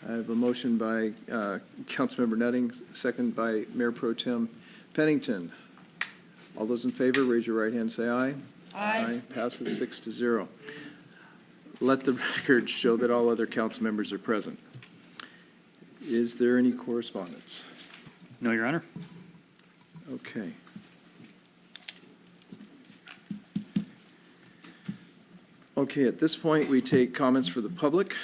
I have a motion by Councilmember Nutting, second by Mayor Pro Tem Pennington. All those in favor, raise your right hand, say aye. Aye. Passes 6-0. Let the record show that all other council members are present. Is there any correspondence? No, Your Honor. Okay. Okay, at this point, we take comments for the public.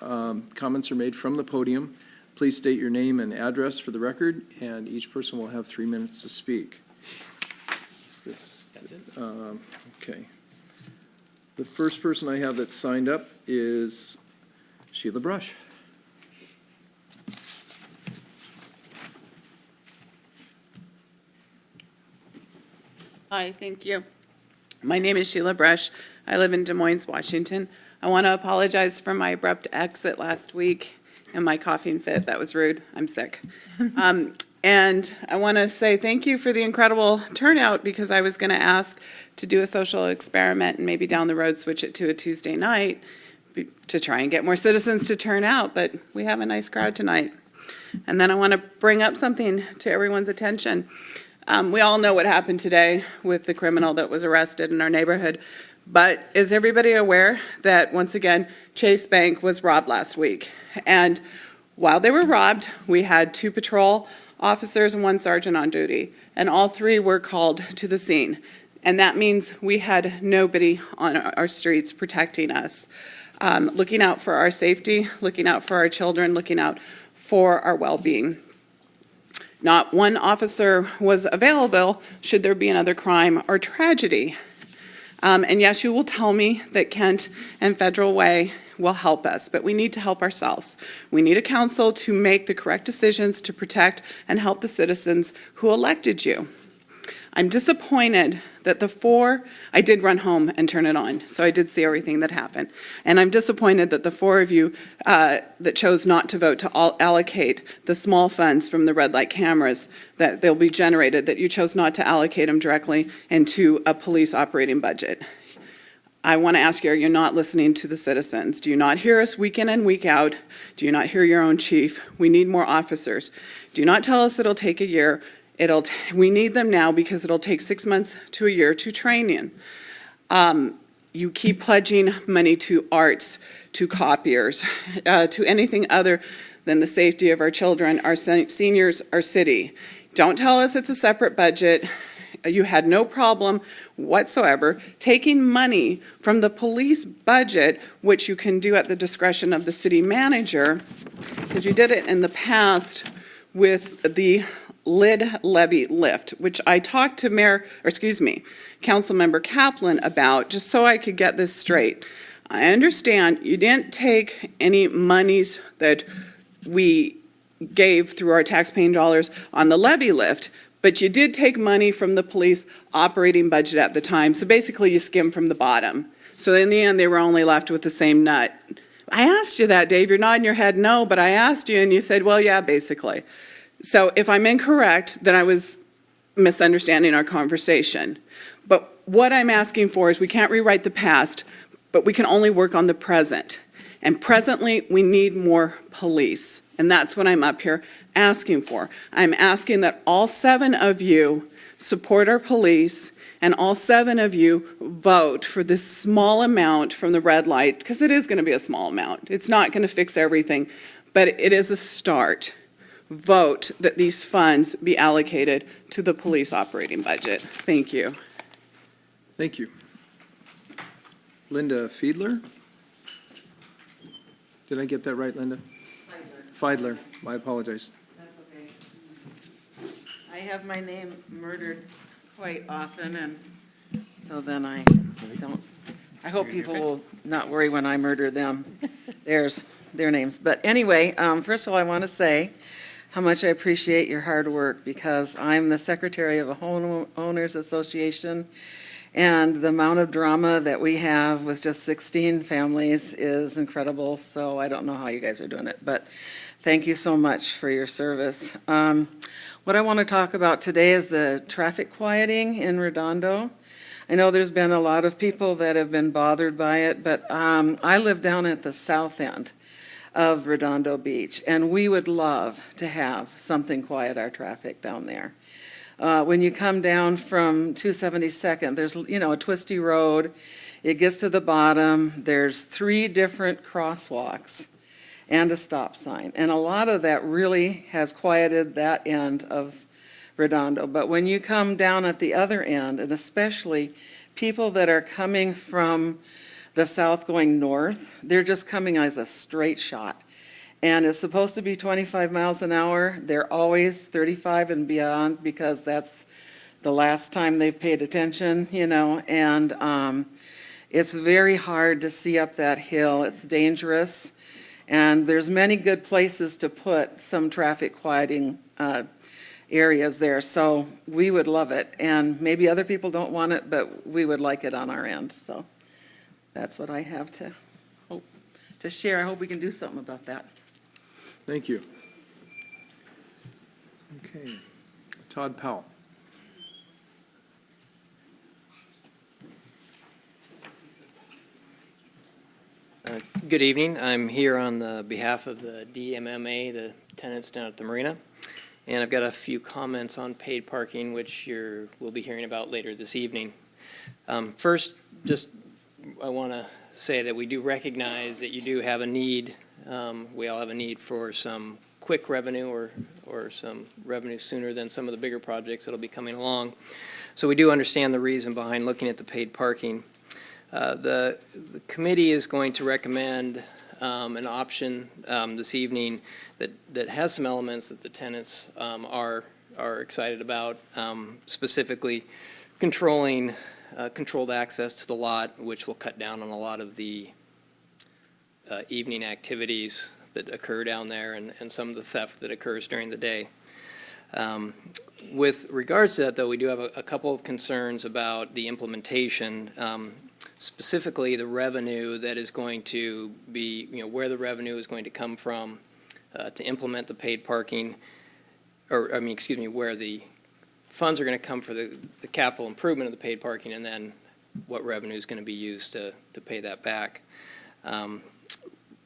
Comments are made from the podium. Please state your name and address for the record, and each person will have 3 minutes to speak. That's it? Okay. The first person I have that's signed up is Sheila Brush. Hi, thank you. My name is Sheila Brush. I live in Des Moines, Washington. I want to apologize for my abrupt exit last week and my coughing fit. That was rude. I'm sick. And I want to say thank you for the incredible turnout, because I was going to ask to do a social experiment and maybe down the road switch it to a Tuesday night to try and get more citizens to turn out, but we have a nice crowd tonight. And then I want to bring up something to everyone's attention. We all know what happened today with the criminal that was arrested in our neighborhood, but is everybody aware that, once again, Chase Bank was robbed last week? And while they were robbed, we had 2 patrol officers and 1 sergeant on duty, and all 3 were called to the scene. And that means we had nobody on our streets protecting us, looking out for our safety, looking out for our children, looking out for our well-being. Not one officer was available should there be another crime or tragedy. And yes, you will tell me that Kent and Federal Way will help us, but we need to help ourselves. We need a council to make the correct decisions to protect and help the citizens who elected you. I'm disappointed that I did run home and turn it on, so I did see everything that happened. And I'm disappointed that the 4 of you that chose not to vote to allocate the small funds from the red light cameras that they'll be generated, that you chose not to allocate them directly into a police operating budget. I want to ask you, are you not listening to the citizens? Do you not hear us week in and week out? Do you not hear your own chief? We need more officers. Do not tell us it'll take a year. We need them now, because it'll take 6 months to a year to train in. You keep pledging money to arts, to copiers, to anything other than the safety of our children, our seniors, our city. Don't tell us it's a separate budget. You had no problem whatsoever taking money from the police budget, which you can do at the discretion of the city manager, because you did it in the past with the lid levy lift, which I talked to Councilmember Kaplan about, just so I could get this straight. I understand you didn't take any monies that we gave through our taxpaying dollars on the levy lift, but you did take money from the police operating budget at the time. So basically you skimmed from the bottom. So in the end, they were only left with the same nut. I asked you that, Dave. You're nodding your head no, but I asked you and you said, well, yeah, basically. So if I'm incorrect, then I was misunderstanding our conversation. But what I'm asking for is, we can't rewrite the past, but we can only work on the present. And presently, we need more police. And that's what I'm up here asking for. I'm asking that all 7 of you support our police, and all 7 of you vote for this small amount from the red light, because it is going to be a small amount. It's not going to fix everything, but it is a start. Vote that these funds be allocated to the police operating budget. Thank you. Thank you. Linda Fiedler? Did I get that right, Linda? Fiedler. I apologize. That's okay. I have my name murdered quite often, and so then I hope people will not worry when I murder them. There's their names. But anyway, first of all, I want to say how much I appreciate your hard work, because I'm the secretary of a homeowners association, and the amount of drama that we have with just 16 families is incredible. So I don't know how you guys are doing it, but thank you so much for your service. What I want to talk about today is the traffic quieting in Redondo. I know there's been a lot of people that have been bothered by it, but I live down at the south end of Redondo Beach, and we would love to have something quiet our traffic down there. When you come down from 272nd, there's, a twisty road. It gets to the bottom. There's 3 different crosswalks and a stop sign. And a lot of that really has quieted that end of Redondo. But when you come down at the other end, and especially people that are coming from the south going north, they're just coming as a straight shot. And it's supposed to be 25 miles an hour. They're always 35 and beyond because that's the last time they've paid attention, and it's very hard to see up that hill. It's dangerous. And there's many good places to put some traffic quieting areas there. So we would love it. And maybe other people don't want it, but we would like it on our end. So that's what I have to share. I hope we can do something about that. Thank you. Okay. Todd Powell. Good evening. I'm here on the behalf of the DMMA, the tenants down at the marina, and I've got a few comments on paid parking, which we'll be hearing about later this evening. First, I want to say that we do recognize that you do have a need. We all have a need for some quick revenue or some revenue sooner than some of the bigger projects that will be coming along. So we do understand the reason behind looking at the paid parking. The committee is going to recommend an option this evening that has some elements that the tenants are excited about, specifically controlling controlled access to the lot, which will cut down on a lot of the evening activities that occur down there and some of the theft that occurs during the day. With regards to that, though, we do have a couple of concerns about the implementation. Specifically the revenue that is going to be, where the revenue is going to come from to implement the paid parking, where the funds are going to come for the capital improvement of the paid parking, and then what revenue is going to be used to pay that back.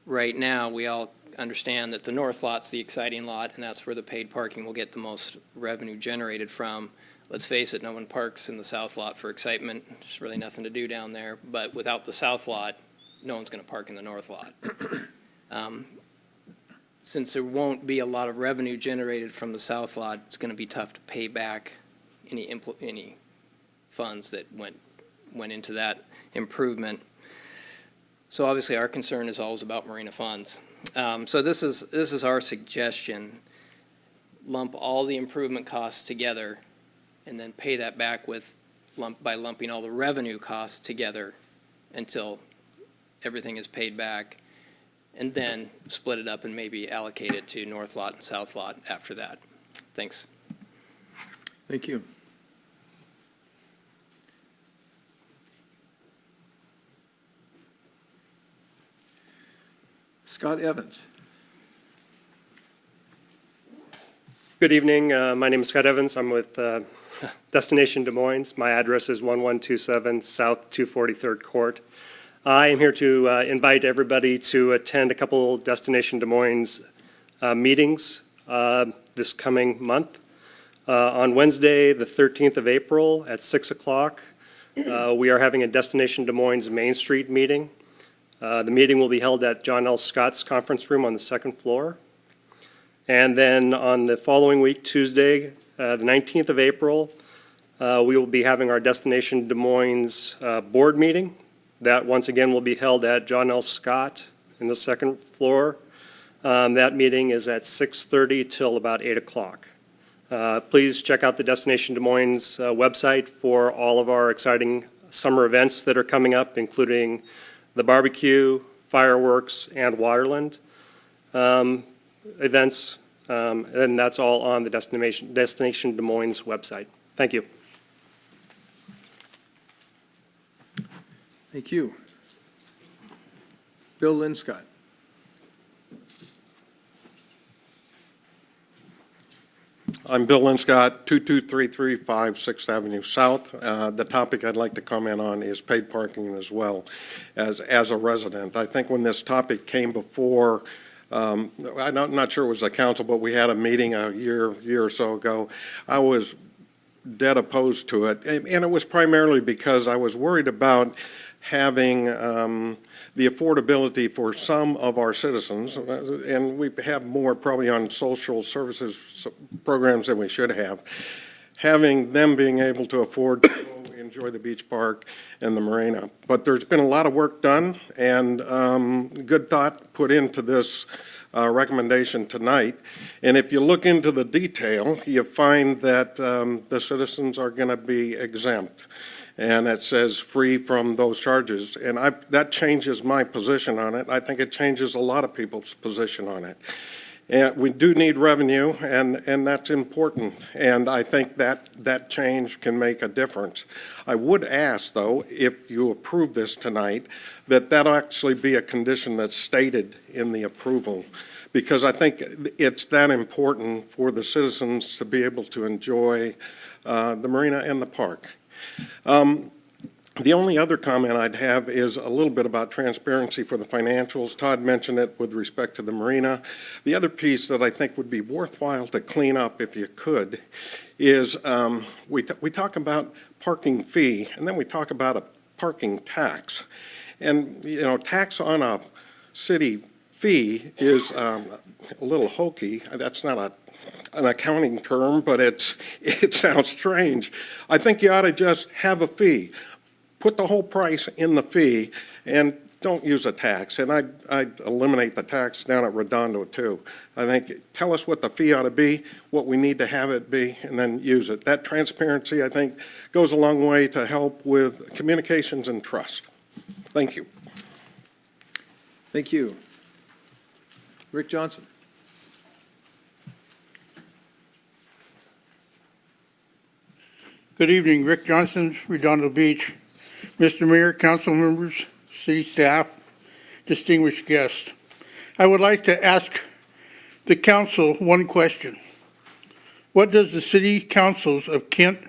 Right now, we all understand that the north lot's the exciting lot, and that's where the paid parking will get the most revenue generated from. Let's face it, no one parks in the south lot for excitement. There's really nothing to do down there. But without the south lot, no one's going to park in the north lot. Since there won't be a lot of revenue generated from the south lot, it's going to be tough to pay back any funds that went into that improvement. So obviously our concern is always about marina funds. So this is our suggestion. Lump all the improvement costs together and then pay that back by lumping all the revenue costs together until everything is paid back, and then split it up and maybe allocate it to north lot and south lot after that. Thanks. Thank you. Scott Evans. Good evening. My name is Scott Evans. I'm with Destination Des Moines. My address is 1127 South 243rd Court. I am here to invite everybody to attend a couple Destination Des Moines meetings this coming month. On Wednesday, the 13th of April at 6 o'clock, we are having a Destination Des Moines Main Street meeting. The meeting will be held at John L. Scott's conference room on the second floor. And then on the following week, Tuesday, the 19th of April, we will be having our Destination Des Moines board meeting. That, once again, will be held at John L. Scott in the second floor. That meeting is at 6:30 till about 8 o'clock. Please check out the Destination Des Moines website for all of our exciting summer events that are coming up, including the barbecue, fireworks, and Waterland events, and that's all on the Destination Des Moines website. Thank you. Thank you. Bill Linscott. I'm Bill Linscott, 22335 6th Avenue South. The topic I'd like to comment on is paid parking as well as a resident. I think when this topic came before I'm not sure it was the council, but we had a meeting a year or so ago. I was dead opposed to it, and it was primarily because I was worried about having the affordability for some of our citizens, and we have more probably on social services programs than we should have, having them being able to afford to go enjoy the beach park and the marina. But there's been a lot of work done and good thought put into this recommendation tonight. And if you look into the detail, you find that the citizens are going to be exempt. And it says free from those charges. And that changes my position on it. I think it changes a lot of people's position on it. And we do need revenue, and that's important. And I think that change can make a difference. I would ask, though, if you approve this tonight, that actually be a condition that's stated in the approval, because I think it's that important for the citizens to be able to enjoy the marina and the park. The only other comment I'd have is a little bit about transparency for the financials. Todd mentioned it with respect to the marina. The other piece that I think would be worthwhile to clean up, if you could, is we talk about parking fee, and then we talk about a parking tax. And, you know, tax on a city fee is a little hokey. That's not an accounting term, but it sounds strange. I think you ought to just have a fee. Put the whole price in the fee and don't use a tax. And I'd eliminate the tax down at Redondo too. I think tell us what the fee ought to be, what we need to have it be, and then use it. That transparency, I think, goes a long way to help with communications and trust. Thank you. Thank you. Rick Johnson. Good evening, Rick Johnson, Redondo Beach. Mr. Mayor, council members, city staff, distinguished guests. I would like to ask the council one question. What does the city councils of Kent,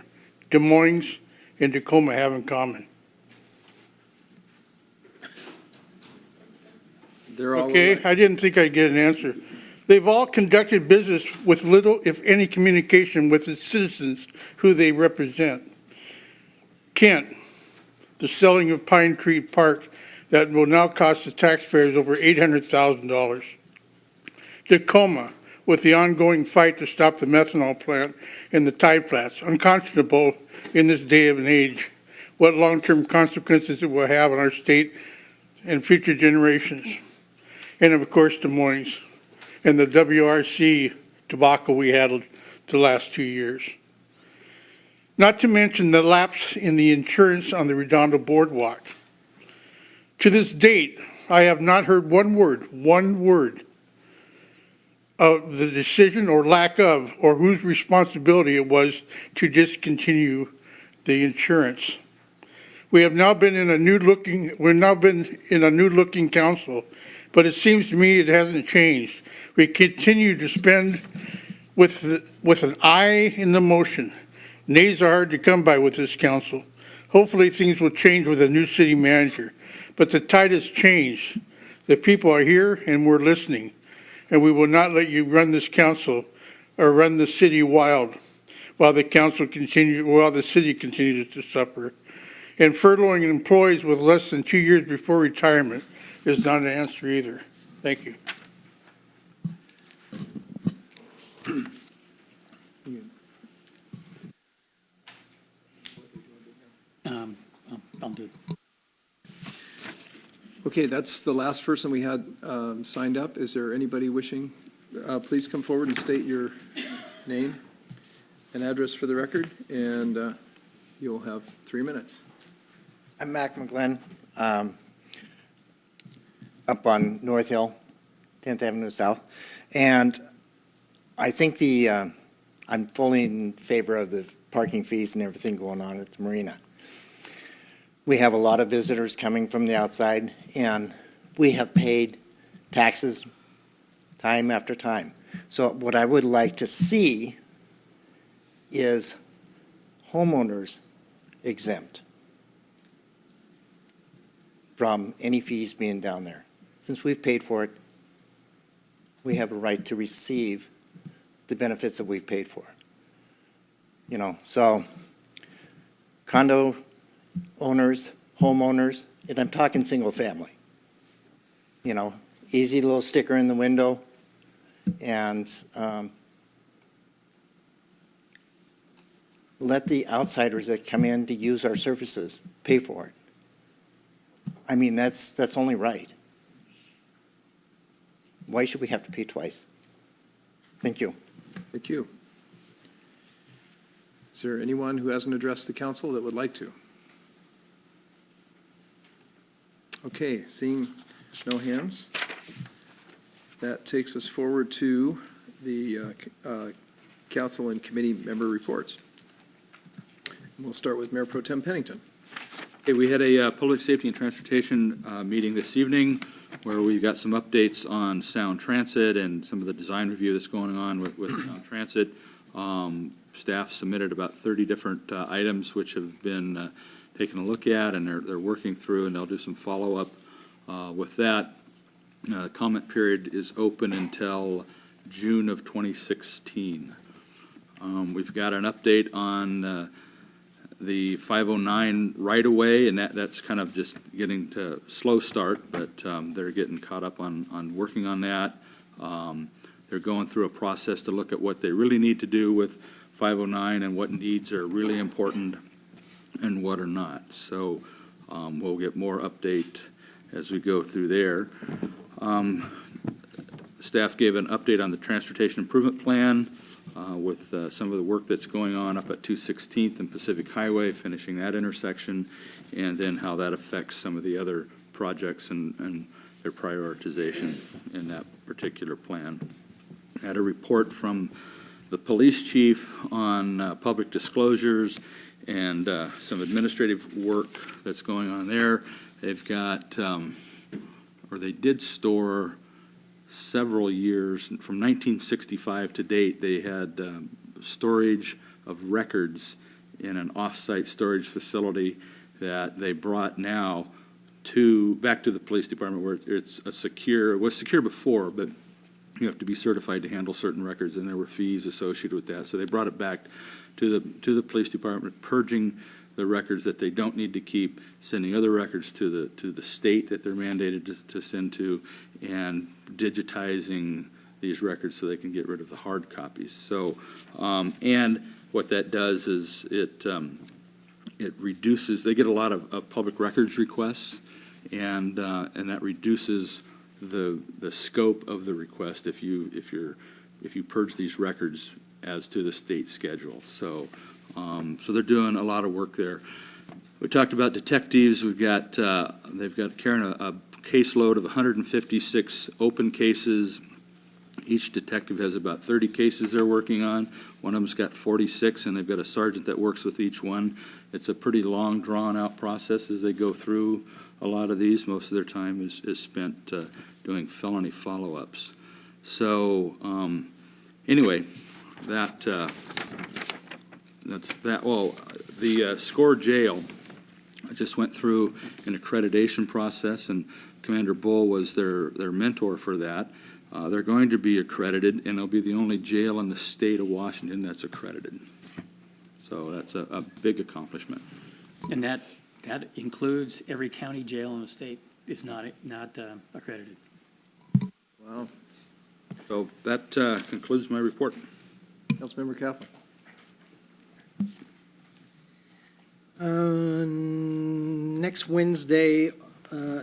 Des Moines, and Tacoma have in common? They're all Okay, alike. I didn't think I'd get an answer. They've all conducted business with little, if any, communication with the citizens who they represent. Kent, the selling of Pine Creek Park that will now cost the taxpayers over $800,000. Tacoma, with the ongoing fight to stop the methanol plant in the tide flats, unconscionable in this day and age, what long-term consequences it will have on our state and future generations. And of course, Des Moines and the WRC debacle we had the last 2 years. Not to mention the lapse in the insurance on the Redondo Boardwalk. To this date, I have not heard one word of the decision or lack of, or whose responsibility it was to discontinue the insurance. We have now been in a new looking council, but it seems to me it hasn't changed. We continue to spend with an eye in the motion. Nays are hard to come by with this council. Hopefully things will change with a new city manager, but the tide has changed. The people are here and we're listening, and we will not let you run this council or run the city wild while the city continues to suffer. And furloughing employees with less than 2 years before retirement is not an answer either. Thank you. I'll do it. Okay, that's the last person we had signed up. Is there anybody wishing? Please come forward and state your name and address for the record, and you'll have 3 minutes. I'm Mac McGlenn, up on North Hill, 10th Avenue South. And I think I'm fully in favor of the parking fees and everything going on at the marina. We have a lot of visitors coming from the outside, and we have paid taxes time after time. So what I would like to see is homeowners exempt from any fees being down there. Since we've paid for it we have a right to receive the benefits that we've paid for. You know, so condo owners, homeowners, and I'm talking single family. You know, easy little sticker in the window, and let the outsiders that come in to use our services pay for it. I mean, that's only right. Why should we have to pay twice? Thank you. Thank you. Is there anyone who hasn't addressed the council that would like to? Okay, seeing no hands, that takes us forward to the council and committee member reports. We'll start with Mayor Pro Tem Pennington. Okay, we had a public safety and transportation meeting this evening where we got some updates on Sound Transit and some of the design review that's going on with Sound Transit. Staff submitted about 30 different items which have been taken a look at, and they're working through, and they'll do some follow-up with that. Comment period is open until June of 2016. We've got an update on the 509 right-of-way, and that's kind of just getting to slow start, but they're getting caught up on working on that. They're going through a process to look at what they really need to do with 509 and what needs are really important and what are not. So we'll get more update as we go through there. Staff gave an update on the transportation improvement plan with some of the work that's going on up at 216th and Pacific Highway, finishing that intersection, and then how that affects some of the other projects and their prioritization in that particular plan. I had a report from the police chief on public disclosures and some administrative work that's going on there. They've got, or they did store several years, from 1965 to date, they had storage of records in an off-site storage facility that they brought now back to the police department, where it's it was secure before, but you have to be certified to handle certain records, and there were fees associated with that. So they brought it back to the police department, purging the records that they don't need to keep, sending other records to the state that they're mandated to send to, and digitizing these records so they can get rid of the hard copies. So, and what that does is it reduces. They get a lot of public records requests, and that reduces the scope of the request if you purge these records as to the state schedule. So they're doing a lot of work there. We talked about detectives. They've got carrying a caseload of 156 open cases. Each detective has about 30 cases they're working on. One of them's got 46, and they've got a sergeant that works with each one. It's a pretty long, drawn-out process as they go through a lot of these. Most of their time is spent doing felony follow-ups. So anyway, that's that. Well, the Score Jail, I just went through an accreditation process, and Commander Bull was their mentor for that. They're going to be accredited, and they'll be the only jail in the state of Washington that's accredited. So that's a big accomplishment. And that includes every county jail in the state is not accredited. Wow. So that concludes my report. Councilmember Kaplan. Next Wednesday,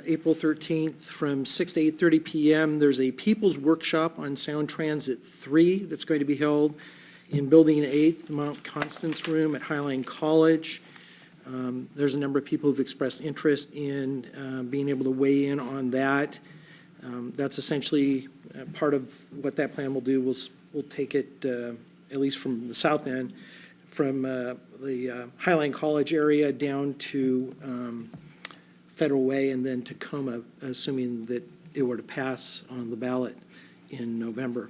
April 13th, from 6 to 8:30 p.m., there's a People's Workshop on Sound Transit 3 that's going to be held in Building 8, the Mount Constance Room at Highline College. There's a number of people who've expressed interest in being able to weigh in on that. That's essentially part of what that plan will do. We'll take it, at least from the south end, from the Highline College area down to Federal Way and then Tacoma, assuming that it were to pass on the ballot in November.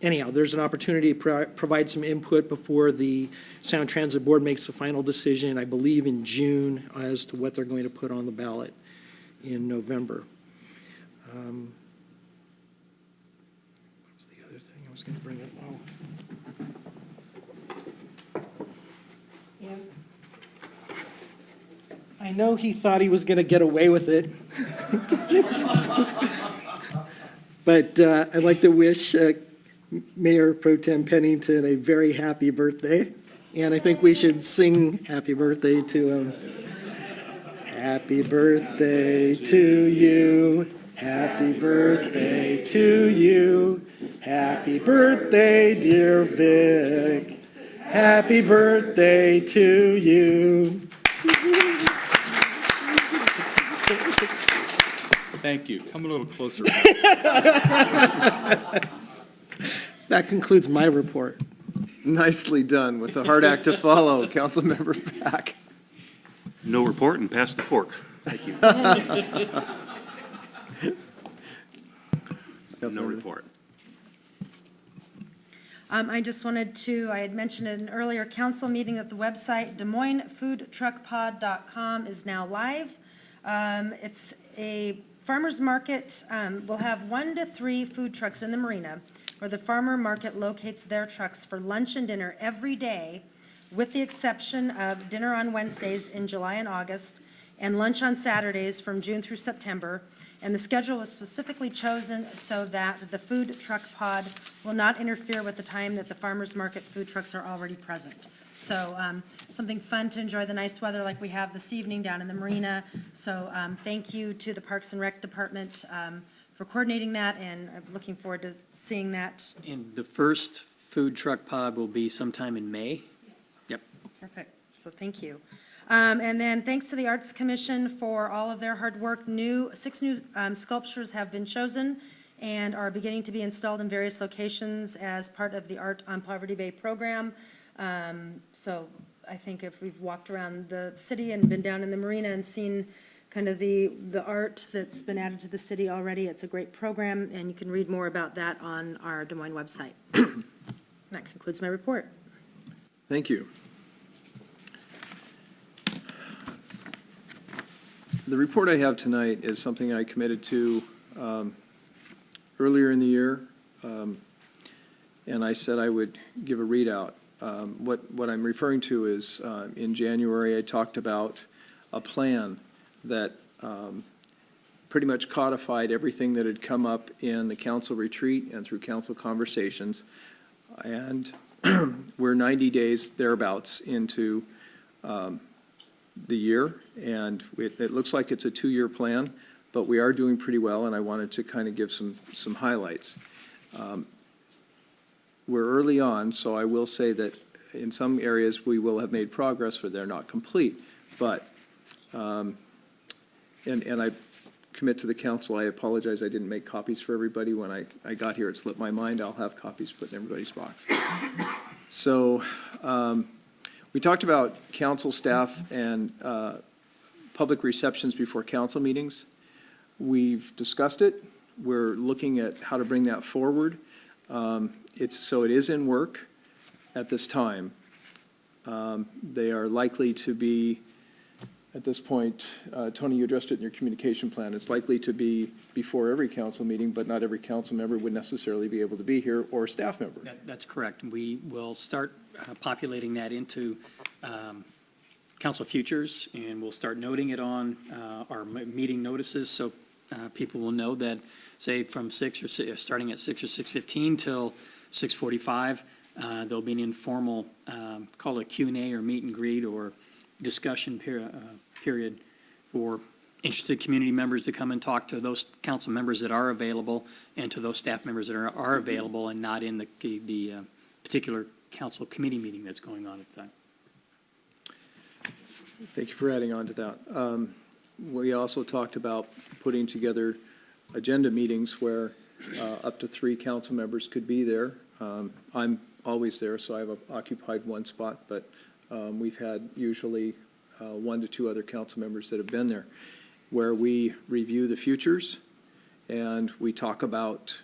Anyhow, there's an opportunity to provide some input before the Sound Transit Board makes the final decision, I believe in June, as to what they're going to put on the ballot in November. I was going to bring it. And I know he thought he was going to get away with it. But I'd like to wish Mayor Pro Tem Pennington a very happy birthday. And I think we should sing happy birthday to him. Happy birthday to you. Happy birthday to you. Happy birthday, dear Vic. Happy birthday to you. Thank you. Come a little closer. That concludes my report. Nicely done, with a hard act to follow. Councilmember Pack. No report and pass the fork. Thank you. No report. I just wanted to, I had mentioned in an earlier council meeting that the website DesMoinesFoodTruckPod.com is now live. It's a farmer's market. We'll have 1 to 3 food trucks in the marina where the farmer market locates their trucks for lunch and dinner every day, with the exception of dinner on Wednesdays in July and August, and lunch on Saturdays from June through September. And the schedule was specifically chosen so that the food truck pod will not interfere with the time that the farmers market food trucks are already present. So something fun to enjoy the nice weather like we have this evening down in the marina. So thank you to the Parks and Rec Department for coordinating that, and I'm looking forward to seeing that. And the first food truck pod will be sometime in May. Yep. Perfect. So thank you. And then thanks to the Arts Commission for all of their hard work. 6 new sculptures have been chosen and are beginning to be installed in various locations as part of the Art on Poverty Bay program. So I think if we've walked around the city and been down in the marina and seen kind of the art that's been added to the city already, it's a great program, and you can read more about that on our Des Moines website. That concludes my report. Thank you. The report I have tonight is something I committed to earlier in the year, and I said I would give a readout. What I'm referring to is in January I talked about a plan that pretty much codified everything that had come up in the council retreat and through council conversations, and we're 90 days thereabouts into the year, and it looks like it's a 2-year plan, but we are doing pretty well, and I wanted to kind of give some highlights. We're early on, so I will say that in some areas we will have made progress, but they're not complete. But, and I commit to the council, I apologize I didn't make copies for everybody. When I got here, it slipped my mind. I'll have copies put in everybody's box. So, we talked about council staff and public receptions before council meetings. We've discussed it. We're looking at how to bring that forward. So it is in work at this time. They are likely to be, at this point, Tony, you addressed it in your communication plan, it's likely to be before every council meeting, but not every council member would necessarily be able to be here, or a staff member. That's correct. We will start populating that into council futures, and we'll start noting it on our meeting notices, so people will know that, say, from 6 or starting at 6 or 6:15 till 6:45, there'll be an informal, call it a Q&A or meet and greet or discussion period for interested community members to come and talk to those council members that are available and to those staff members that are available and not in the particular council committee meeting that's going on at the time. Thank you for adding on to that. We also talked about putting together agenda meetings where up to 3 council members could be there. I'm always there, so I've occupied 1 spot, but we've had usually 1 to 2 other council members that have been there, where we review the futures and we talk about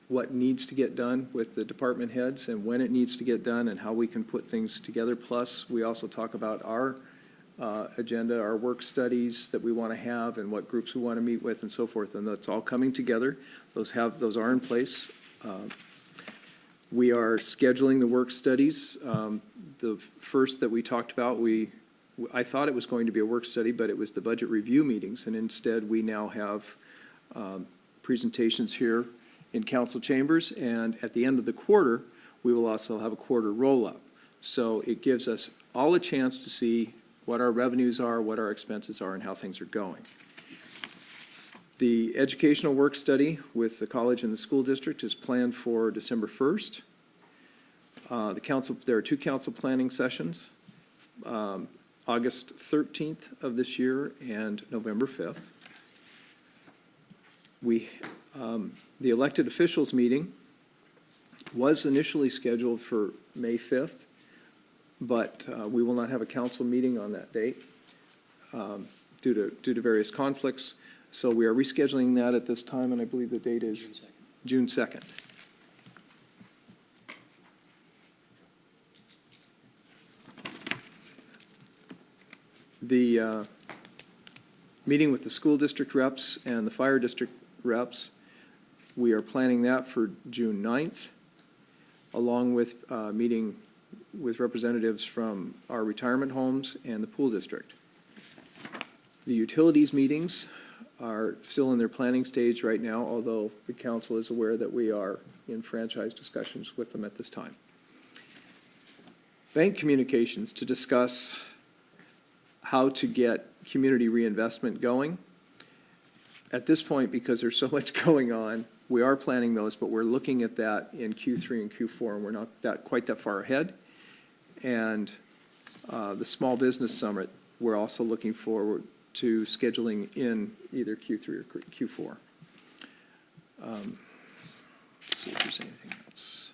what needs to get done with the department heads and when it needs to get done and how we can put things together. Plus, we also talk about our agenda, our work studies that we want to have and what groups we want to meet with and so forth. And that's all coming together. Those are in place. We are scheduling the work studies. The first that we talked about, I thought it was going to be a work study, but it was the budget review meetings, and instead we now have presentations here in council chambers, and at the end of the quarter, we will also have a quarter roll-up. So it gives us all a chance to see what our revenues are, what our expenses are, and how things are going. The educational work study with the college and the school district is planned for December 1st. There are 2 council planning sessions, August 13th of this year and November 5th. The elected officials meeting was initially scheduled for May 5th, but we will not have a council meeting on that date due to various conflicts. So we are rescheduling that at this time, and I believe the date is June 2nd. The meeting with the school district reps and the fire district reps, we are planning that for June 9th, along with meeting with representatives from our retirement homes and the pool district. The utilities meetings are still in their planning stage right now, although the council is aware that we are in franchise discussions with them at this time. Bank communications to discuss how to get community reinvestment going. At this point, because there's so much going on, we are planning those, but we're looking at that in Q3 and Q4, and we're not quite that far ahead. And the Small Business Summit, we're also looking forward to scheduling in either Q3 or Q4. Let's see if there's anything else.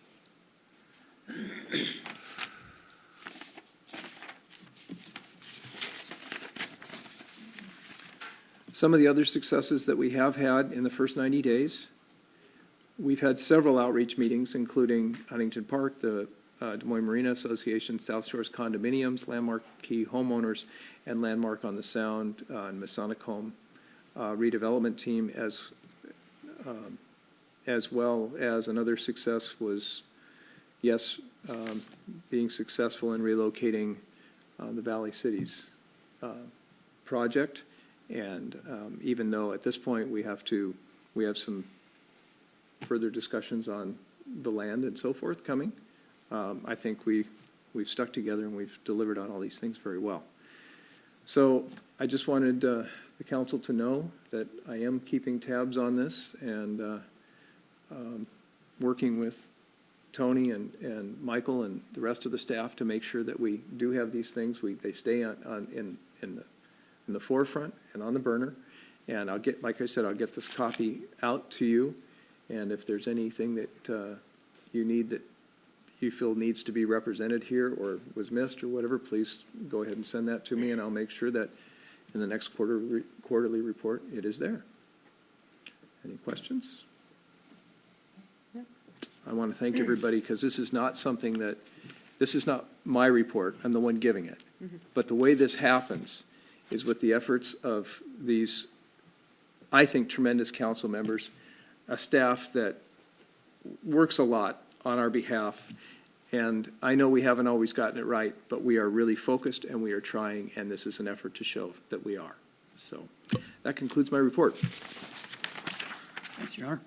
Some of the other successes that we have had in the first 90 days, we've had several outreach meetings, including Huntington Park, the Des Moines Marina Association, South Shores Condominiums, Landmark Key Homeowners, and Landmark on the Sound and Masonic Home redevelopment team, as well as another success was, being successful in relocating the Valley Cities project. And even though at this point we have some further discussions on the land and so forth coming, I think we've stuck together and we've delivered on all these things very well. So I just wanted the council to know that I am keeping tabs on this and working with Tony and Michael and the rest of the staff to make sure that we do have these things. They stay in the forefront and on the burner. And like I said, I'll get this copy out to you. And if there's anything that you need that you feel needs to be represented here or was missed or whatever, please go ahead and send that to me, and I'll make sure that in the next quarterly report it is there. Any questions? No. I want to thank everybody, because this is not my report. I'm the one giving it. Mm-hmm. But the way this happens is with the efforts of these, I think, tremendous council members, a staff that works a lot on our behalf. And I know we haven't always gotten it right, but we are really focused and we are trying, and this is an effort to show that we are. So that concludes my report. Thanks, Your Honor.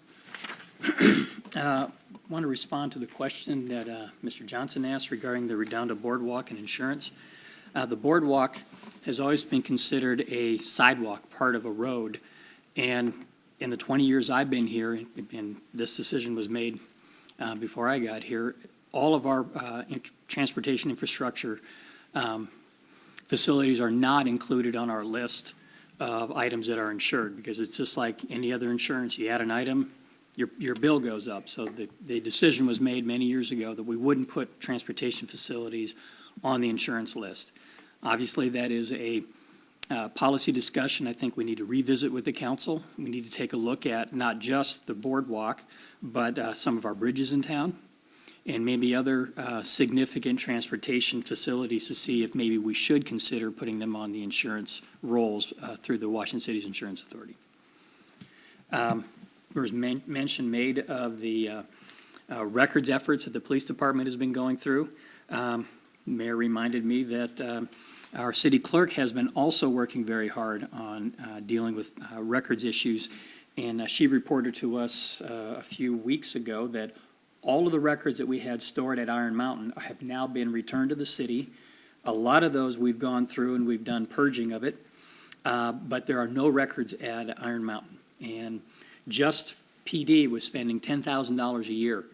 I want to respond to the question that Mr. Johnson asked regarding the Redondo Boardwalk and insurance. The boardwalk has always been considered a sidewalk, part of a road. And in the 20 years I've been here, and this decision was made before I got here, all of our transportation infrastructure facilities are not included on our list of items that are insured, because it's just like any other insurance. You add an item, your bill goes up. So the decision was made many years ago that we wouldn't put transportation facilities on the insurance list. Obviously, that is a policy discussion I think we need to revisit with the council. We need to take a look at not just the boardwalk, but some of our bridges in town and maybe other significant transportation facilities to see if maybe we should consider putting them on the insurance rolls through the Washington City's Insurance Authority. there was mention made of the records efforts that the police department has been going through. Mayor reminded me that our city clerk has been also working very hard on dealing with records issues. And she reported to us a few weeks ago that all of the records that we had stored at Iron Mountain have now been returned to the city. A lot of those we've gone through and we've done purging of it, but there are no records at Iron Mountain. And just PD was spending $10,000 a year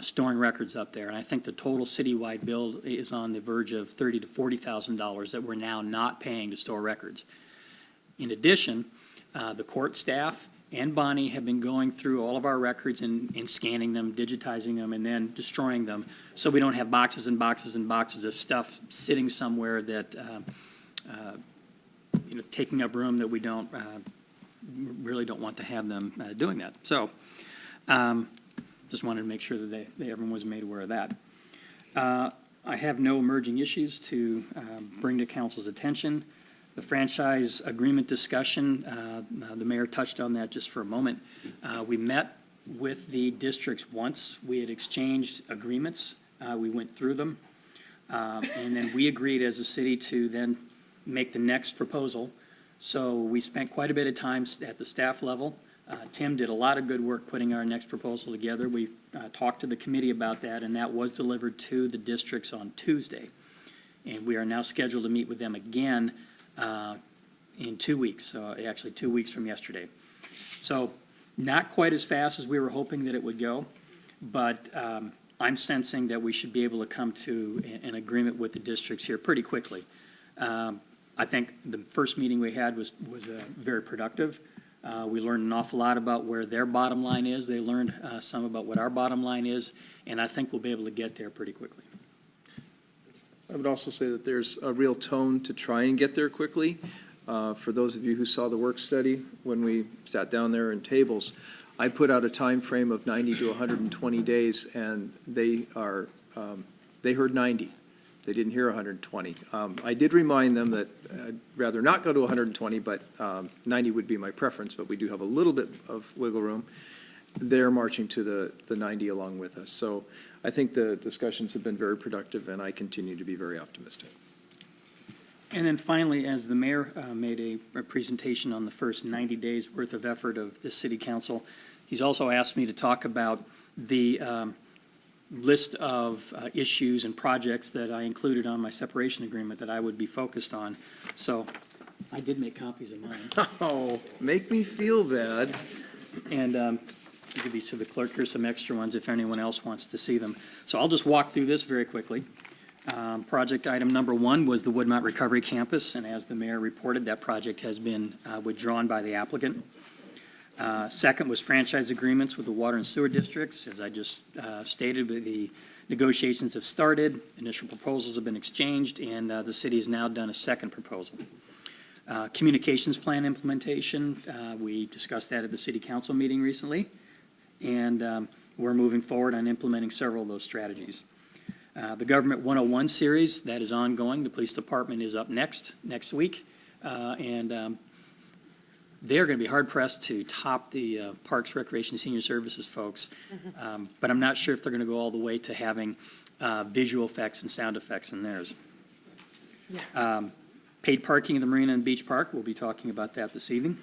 storing records up there. And I think the total citywide bill is on the verge of $30,000 to $40,000 that we're now not paying to store records. In addition, the court staff and Bonnie have been going through all of our records and scanning them, digitizing them, and then destroying them, so we don't have boxes and boxes and boxes of stuff sitting somewhere that, taking up room that we really don't want to have them doing that. So, just wanted to make sure that everyone was made aware of that. I have no emerging issues to bring to council's attention. The franchise agreement discussion, the mayor touched on that just for a moment. We met with the districts once. We had exchanged agreements. We went through them. And then we agreed as a city to then make the next proposal. So we spent quite a bit of time at the staff level. Tim did a lot of good work putting our next proposal together. We talked to the committee about that, and that was delivered to the districts on Tuesday. And we are now scheduled to meet with them again in 2 weeks, actually 2 weeks from yesterday. So not quite as fast as we were hoping that it would go, but I'm sensing that we should be able to come to an agreement with the districts here pretty quickly. I think the first meeting we had was very productive. We learned an awful lot about where their bottom line is. They learned some about what our bottom line is, and I think we'll be able to get there pretty quickly. I would also say that there's a real tone to try and get there quickly. For those of you who saw the work study, when we sat down there in tables, I put out a time frame of 90 to 120 days, and they heard 90. They didn't hear 120. I did remind them that I'd rather not go to 120, but 90 would be my preference, but we do have a little bit of wiggle room. They're marching to the 90 along with us. So I think the discussions have been very productive, and I continue to be very optimistic. And then finally, as the mayor made a presentation on the first 90 days worth of effort of this city council, he's also asked me to talk about the list of issues and projects that I included on my separation agreement that I would be focused on. So I did make copies of mine. Oh, make me feel bad. And I'll give these to the clerk. Here's some extra ones if anyone else wants to see them. So I'll just walk through this very quickly. Project item number 1 was the Woodmont Recovery Campus, and as the mayor reported, that project has been withdrawn by the applicant. Second was franchise agreements with the water and sewer districts. As I just stated, the negotiations have started, initial proposals have been exchanged, and the city has now done a second proposal. Communications plan implementation, we discussed that at the city council meeting recently, and we're moving forward on implementing several of those strategies. The Government 101 series, that is ongoing. The police department is up next week, and they're going to be hard-pressed to top the Parks, Recreation, Senior Services folks, but I'm not sure if they're going to go all the way to having visual effects and sound effects in theirs. Yeah. Paid parking in the Marina and Beach Park, we'll be talking about that this evening.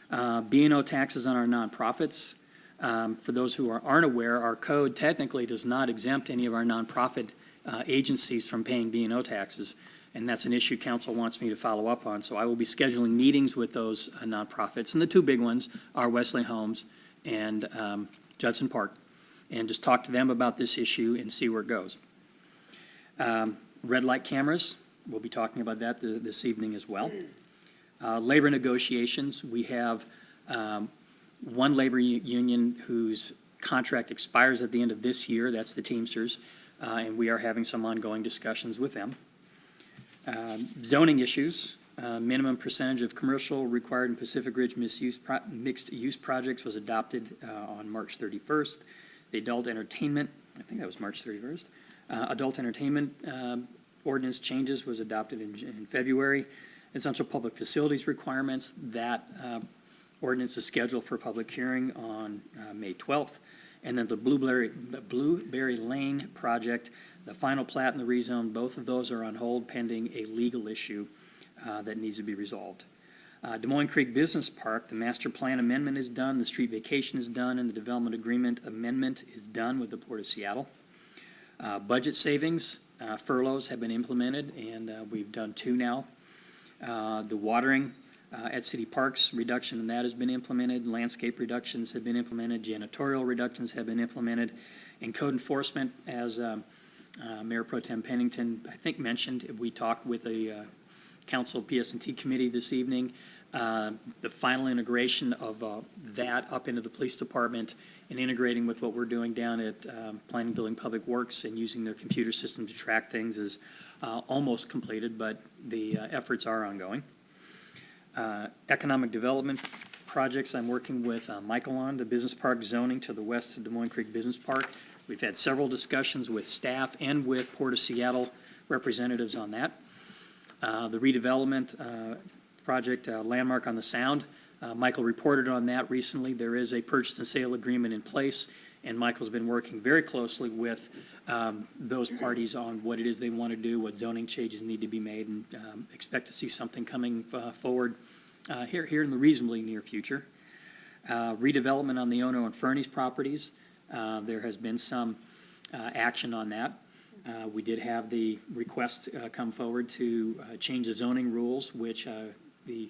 B&O taxes on our nonprofits. For those who aren't aware, our code technically does not exempt any of our nonprofit agencies from paying B&O taxes, and that's an issue council wants me to follow up on. So I will be scheduling meetings with those nonprofits, and the two big ones are Wesley Homes and Judson Park, and just talk to them about this issue and see where it goes. Red light cameras, we'll be talking about that this evening as well. Labor negotiations, we have one labor union whose contract expires at the end of this year, that's the Teamsters, and we are having some ongoing discussions with them. Zoning issues, minimum percentage of commercial required in Pacific Ridge mixed-use projects was adopted on March 31st. The adult entertainment, I think that was March 31st, adult entertainment ordinance changes was adopted in February. Essential public facilities requirements, that ordinance is scheduled for public hearing on May 12th. And then the Blueberry Lane project, the final plat and the rezone, both of those are on hold pending a legal issue that needs to be resolved. Des Moines Creek Business Park, the master plan amendment is done, the street vacation is done, and the development agreement amendment is done with the Port of Seattle. Budget savings, furloughs have been implemented, and we've done 2 now. The watering at city parks, reduction in that has been implemented, landscape reductions have been implemented, janitorial reductions have been implemented, and code enforcement, as Mayor Pro Tem Pennington, I think, mentioned, we talked with a council PS&T committee this evening. The final integration of that up into the police department and integrating with what we're doing down at Planning, Building, Public Works and using their computer system to track things is almost completed, but the efforts are ongoing. Economic development projects I'm working with Michael on, the business park zoning to the west of Des Moines Creek Business Park. We've had several discussions with staff and with Port of Seattle representatives on that. The redevelopment project, Landmark on the Sound, Michael reported on that recently. There is a purchase and sale agreement in place, and Michael's been working very closely with those parties on what it is they want to do, what zoning changes need to be made, and expect to see something coming forward here in the reasonably near future. Redevelopment on the Ono and Fernie's properties. There has been some action on that. We did have the request come forward to change the zoning rules, which the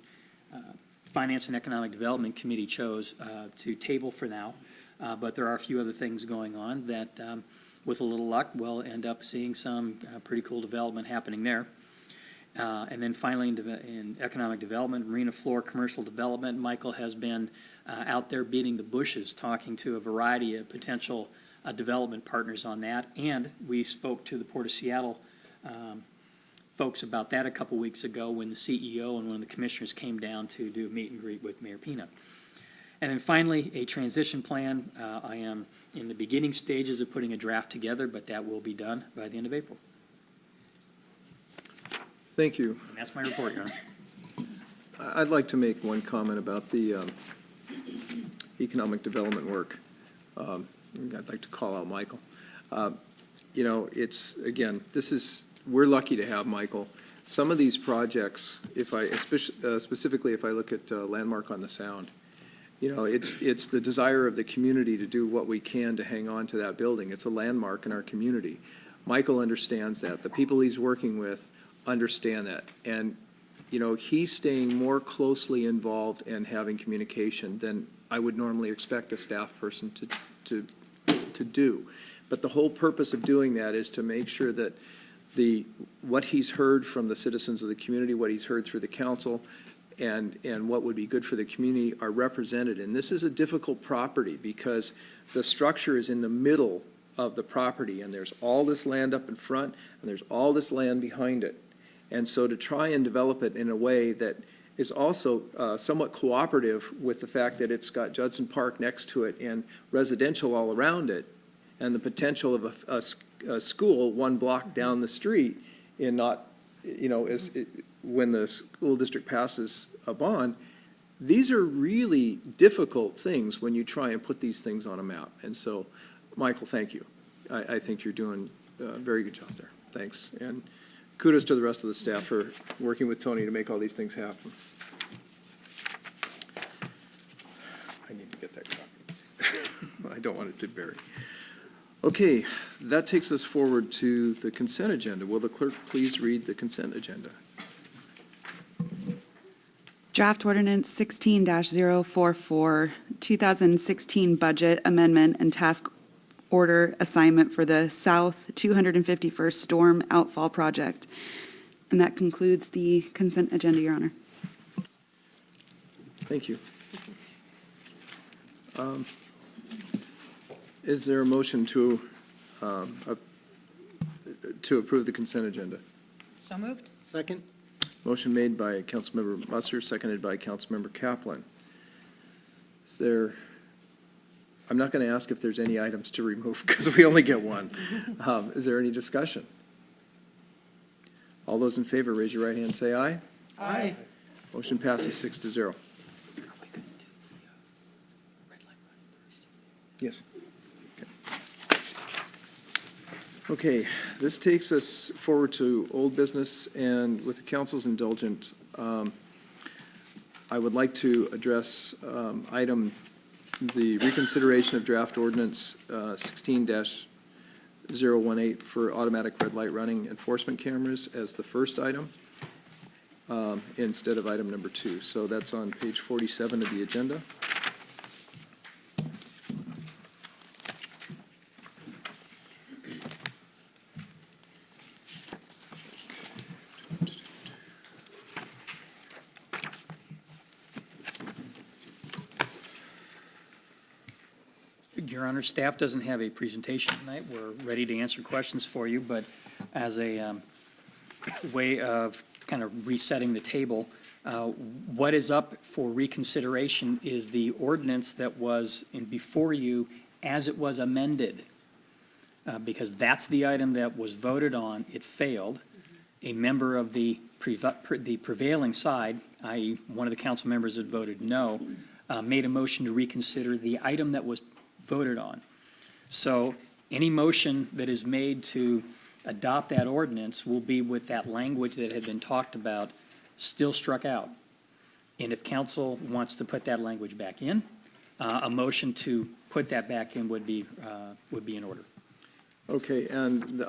Finance and Economic Development Committee chose to table for now. But there are a few other things going on that, with a little luck, we'll end up seeing some pretty cool development happening there. And then finally, in economic development, marina floor commercial development, Michael has been out there beating the bushes, talking to a variety of potential development partners on that. And we spoke to the Port of Seattle folks about that a couple weeks ago when the CEO and one of the commissioners came down to do a meet and greet with Mayor Pina. And then finally, a transition plan. I am in the beginning stages of putting a draft together, but that will be done by the end of April. Thank you. And that's my report, Your Honor. I'd like to make one comment about the economic development work. I'd like to call out Michael. You know, it's, again, we're lucky to have Michael. Some of these projects, specifically if I look at Landmark on the Sound, you know, it's the desire of the community to do what we can to hang on to that building. It's a landmark in our community. Michael understands that. The people he's working with understand that. And, you know, he's staying more closely involved and having communication than I would normally expect a staff person to do. But the whole purpose of doing that is to make sure that what he's heard from the citizens of the community, what he's heard through the council, and what would be good for the community are represented. And this is a difficult property because the structure is in the middle of the property, and there's all this land up in front, and there's all this land behind it. And so to try and develop it in a way that is also somewhat cooperative with the fact that it's got Judson Park next to it and residential all around it, and the potential of a school 1 block down the street in not, you know, when the school district passes a bond, these are really difficult things when you try and put these things on a map. And so, Michael, thank you. I think you're doing a very good job there. Thanks. And kudos to the rest of the staff for working with Tony to make all these things happen. I need to get that copy. I don't want it to bury. Okay, that takes us forward to the consent agenda. Will the clerk please read the consent agenda? Draft Ordinance 16-044, 2016 Budget Amendment and Task Order Assignment for the South 251st Storm Outfall Project. And that concludes the consent agenda, Your Honor. Thank you. Is there a motion to approve the consent agenda? So moved. Second? Motion made by Councilmember Musser, seconded by Councilmember Kaplan. Is there, I'm not going to ask if there's any items to remove because we only get one. Is there any discussion? All those in favor, raise your right hand and say aye. Aye. Motion passes 6-0. Yes. Okay, this takes us forward to old business, and with the council's indulgence, I would like to address the reconsideration of draft ordinance 16-018 for automatic red light running enforcement cameras as the first item instead of item number 2. So that's on page 47 of the agenda. Your Honor, staff doesn't have a presentation tonight. We're ready to answer questions for you, but as a way of kind of resetting the table, what is up for reconsideration is the ordinance that was before you as it was amended, because that's the item that was voted on. It failed. A member of the prevailing side, i.e. one of the council members that voted no, made a motion to reconsider the item that was voted on. So any motion that is made to adopt that ordinance will be with that language that had been talked about still struck out. And if council wants to put that language back in, a motion to put that back in would be in order. Okay, and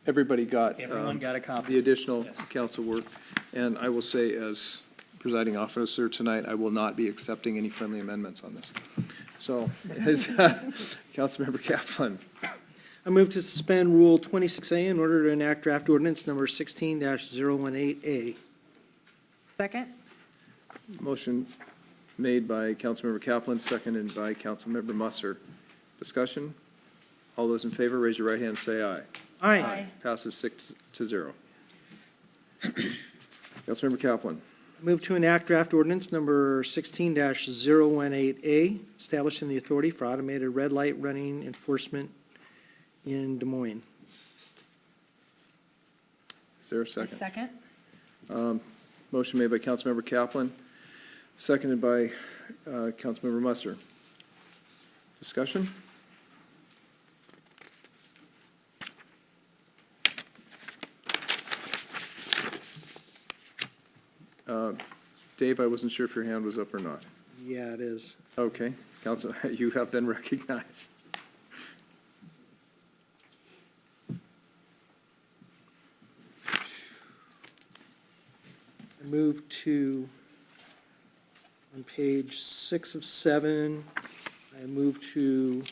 everybody got. Everyone got a copy. The additional Yes. council work. And I will say, as presiding officer tonight, I will not be accepting any friendly amendments on this. So, Councilmember Kaplan. I move to suspend Rule 26A in order to enact draft ordinance number 16-018A. Second? Motion made by Councilmember Kaplan, seconded by Councilmember Musser. Discussion? All those in favor, raise your right hand and say aye. Aye. Passes 6-0. Councilmember Kaplan. Move to enact draft ordinance number 16-018A, establishing the authority for automated red light running enforcement in Des Moines. Is there a second? Second? Motion made by Councilmember Kaplan, seconded by Councilmember Musser. Discussion? Dave, I wasn't sure if your hand was up or not. Yeah, it is. Okay, Council, you have been recognized. I move to, on page 6 of 7, I move to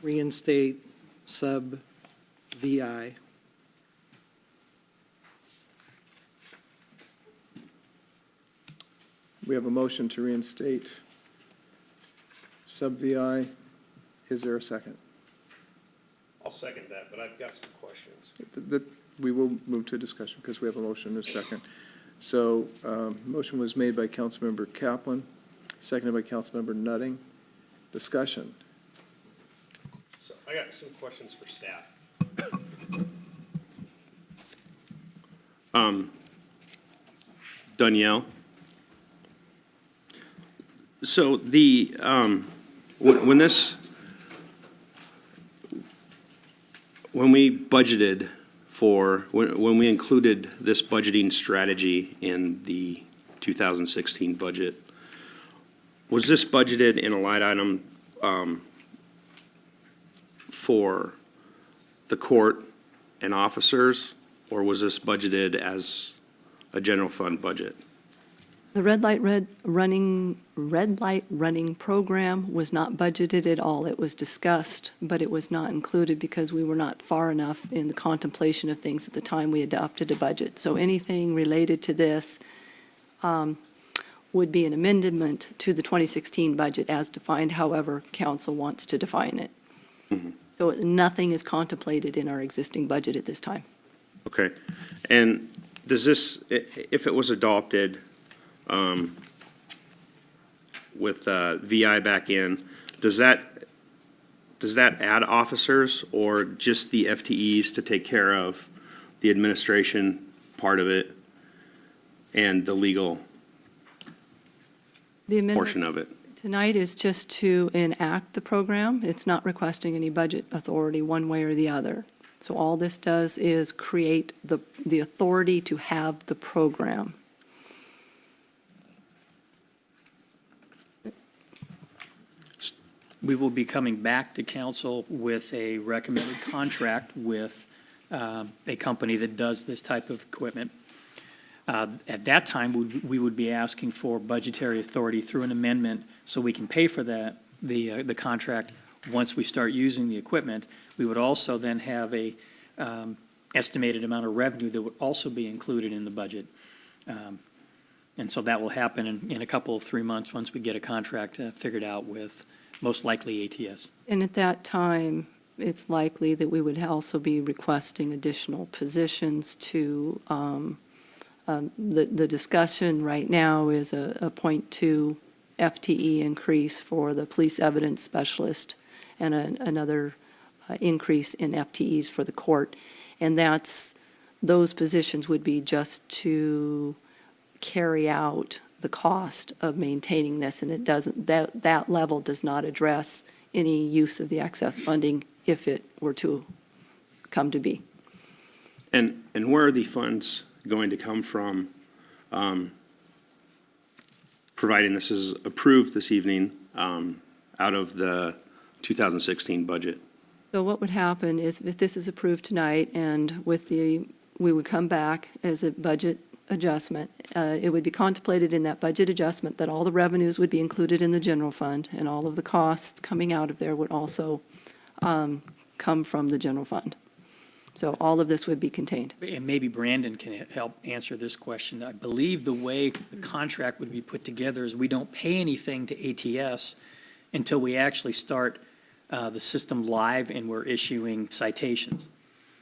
reinstate sub VI. We have a motion to reinstate sub VI. Is there a second? I'll second that, but I've got some questions. We will move to a discussion because we have a motion and a second. So, motion was made by Councilmember Kaplan, seconded by Councilmember Nutting. Discussion. So I got some questions for staff. Danielle? So the, when we budgeted for, when we included this budgeting strategy in the 2016 budget, was this budgeted in a line item for the court and officers, or was this budgeted as a general fund budget? The red light running program was not budgeted at all. It was discussed, but it was not included because we were not far enough in the contemplation of things at the time we adopted a budget. So anything related to this would be an amendment to the 2016 budget as defined, however council wants to define it. Mm-hmm. So nothing is contemplated in our existing budget at this time. Okay. And does this, if it was adopted, with VI back in, does that add officers or just the FTEs to take care of the administration part of it and the legal portion of it? Tonight is just to enact the program. It's not requesting any budget authority one way or the other. So all this does is create the authority to have the program. We will be coming back to council with a recommended contract with a company that does this type of equipment. At that time, we would be asking for budgetary authority through an amendment so we can pay for that, the contract once we start using the equipment. We would also then have a estimated amount of revenue that would also be included in the budget. And so that will happen in a couple of 3 months once we get a contract figured out with most likely ATS. And at that time, it's likely that we would also be requesting additional positions to, the discussion right now is a 0.2 FTE increase for the police evidence specialist and another increase in FTEs for the court. And those positions would be just to carry out the cost of maintaining this, and it doesn't, that level does not address any use of the excess funding if it were to come to be. And where are the funds going to come from, providing this is approved this evening, out of the 2016 budget? So what would happen is if this is approved tonight and we would come back as a budget adjustment, it would be contemplated in that budget adjustment that all the revenues would be included in the general fund and all of the costs coming out of there would also come from the general fund. So all of this would be contained. And maybe Brandon can help answer this question. I believe the way the contract would be put together is we don't pay anything to ATS until we actually start the system live and we're issuing citations.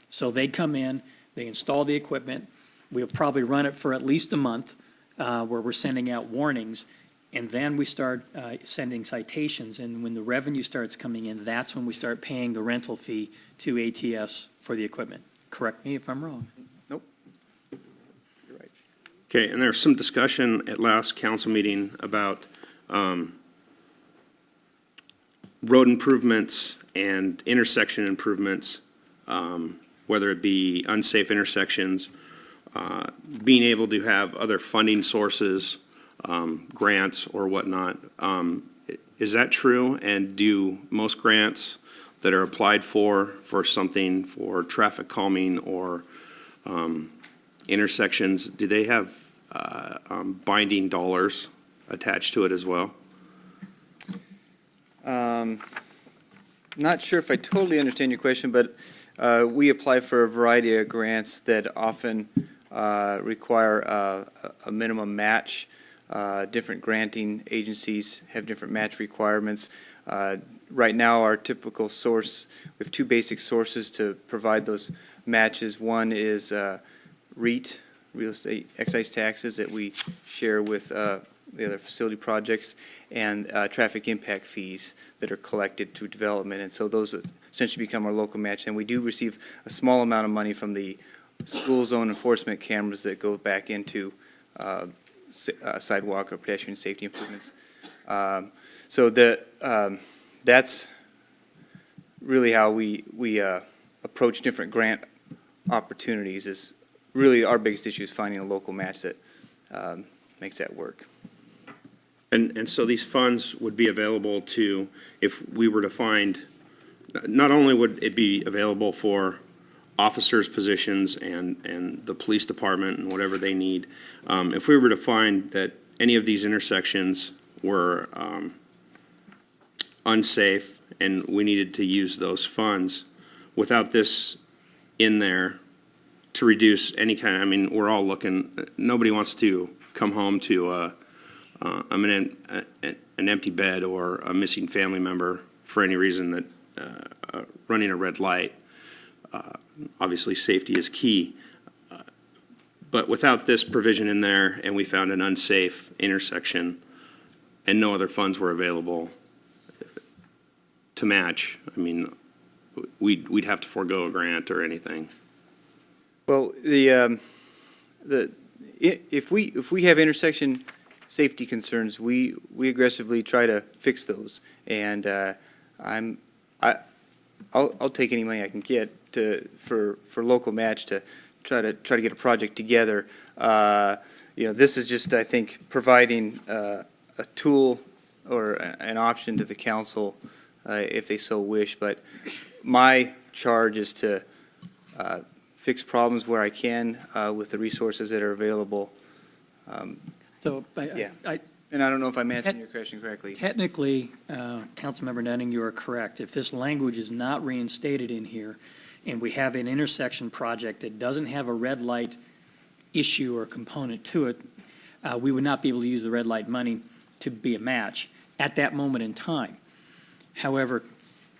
So they come in, they install the equipment, we'll probably run it for at least a month where we're sending out warnings, and then we start sending citations, and when the revenue starts coming in, that's when we start paying the rental fee to ATS for the equipment. Correct me if I'm wrong. Nope. You're right. Okay, and there's some discussion at last council meeting about road improvements and intersection improvements, whether it be unsafe intersections, being able to have other funding sources, grants or whatnot. Is that true? And do most grants that are applied for something for traffic calming or intersections, do they have binding dollars attached to it as well? Not sure if I totally understand your question, but we apply for a variety of grants that often require a minimum match. Different granting agencies have different match requirements. Right now, our typical source, we have two basic sources to provide those matches. One is REIT, real estate excise taxes that we share with the other facility projects, and traffic impact fees that are collected through development. And so those essentially become our local match. And we do receive a small amount of money from the school zone enforcement cameras that go back into sidewalk or pedestrian safety improvements. So that's really how we approach different grant opportunities. Is really our biggest issue is finding a local match that makes that work. And so these funds would be available to, if we were to find, not only would it be available for officers' positions and the police department and whatever they need, if we were to find that any of these intersections were unsafe and we needed to use those funds, without this in there to reduce any kind of, I mean, we're all looking, nobody wants to come home to an empty bed or a missing family member for any reason, that running a red light. Obviously, safety is key. But without this provision in there, and we found an unsafe intersection, and no other funds were available to match, I mean, we'd have to forego a grant or anything. Well, if we have intersection safety concerns, we aggressively try to fix those. And I'll take any money I can get for local match to try to get a project together. This is just, I think, providing a tool or an option to the council if they so wish. But my charge is to fix problems where I can with the resources that are available. So, Yeah. And I don't know if I'm answering your question correctly. Technically, Councilmember Nunning, you are correct. If this language is not reinstated in here, and we have an intersection project that doesn't have a red light issue or component to it, we would not be able to use the red light money to be a match at that moment in time. However,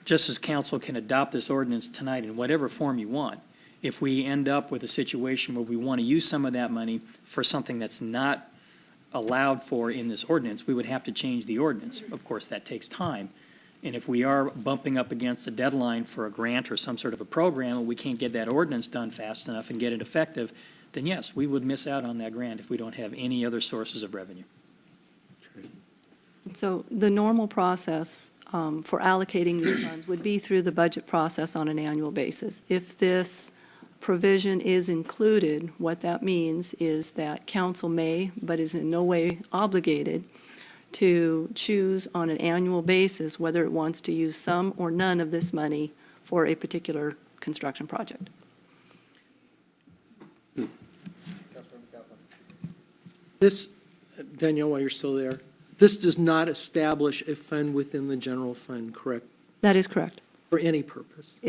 just as council can adopt this ordinance tonight in whatever form you want, if we end up with a situation where we want to use some of that money for something that's not allowed for in this ordinance, we would have to change the ordinance. Of course, that takes time. And if we are bumping up against a deadline for a grant or some sort of a program, and we can't get that ordinance done fast enough and get it effective, then yes, we would miss out on that grant if we don't have any other sources of revenue. So the normal process for allocating these funds would be through the budget process on an annual basis. If this provision is included, what that means is that council may, but is in no way obligated, to choose on an annual basis whether it wants to use some or none of this money for a particular construction project. This, Danielle, while you're still there, this does not establish a fund within the general fund, correct? That is correct. For any purpose?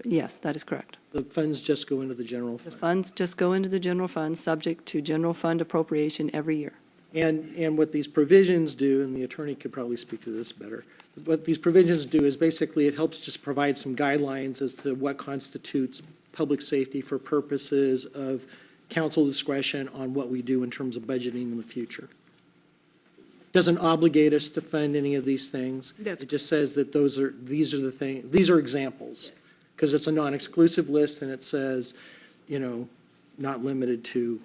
Yes, that is correct. The funds just go into the general The fund? funds just go into the general fund, subject to general fund appropriation every year. And what these provisions do, and the attorney could probably speak to this better, what these provisions do is basically it helps just provide some guidelines as to what constitutes public safety for purposes of council discretion on what we do in terms of budgeting in the future. Doesn't obligate us to fund any of these things. It just says that these are examples. Because it's a non-exclusive list and it says, not limited to,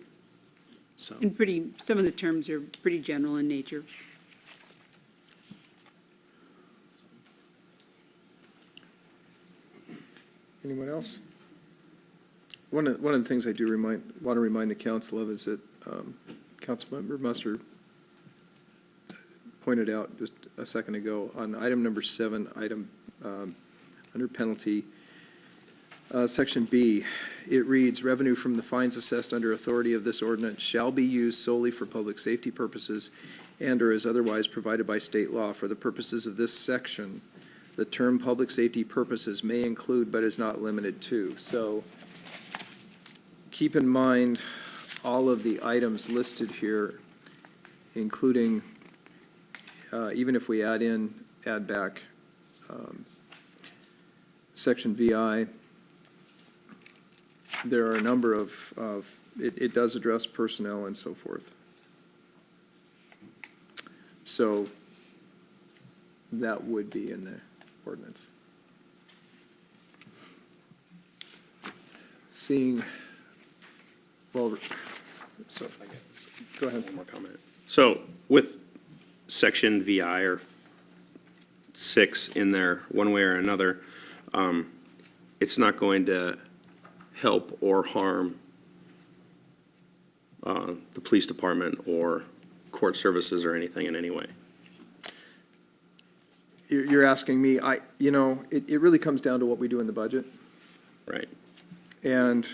so. And some of the terms are pretty general in nature. Anyone else? One of the things I do want to remind the council of is that Councilmember Muster pointed out just a second ago on item number 7, under penalty, Section B, it reads, revenue from the fines assessed under authority of this ordinance shall be used solely for public safety purposes and or as otherwise provided by state law. For the purposes of this section, the term public safety purposes may include but is not limited to. So keep in mind all of the items listed here, including, even if we add back Section VI, there are a number of it does address personnel and so forth. So that would be in the ordinance. Seeing, well, so, go ahead. One more comment. So with Section VI or 6 in there, one way or another, it's not going to help or harm the police department or court services or anything in any way. You're asking me, it really comes down to what we do in the budget. Right. And,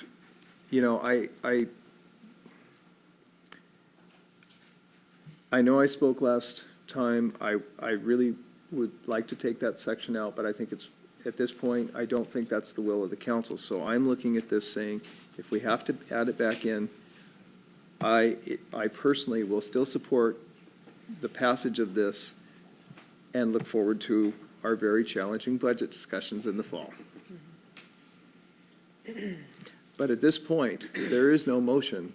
I know I spoke last time. I really would like to take that section out, but I think at this point, I don't think that's the will of the council. So I'm looking at this saying, if we have to add it back in, I personally will still support the passage of this and look forward to our very challenging budget discussions in the fall. But at this point, there is no motion.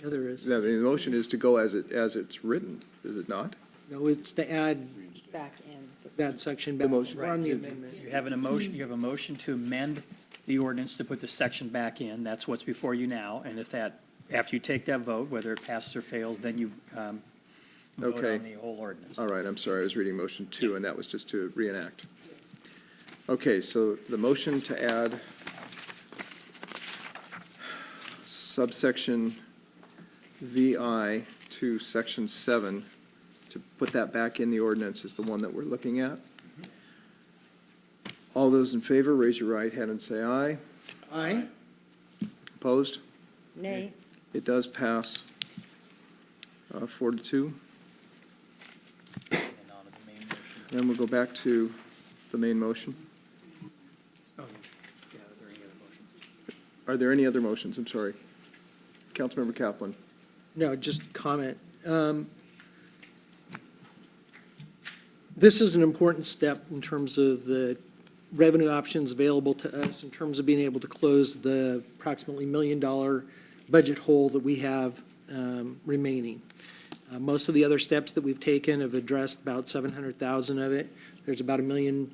Yeah, there is. The motion is to go as it's written, is it not? No, it's to add Back in. that section back. We're on the amendment. You have a motion to amend the ordinance to put the section back in. That's what's before you now. And if that after you take that vote, whether it passes or fails, then you vote Okay. on the whole ordinance. All right, I'm sorry, I was reading motion 2, and that was just to reenact. Okay, so the motion to add subsection VI to section 7, to put that back in the ordinance is the one that we're looking at. All those in favor, raise your right hand and say aye. Aye. Opposed? Nay. It does pass 4-2. Then we'll go back to the main motion. Oh, yeah, are there any other motions? Are there any other motions? I'm sorry. Councilmember Kaplan. No, just comment. This is an important step in terms of the revenue options available to us, in terms of being able to close the approximately $1 million budget hole that we have remaining. Most of the other steps that we've taken have addressed about 700,000 of it. There's about $1 million,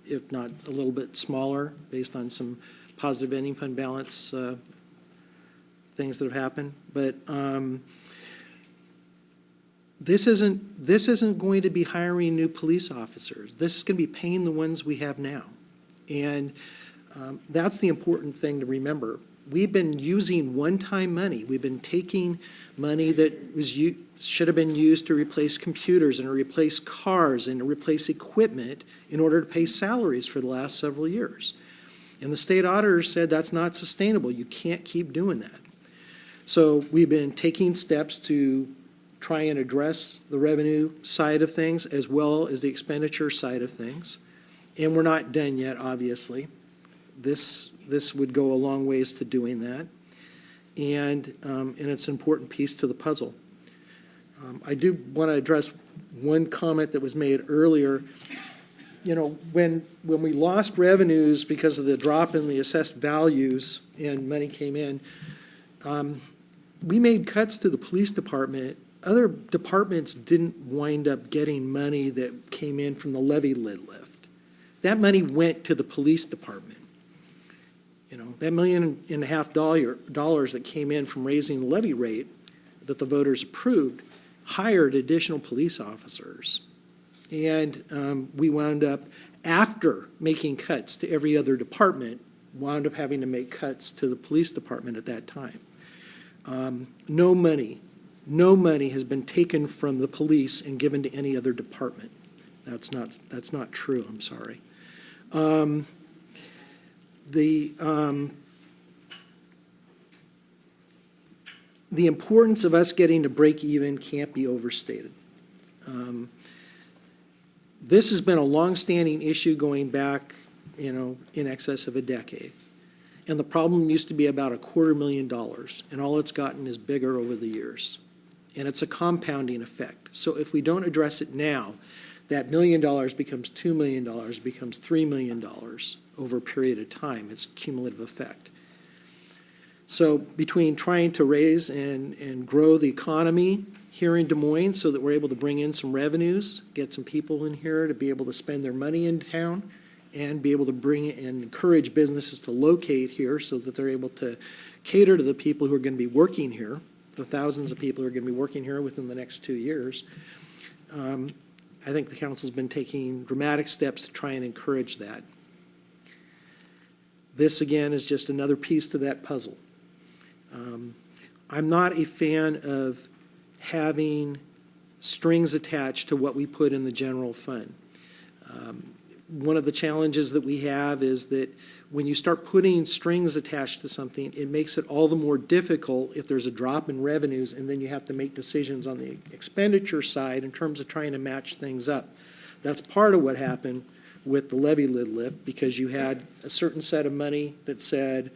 if not a little bit smaller, based on some positive ending fund balance things that have happened. But this isn't going to be hiring new police officers. This is going to be paying the ones we have now. And that's the important thing to remember. We've been using one-time money. We've been taking money that should have been used to replace computers and to replace cars and to replace equipment in order to pay salaries for the last several years. And the state auditor said that's not sustainable. You can't keep doing that. So we've been taking steps to try and address the revenue side of things as well as the expenditure side of things. And we're not done yet, obviously. This would go a long ways to doing that. And it's an important piece to the puzzle. I do want to address one comment that was made earlier. You know, when we lost revenues because of the drop in the assessed values and money came in, we made cuts to the police department. Other departments didn't wind up getting money that came in from the levy lid lift. That money went to the police department. You know, that $1.5 million that came in from raising the levy rate that the voters approved hired additional police officers. And we wound up, after making cuts to every other department, wound up having to make cuts to the police department at that time. No money has been taken from the police and given to any other department. That's not true, I'm sorry. The importance of us getting to break even can't be overstated. This has been a longstanding issue going back, in excess of a decade. And the problem used to be about $250,000, and all it's gotten is bigger over the years. And it's a compounding effect. So if we don't address it now, that $1 million becomes $2 million, becomes $3 million over a period of time. It's a cumulative effect. So between trying to raise and grow the economy here in Des Moines so that we're able to bring in some revenues, get some people in here to be able to spend their money in town, and be able to bring and encourage businesses to locate here so that they're able to cater to the people who are going to be working here, the thousands of people who are going to be working here within the next 2 years. I think the council's been taking dramatic steps to try and encourage that. This, again, is just another piece to that puzzle. I'm not a fan of having strings attached to what we put in the general fund. One of the challenges that we have is that when you start putting strings attached to something, it makes it all the more difficult if there's a drop in revenues, and then you have to make decisions on the expenditure side in terms of trying to match things up. That's part of what happened with the levy lid lift, because you had a certain set of money that said,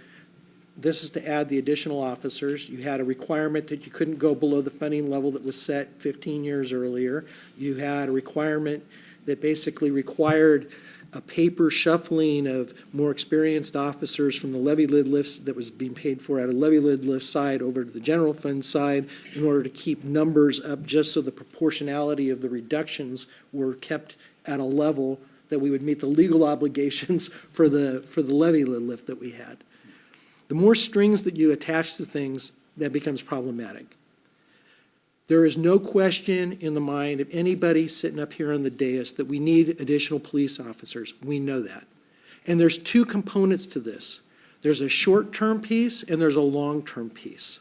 this is to add the additional officers. You had a requirement that you couldn't go below the funding level that was set 15 years earlier. You had a requirement that basically required a paper shuffling of more experienced officers from the levy lid lifts that was being paid for at a levy lid lift side over to the general fund side in order to keep numbers up, just so the proportionality of the reductions were kept at a level that we would meet the legal obligations for the levy lid lift that we had. The more strings that you attach to things, that becomes problematic. There is no question in the mind of anybody sitting up here on the dais that we need additional police officers. We know that. And there's two components to this. There's a short-term piece and there's a long-term piece.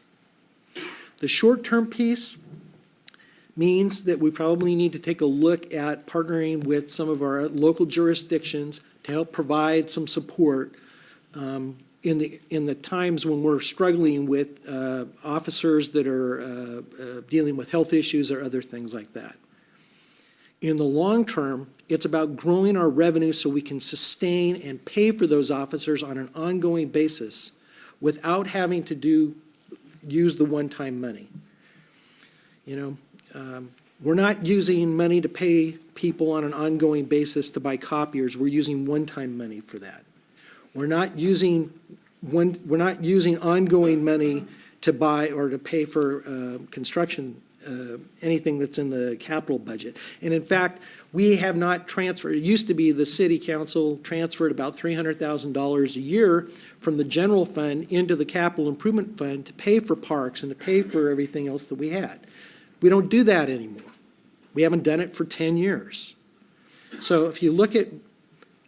The short-term piece means that we probably need to take a look at partnering with some of our local jurisdictions to help provide some support in the times when we're struggling with officers that are dealing with health issues or other things like that. In the long term, it's about growing our revenue so we can sustain and pay for those officers on an ongoing basis without having to use the one-time money. We're not using money to pay people on an ongoing basis to buy copiers. We're using one-time money for that. We're not using ongoing money to buy or to pay for construction, anything that's in the capital budget. And in fact, we have not transferred. It used to be the city council transferred about $300,000 a year from the general fund into the capital improvement fund to pay for parks and to pay for everything else that we had. We don't do that anymore. We haven't done it for 10 years. So if you look at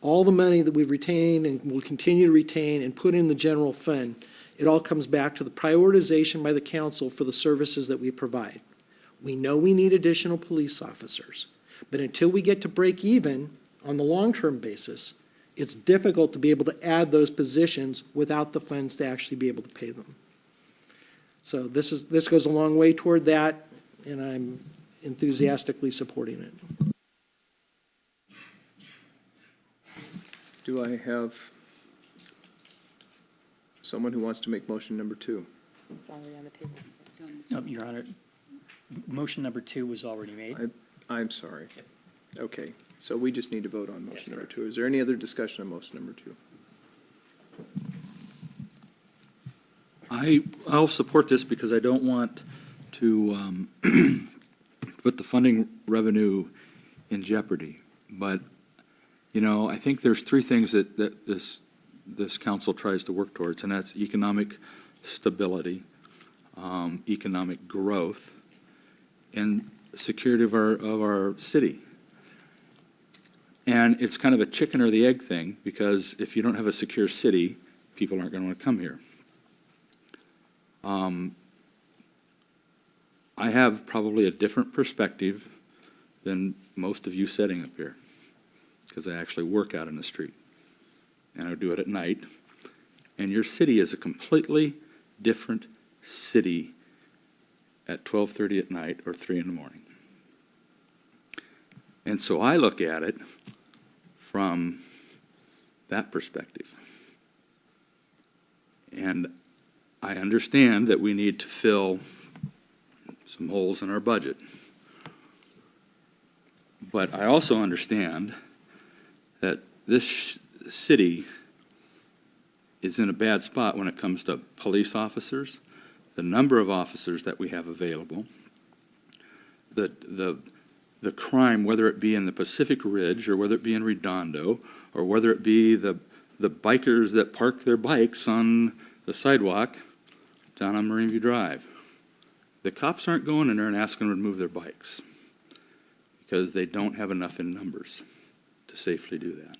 all the money that we've retained and will continue to retain and put in the general fund, it all comes back to the prioritization by the council for the services that we provide. We know we need additional police officers, but until we get to break even on the long-term basis, it's difficult to be able to add those positions without the funds to actually be able to pay them. So this goes a long way toward that, and I'm enthusiastically supporting it. Do I have someone who wants to make motion number 2? It's already on the table. No, Your Honor, motion number 2 was already made. I'm sorry. Okay, so we just need to vote on motion number 2. Is there any other discussion on motion number 2? I'll support this because I don't want to put the funding revenue in jeopardy. But, I think there's 3 things that this council tries to work towards, and that's economic stability, economic growth, and security of our city. And it's kind of a chicken or the egg thing, because if you don't have a secure city, people aren't going to want to come here. I have probably a different perspective than most of you sitting up here, because I actually work out in the street, and I do it at night. And your city is a completely different city at 12:30 at night or 3 in the morning. And so I look at it from that perspective. And I understand that we need to fill some holes in our budget. But I also understand that this city is in a bad spot when it comes to police officers, the number of officers that we have available, the crime, whether it be in the Pacific Ridge or whether it be in Redondo or whether it be the bikers that park their bikes on the sidewalk down on Marine View Drive. The cops aren't going in there and asking them to move their bikes because they don't have enough in numbers to safely do that.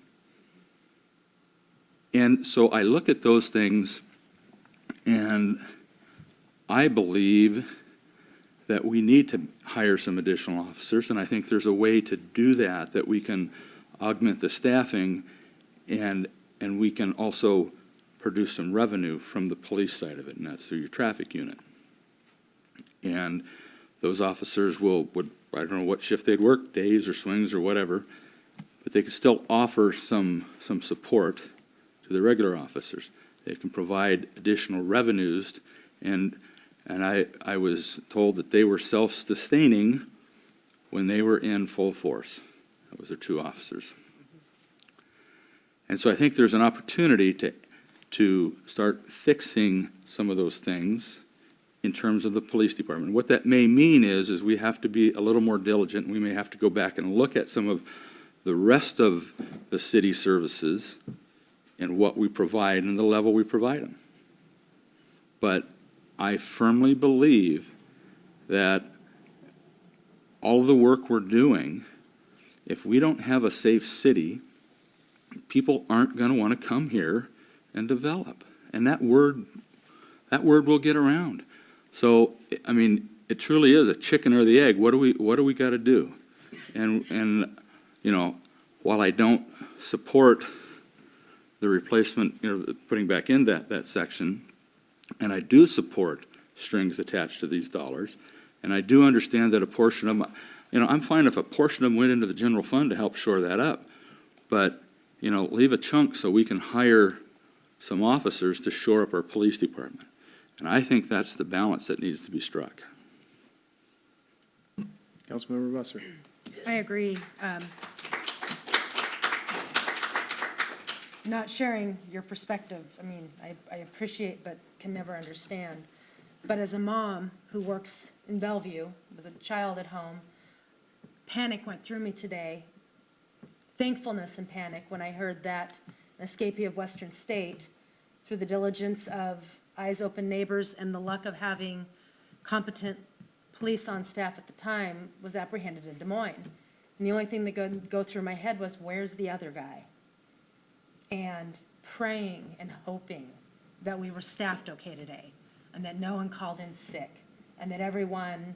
And so I look at those things, and I believe that we need to hire some additional officers, and I think there's a way to do that we can augment the staffing, and we can also produce some revenue from the police side of it, and that's through your traffic unit. And those officers would, I don't know what shift they'd work, days or swings or whatever, but they could still offer some support to the regular officers. They can provide additional revenues, and I was told that they were self-sustaining when they were in full force. That was their 2 officers. And so I think there's an opportunity to start fixing some of those things in terms of the police department. What that may mean is we have to be a little more diligent. We may have to go back and look at some of the rest of the city services and what we provide and the level we provide them. But I firmly believe that all of the work we're doing, if we don't have a safe city, people aren't going to want to come here and develop. And that word will get around. So, I mean, it truly is a chicken or the egg. What do we got to do? And you know, while I don't support the replacement, you know, putting back in that section, and I do support strings attached to these dollars, and I do understand that a portion of them, you know, I'm fine if a portion of them went into the general fund to help shore that up, but, you know, leave a chunk so we can hire some officers to shore up our police department. And I think that's the balance that needs to be struck. Councilmember Musser. I agree. Not sharing your perspective, I mean, I appreciate but can never understand. But as a mom who works in Bellevue with a child at home, panic went through me today. Thankfulness and panic when I heard that an escapee of Western State, through the diligence of eyes open neighbors and the luck of having competent police on staff at the time, was apprehended in Des Moines. And the only thing that go through my head was, where's the other guy? And praying and hoping that we were staffed okay today, and that no one called in sick, and that everyone,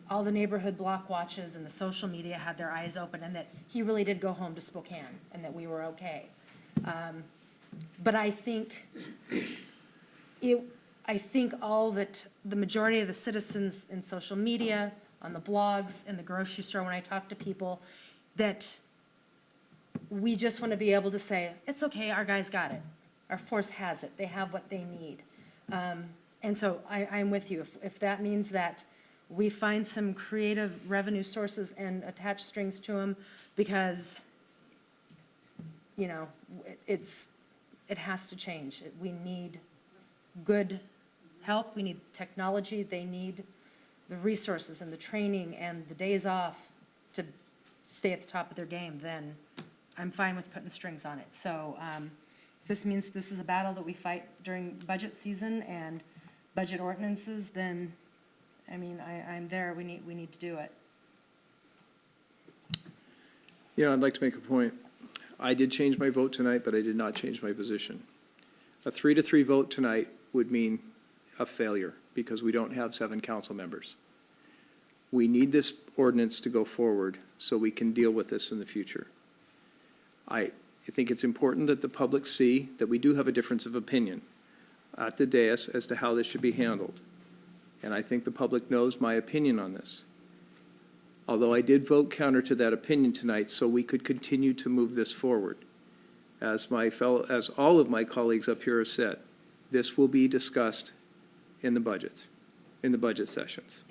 all the neighborhood block watches and the social media had their eyes open, and that he really did go home to Spokane, and that we were okay. But I think all that the majority of the citizens in social media, on the blogs, in the grocery store, when I talk to people, that we just want to be able to say, it's okay, our guys got it. Our force has it. They have what they need. And so I'm with you. If that means that we find some creative revenue sources and attach strings to them, because, you know, it has to change. We need good help. We need technology. They need the resources and the training and the days off to stay at the top of their game, then I'm fine with putting strings on it. So this means this is a battle that we fight during budget season and budget ordinances, then, I mean, I'm there. We need to do it. Yeah, I'd like to make a point. I did change my vote tonight, but I did not change my position. A 3-3 vote tonight would mean a failure because we don't have 7 council members. We need this ordinance to go forward so we can deal with this in the future. I think it's important that the public see that we do have a difference of opinion at the dais as to how this should be handled. And I think the public knows my opinion on this. Although I did vote counter to that opinion tonight so we could continue to move this forward. As all of my colleagues up here have said, this will be discussed in the budget sessions.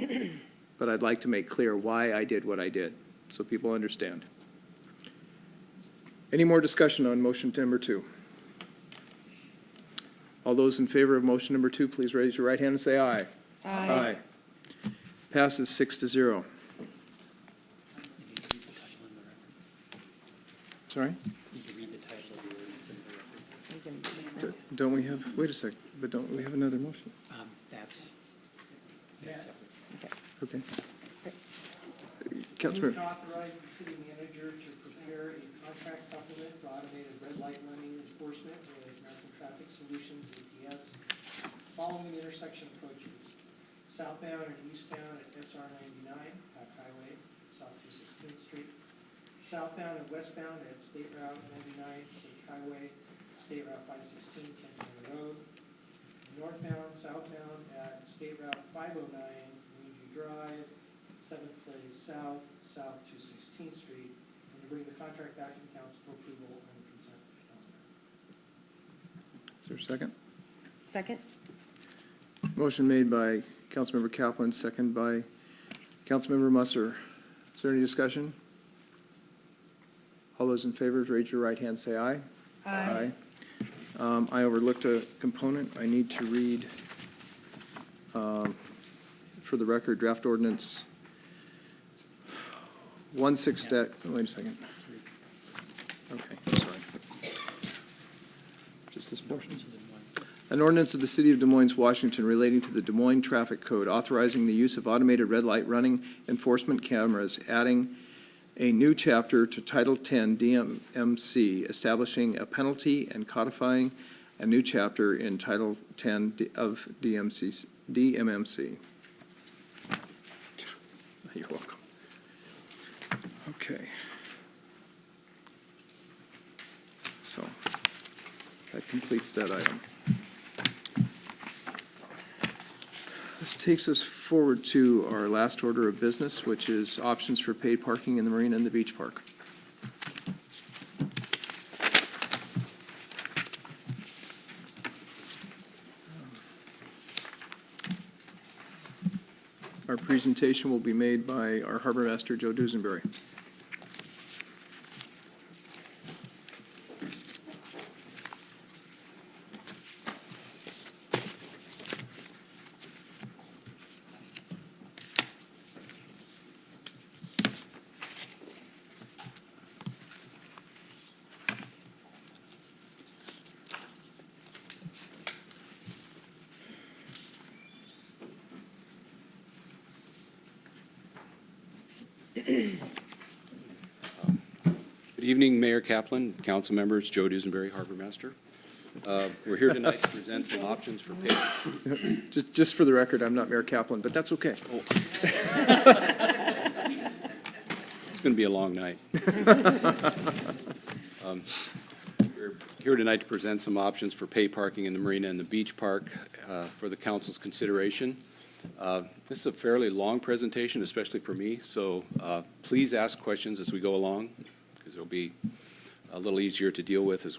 But I'd like to make clear why I did what I did, so people understand. Any more discussion on motion number 2? All those in favor of motion number 2, please raise your right hand and say aye. Aye. Passes 6-0. Sorry? Don't we have, wait a sec, but don't we have another motion? That's. Okay. Move Councilor, to authorize the city manager to prepare a contract supplement for automated red light running enforcement with American Traffic Solutions, ATS, following intersection approaches: southbound and eastbound at SR 99, Pack Highway, South 216th Street, southbound and westbound at State Route 99, State Highway, State Route 516, Kenton Road, northbound, southbound at State Route 509, Greenview Drive, 7th Place South, South 216th Street, and to bring the contract back to the council for approval on the consent calendar. is there a second? Second? Motion made by Councilmember Kaplan, second by Councilmember Musser. Is there any discussion? All those in favor, raise your right hand, say aye. Aye. I overlooked a component. I need to read, for the record, draft ordinance 16, wait a second. Okay, sorry. Just this portion. An ordinance of the City of Des Moines, Washington relating to the Des Moines Traffic Code, authorizing the use of automated red light running enforcement cameras, adding a new chapter to Title 10 DMMC, establishing a penalty and codifying a new chapter in Title 10 of DMMC. You're welcome. Okay. So that completes that item. This takes us forward to our last order of business, which is options for paid parking in the marina and the beach park. Our presentation will be made by our Harbor Master, Joe Dusenberry. Good evening, Mayor Kaplan, council members, Joe Dusenberry, Harbor Master. We're here tonight to present some options for pay. Just for the record, I'm not Mayor Kaplan, but that's okay. It's going to be a long night. We're here tonight to present some options for pay parking in the marina and the beach park for the council's consideration. This is a fairly long presentation, especially for me, so please ask questions as we go along, because it'll be a little easier to deal with as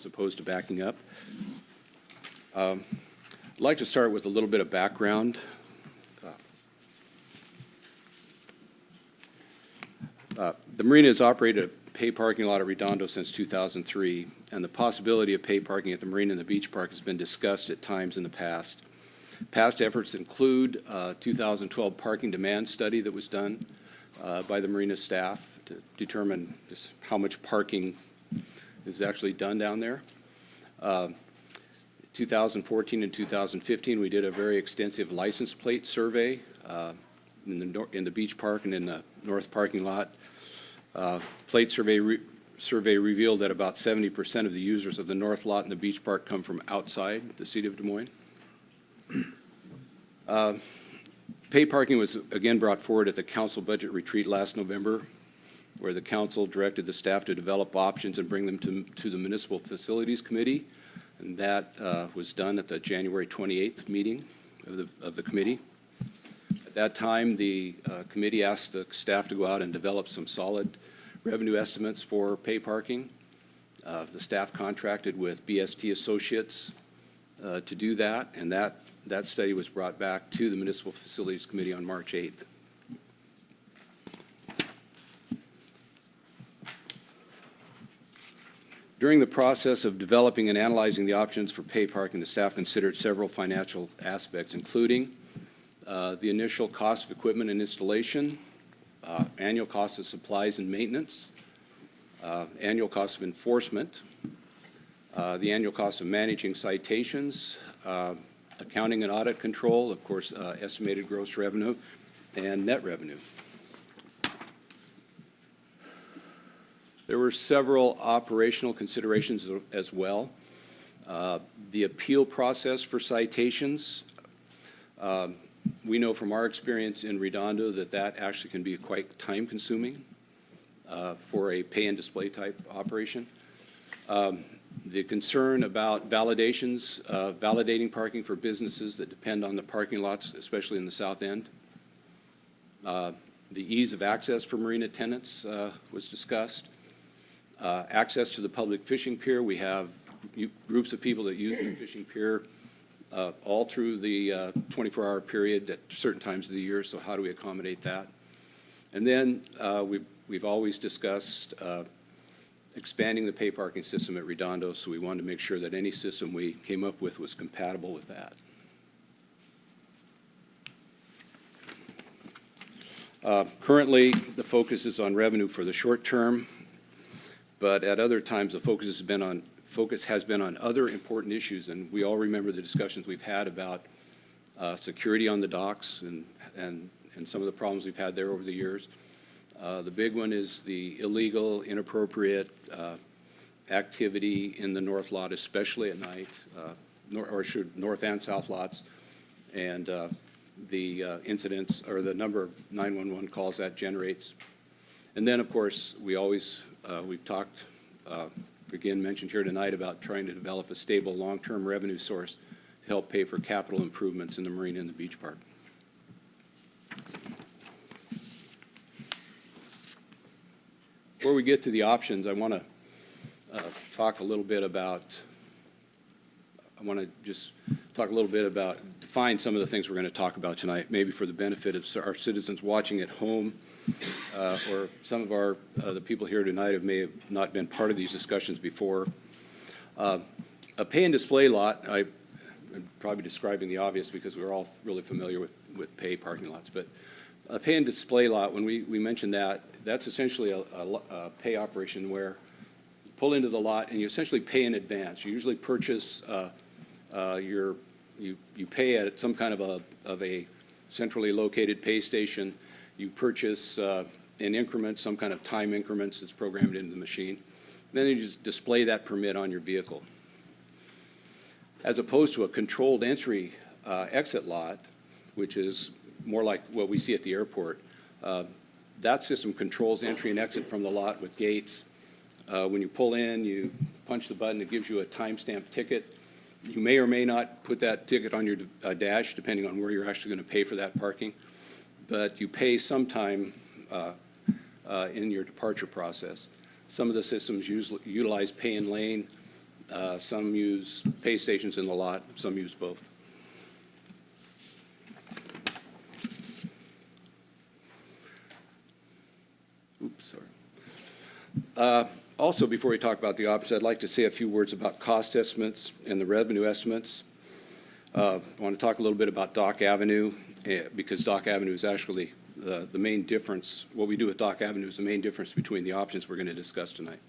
opposed to backing up. I'd like to start with a little bit of background. The marina has operated a pay parking lot at Redondo since 2003, and the possibility of pay parking at the marina and the beach park has been discussed at times in the past. Past efforts include a 2012 parking demand study that was done by the marina staff to determine just how much parking is actually done down there. 2014 and 2015, we did a very extensive license plate survey in the beach park and in the north parking lot. Plate survey revealed that about 70% of the users of the north lot and the beach park come from outside the city of Des Moines. Pay parking was again brought forward at the council budget retreat last November, where the council directed the staff to develop options and bring them to the Municipal Facilities Committee, and that was done at the January 28th meeting of the committee. At that time, the committee asked the staff to go out and develop some solid revenue estimates for pay parking. The staff contracted with BST Associates to do that, and that study was brought back to the Municipal Facilities Committee on March 8th. During the process of developing and analyzing the options for pay parking, the staff considered several financial aspects, including the initial cost of equipment and installation, annual cost of supplies and maintenance, annual cost of enforcement, the annual cost of managing citations, accounting and audit control, of course, estimated gross revenue, and net revenue. There were several operational considerations as well. The appeal process for citations, we know from our experience in Redondo that actually can be quite time-consuming for a pay and display type operation. The concern about validations, validating parking for businesses that depend on the parking lots, especially in the south end. The ease of access for marina tenants was discussed. Access to the public fishing pier. We have groups of people that use the fishing pier all through the 24-hour period at certain times of the year, so how do we accommodate that? And then we've always discussed expanding the pay parking system at Redondo, so we wanted to make sure that any system we came up with was compatible with that. Currently, the focus is on revenue for the short term, but at other times the focus has been on focus has been on other important issues, and we all remember the discussions we've had about security on the docks and some of the problems we've had there over the years. The big one is the illegal, inappropriate activity in the north lot, especially at night, north and south lots, and the incidents or the number of 911 calls that generates. And then, of course, we've talked, again, mentioned here tonight about trying to develop a stable long-term revenue source to help pay for capital improvements in the marina and the beach park. Before we get to the options, I want to talk a little bit about, define some of the things we're going to talk about tonight, maybe for the benefit of our citizens watching at home, or some of the people here tonight may have not been part of these discussions before. A pay and display lot, I'm probably describing the obvious because we're all really familiar with pay parking lots, but a pay and display lot, when we mention that, that's essentially a pay operation where you pull into the lot and you essentially pay in advance. You usually purchase you pay at some kind of a centrally located pay station. You purchase in increments, some kind of time increments that's programmed into the machine. Then you just display that permit on your vehicle. As opposed to a controlled entry exit lot, which is more like what we see at the airport. That system controls entry and exit from the lot with gates. When you pull in, you punch the button, it gives you a timestamp ticket. You may or may not put that ticket on your dash, depending on where you're actually going to pay for that parking. But you pay sometime in your departure process. Some of the systems utilize pay in lane. Some use pay stations in the lot. Some use both. Oops, sorry. Also, before we talk about the options, I'd like to say a few words about cost estimates and the revenue estimates. I want to talk a little bit about Dock Avenue, because Dock Avenue is actually the main difference. What we do with Dock Avenue is the main difference between the options we're going to discuss tonight.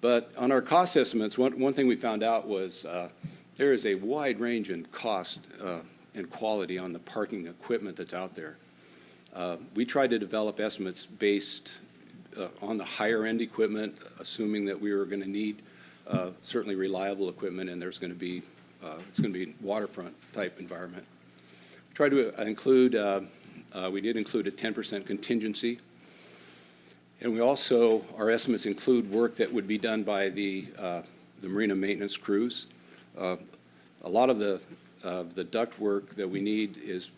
But on our cost estimates, one thing we found out was there is a wide range in cost and quality on the parking equipment that's out there. We tried to develop estimates based on the higher end equipment, assuming that we were going to need certainly reliable equipment, and there's going to be it's going to be waterfront type environment. We tried to include we did include a 10% contingency, and we also, our estimates include work that would be done by the marina maintenance crews. A lot of the duct work that we need is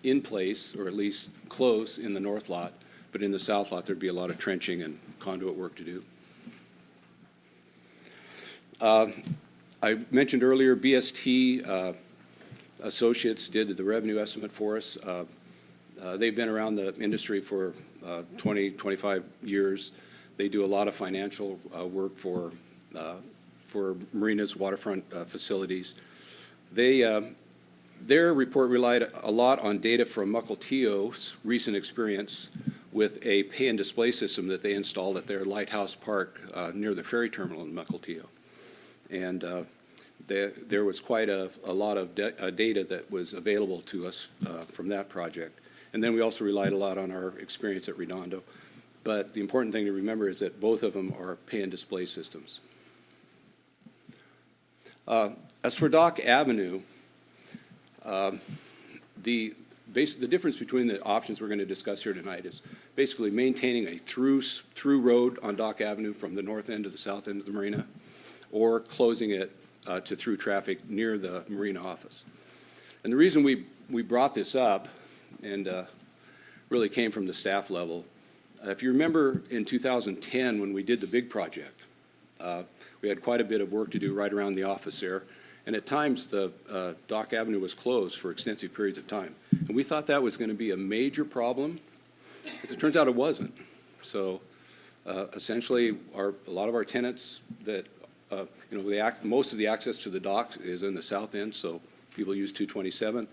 in place, or at least close, in the north lot. But in the south lot, there'd be a lot of trenching and conduit work to do. I mentioned earlier, BST Associates did the revenue estimate for us. They've been around the industry for 20, 25 years. They do a lot of financial work for marinas, waterfront facilities. Their report relied a lot on data from Mukilteo's recent experience with a pay and display system that they installed at their Lighthouse Park near the ferry terminal in Mukilteo. And there was quite a lot of data that was available to us from that project. And then we also relied a lot on our experience at Redondo. But the important thing to remember is that both of them are pay and display systems. As for Dock Avenue, the difference between the options we're going to discuss here tonight is basically maintaining a through road on Dock Avenue from the north end to the south end of the marina, or closing it to through traffic near the marina office. And the reason we brought this up, and really came from the staff level, if you remember in 2010 when we did the big project, we had quite a bit of work to do right around the office there. And at times, the Dock Avenue was closed for extensive periods of time. And we thought that was going to be a major problem. As it turns out, it wasn't. So essentially, a lot of our tenants that, most of the access to the docks is in the south end, so people use 227.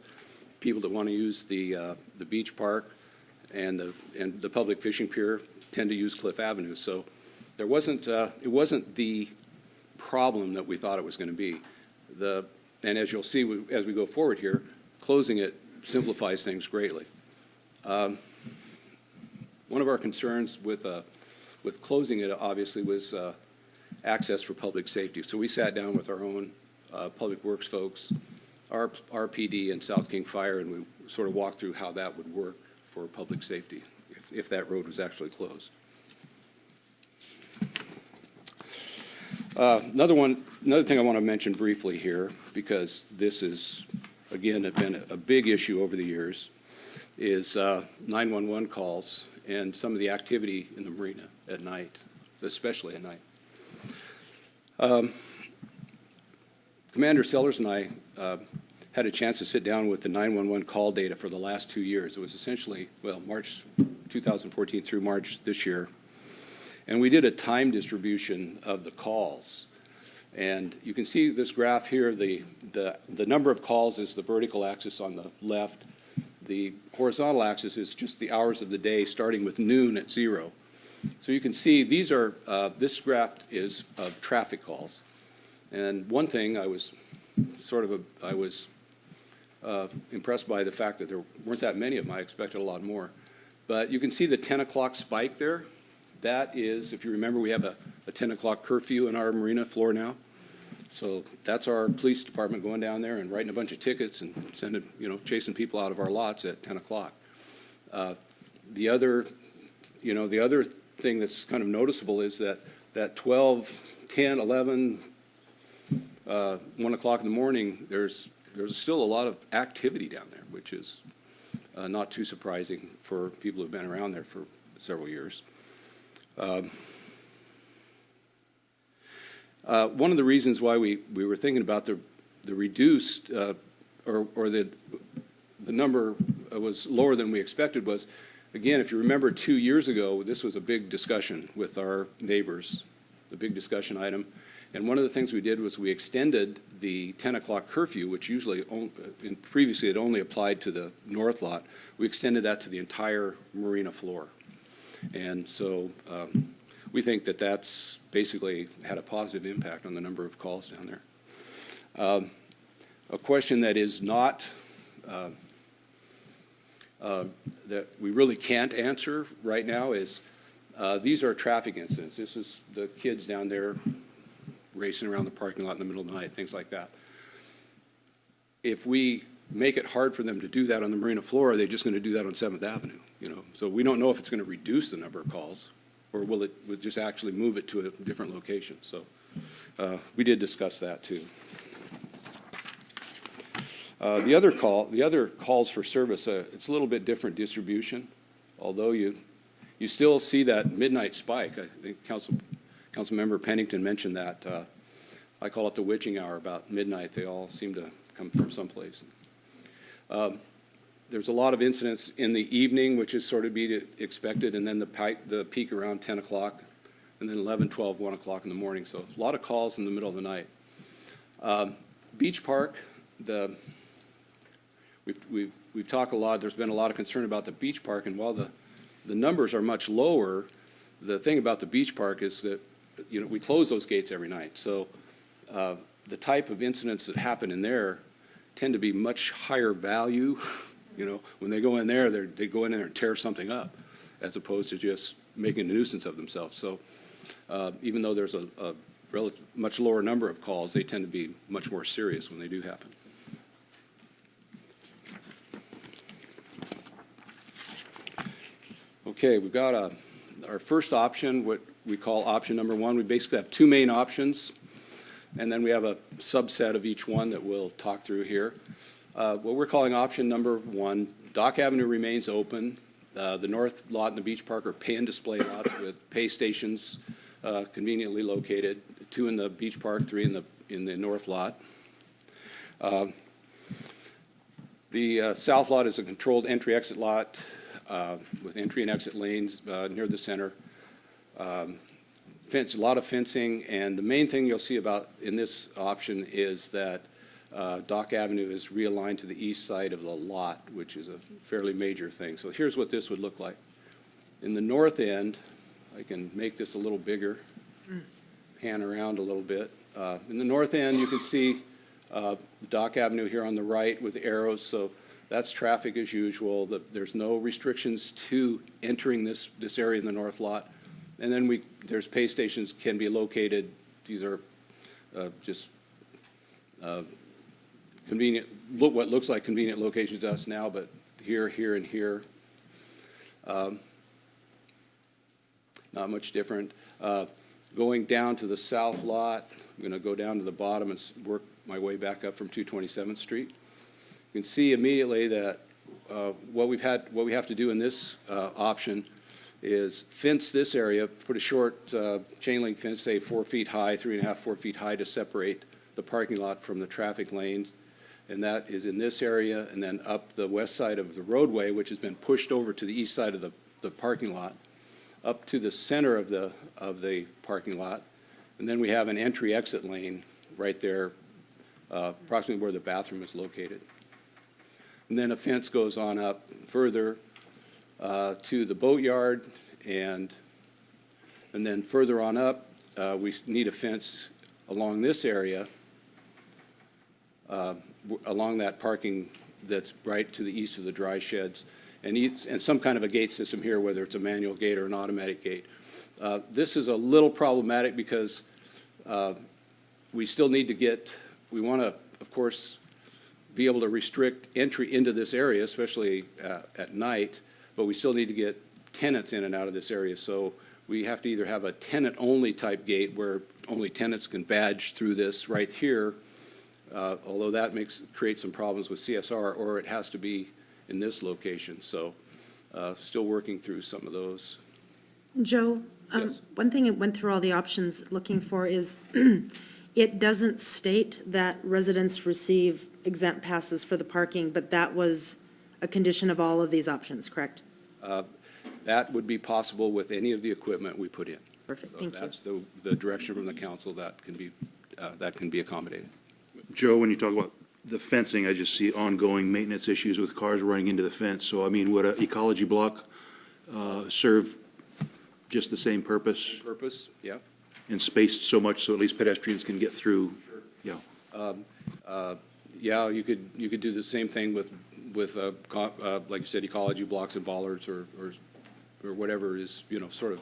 People that want to use the beach park and the public fishing pier tend to use Cliff Avenue. So It wasn't the problem that we thought it was going to be. And as you'll see as we go forward here, closing it simplifies things greatly. One of our concerns with closing it, obviously, was access for public safety. So we sat down with our own public works folks, our RPD and South King Fire, and we sort of walked through how that would work for public safety if that road was actually closed. Another thing I want to mention briefly here, because this is, again, been a big issue over the years, is 911 calls and some of the activity in the marina at night, especially at night. Commander Sellers and I had a chance to sit down with the 911 call data for the last 2 years. It was essentially, well, March 2014 through March this year. And we did a time distribution of the calls. And you can see this graph here, the number of calls is the vertical axis on the left. The horizontal axis is just the hours of the day, starting with noon at 0. So you can see these are, this graph is of traffic calls. And one thing I was impressed by the fact that there weren't that many of them. I expected a lot more. But you can see the 10 o'clock spike there. That is, if you remember, we have a 10 o'clock curfew in our marina floor now. So that's our police department going down there and writing a bunch of tickets and sending, chasing people out of our lots at 10 o'clock. The other thing that's kind of noticeable is that 12, 10, 11, 1 o'clock in the morning, there's still a lot of activity down there, which is not too surprising for people who've been around there for several years. One of the reasons why we were thinking about the reduced or the number was lower than we expected was, again, if you remember 2 years ago, this was a big discussion with our neighbors, the big discussion item. And one of the things we did was we extended the 10 o'clock curfew, which usually, previously it only applied to the north lot. We extended that to the entire marina floor. And so we think that that's basically had a positive impact on the number of calls down there. A question that is not, that we really can't answer right now is, these are traffic incidents. This is the kids down there racing around the parking lot in the middle of the night, things like that. If we make it hard for them to do that on the marina floor, are they just going to do that on 7th Avenue? So we don't know if it's going to reduce the number of calls, or will it just actually move it to a different location. So we did discuss that too. The other calls for service, it's a little bit different distribution, although you still see that midnight spike. I think Councilmember Pennington mentioned that. I call it the witching hour, about midnight. They all seem to come from someplace. There's a lot of incidents in the evening, which is sort of be expected, and then the peak around 10 o'clock, and then 11, 12, 1 o'clock in the morning. So a lot of calls in the middle of the night. Beach Park, we've talked a lot. There's been a lot of concern about the Beach Park, and while the numbers are much lower, the thing about the Beach Park is that we close those gates every night. So the type of incidents that happen in there tend to be much higher value. When they go in there, they go in there and tear something up, as opposed to just making a nuisance of themselves. So even though there's a much lower number of calls, they tend to be much more serious when they do happen. Okay, we've got our first option, what we call option number 1. We basically have 2 main options, and then we have a subset of each one that we'll talk through here. What we're calling option number 1, Dock Avenue remains open. The north lot and the Beach Park are pay and display lots with pay stations conveniently located, 2 in the Beach Park, 3 in the north lot. The south lot is a controlled entry-exit lot with entry and exit lanes near the center. A lot of fencing, and the main thing you'll see about in this option is that Dock Avenue is realigned to the east side of the lot, which is a fairly major thing. So here's what this would look like. In the north end, I can make this a little bigger, pan around a little bit. In the north end, you can see Dock Avenue here on the right with arrows, so that's traffic as usual. There's no restrictions to entering this area in the north lot. And then there's pay stations can be located. These are just convenient, what looks like convenient locations to us now, but here, here, and here. Not much different. Going down to the south lot, I'm going to go down to the bottom and work my way back up from 227th Street. You can see immediately that what we have to do in this option is fence this area, put a short chain link fence, say 4 feet high, 3.5, 4 feet high, to separate the parking lot from the traffic lanes. And that is in this area, and then up the west side of the roadway, which has been pushed over to the east side of the parking lot, up to the center of the parking lot. And then we have an entry-exit lane right there, approximately where the bathroom is located. And then a fence goes on up further to the boatyard, and then further on up, we need a fence along this area, along that parking that's right to the east of the dry sheds, and some kind of a gate system here, whether it's a manual gate or an automatic gate. This is a little problematic because we still need to we want to, of course, be able to restrict entry into this area, especially at night, but we still need to get tenants in and out of this area. So we have to either have a tenant-only type gate where only tenants can badge through this right here, although that creates some problems with CSR, or it has to be in this location. So still working through some of those. Joe, Yes. one thing it went through all the options looking for is it doesn't state that residents receive exempt passes for the parking, but that was a condition of all of these options, correct? That would be possible with any of the equipment we put in. Perfect, So thank you. that's the direction from the council that can be accommodated. Joe, when you talk about the fencing, I just see ongoing maintenance issues with cars running into the fence. So, I mean, would an ecology block serve just the same purpose Purpose, yeah. and spaced so much so at least pedestrians can get through? Yeah. Yeah, you could do the same thing with like you said, ecology blocks and bollards or whatever is, sort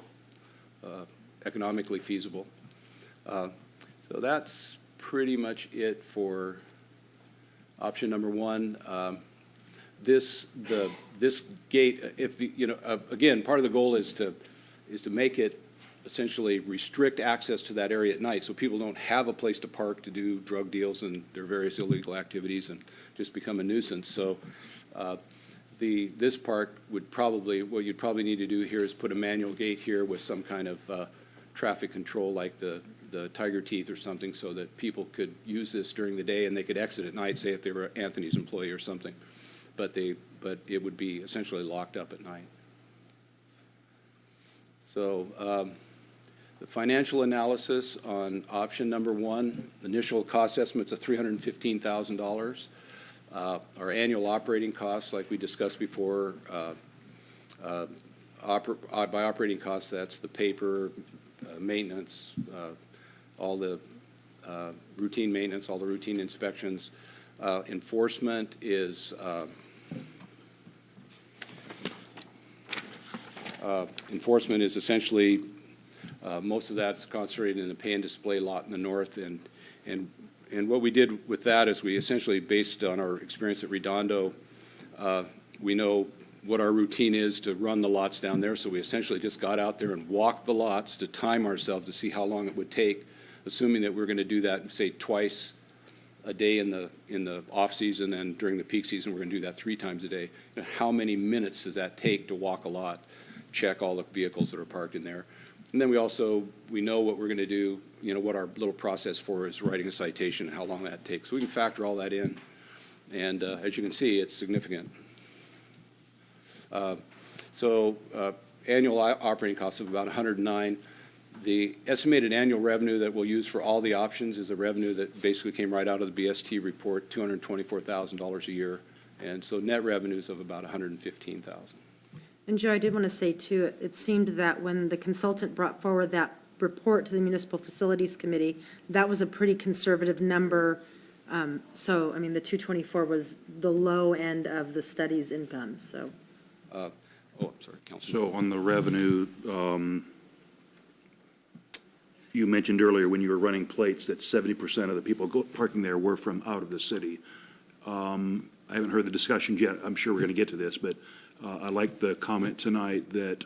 of economically feasible. So that's pretty much it for option number one. This gate, again, part of the goal is to make it essentially restrict access to that area at night, so people don't have a place to park to do drug deals and their various illegal activities and just become a nuisance. So this part would probably, what you'd probably need to do here is put a manual gate here with some kind of traffic control like the tiger teeth or something, so that people could use this during the day and they could exit at night, say if they were Anthony's employee or something. But it would be essentially locked up at night. So the financial analysis on option number one, initial cost estimates of $315,000. Our annual operating costs, like we discussed before, by operating costs, that's the paper, maintenance, all the routine maintenance, all the routine inspections. Enforcement is essentially most of that's concentrated in the pay and display lot in the north, and what we did with that is we essentially, based on our experience at Redondo, we know what our routine is to run the lots down there, so we essentially just got out there and walked the lots to time ourselves to see how long it would take, assuming that we're going to do that, say, twice a day in the off season, and during the peak season we're going to do that 3 times a day. How many minutes does that take to walk a lot, check all the vehicles that are parked in there? And then we know what we're going to do, what our little process for is writing a citation, how long that takes. So we can factor all that in, and as you can see, it's significant. Annual operating costs of about $109. The estimated annual revenue that we'll use for all the options is the revenue that basically came right out of the BST report, $224,000 a year, and so net revenues of about $115,000. And Joe, I did want to say too, it seemed that when the consultant brought forward that report to the Municipal Facilities Committee, that was a pretty conservative number. So, I mean, the 224 was the low end of the study's income, so. I'm sorry, Councilman. So on the revenue, you mentioned earlier when you were running plates that 70% of the people parking there were from out of the city. I haven't heard the discussion yet. I'm sure we're going to get to this, but I like the comment tonight that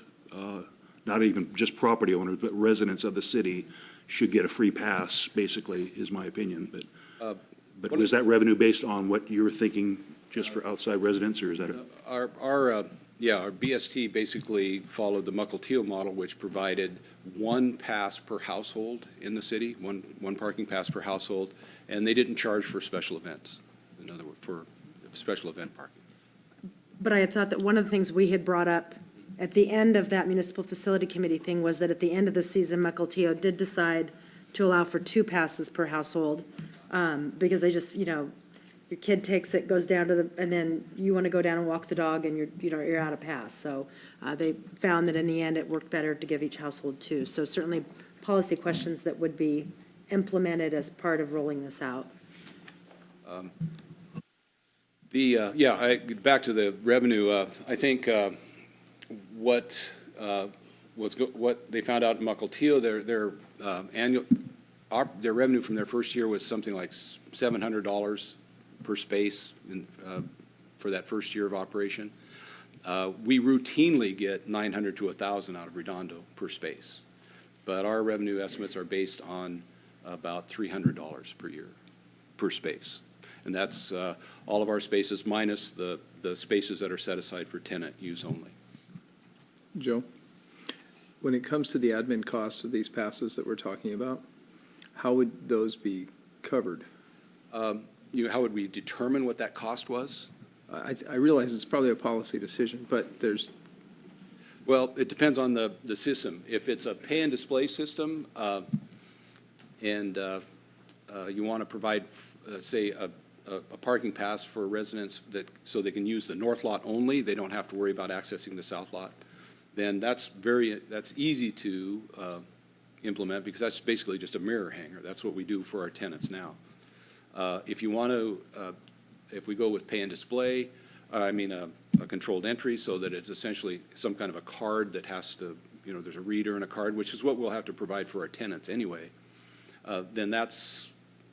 not even just property owners, but residents of the city should get a free pass, basically, is my opinion. But was that revenue based on what you were thinking just for outside residents, or is that? Our BST basically followed the Mukilteo model, which provided one pass per household in the city, one parking pass per household, and they didn't charge for special events, in other words, for special event parking. But I had thought that one of the things we had brought up at the end of that Municipal Facility Committee thing was that at the end of the season, Mukilteo did decide to allow for 2 passes per household, because they just, your kid takes it, goes down to and then you want to go down and walk the dog and you're out of pass. So they found that in the end, it worked better to give each household 2. So certainly policy questions that would be implemented as part of rolling this out. Back to the revenue, I think what they found out in Mukilteo, their revenue from their first year was something like $700 per space for that first year of operation. We routinely get $900 to $1,000 out of Redondo per space, but our revenue estimates are based on about $300 per year per space. And that's all of our spaces minus the spaces that are set aside for tenant use only. Joe, when it comes to the admin costs of these passes that we're talking about, how would those be covered? How would we determine what that cost was? I realize it's probably a policy decision, but there's... Well, it depends on the system. If it's a pay and display system and you want to provide, say, a parking pass for residents so they can use the north lot only, they don't have to worry about accessing the south lot, then that's easy to implement because that's basically just a mirror hanger. That's what we do for our tenants now. If you want to, if we go with pay and display, a controlled entry so that it's essentially some kind of a card that has to, there's a reader and a card, which is what we'll have to provide for our tenants anyway, then that's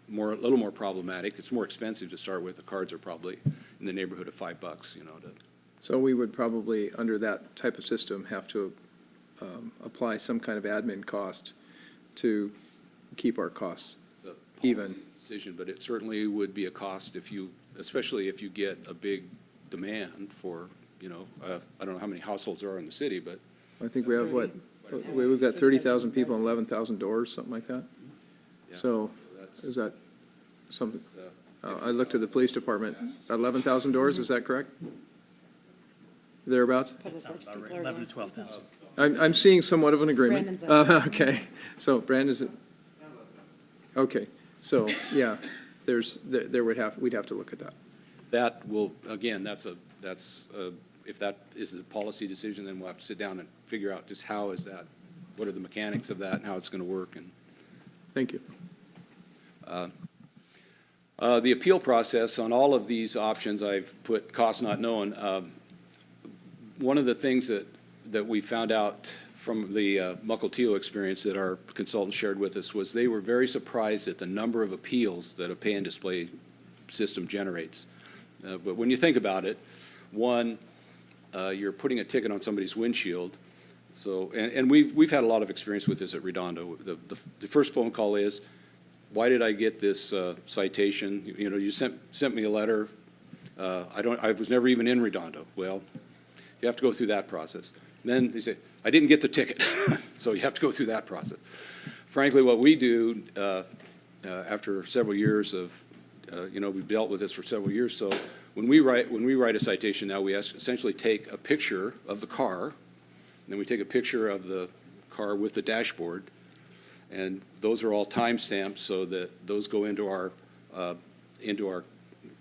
a little more problematic. It's more expensive to start with. The cards are probably in the neighborhood of $5, So we would probably, under that type of system, have to apply some kind of admin cost to keep our costs even. Decision, but it certainly would be a cost especially if you get a big demand for, I don't know how many households there are in the city, but. I think we have we've got 30,000 people and 11,000 doors, something like that. Yeah, so is that something? I looked at the police department, 11,000 doors, is that correct? Thereabouts? 11 to 12,000. I'm seeing somewhat of an agreement. Brandon's Okay, so Brandon's, okay, so, yeah, we'd have to look at that. That will, again, if that is the policy decision, then we'll have to sit down and figure out just how is that, what are the mechanics of that and how it's going to work. And thank you. The appeal process on all of these options, I've put cost not known. One of the things that we found out from the Mukilteo experience that our consultant shared with us was they were very surprised at the number of appeals that a pay and display system generates. But when you think about it, one, you're putting a ticket on somebody's windshield. So, and we've had a lot of experience with this at Redondo. The first phone call is, why did I get this citation? You sent me a letter. I was never even in Redondo. Well, you have to go through that process. Then they say, I didn't get the ticket. So you have to go through that process. Frankly, what we do after several years of, we've dealt with this for several years. So when we write a citation now, we essentially take a picture of the car, and then we take a picture of the car with the dashboard, and those are all time stamped so that those go into our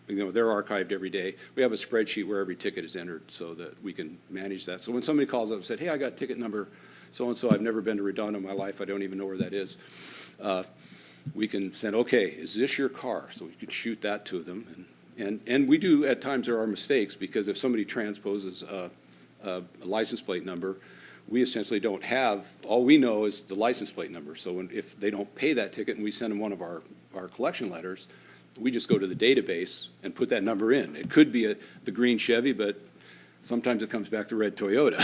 they're archived every day. We have a spreadsheet where every ticket is entered so that we can manage that. So when somebody calls up and said, hey, I got ticket number so-and-so, I've never been to Redondo in my life, I don't even know where that is, we can send, okay, is this your car? So we could shoot that to them. And we do, at times, there are mistakes, because if somebody transposes a license plate number, we essentially don't have, all we know is the license plate number. So if they don't pay that ticket and we send them one of our collection letters, we just go to the database and put that number in. It could be the green Chevy, but sometimes it comes back the red Toyota.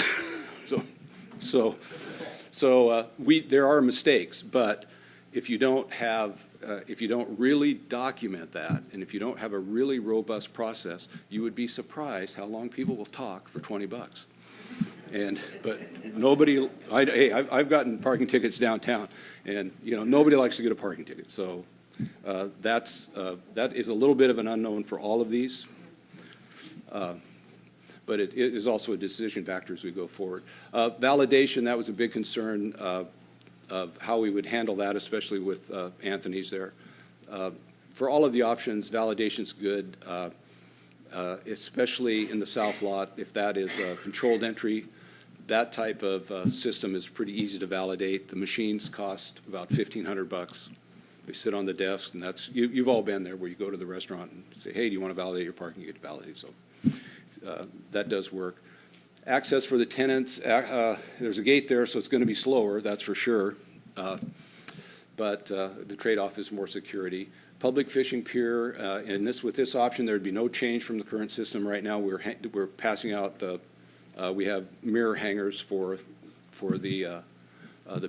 There are mistakes, but if you don't really document that, and if you don't have a really robust process, you would be surprised how long people will talk for $20. But nobody, I've gotten parking tickets downtown, and nobody likes to get a parking ticket. So that is a little bit of an unknown for all of these. But it is also a decision factor as we go forward. Validation, that was a big concern of how we would handle that, especially with Anthony's there. For all of the options, validation's good, especially in the south lot. If that is a controlled entry, that type of system is pretty easy to validate. The machines cost about $1,500. They sit on the desk, and that's, you've all been there, where you go to the restaurant and say, hey, do you want to validate your parking? You get validated. So that does work. Access for the tenants, there's a gate there, so it's going to be slower, that's for sure. But the trade-off is more security. Public fishing pier, and with this option, there'd be no change from the current system right now. We're passing out we have mirror hangers for the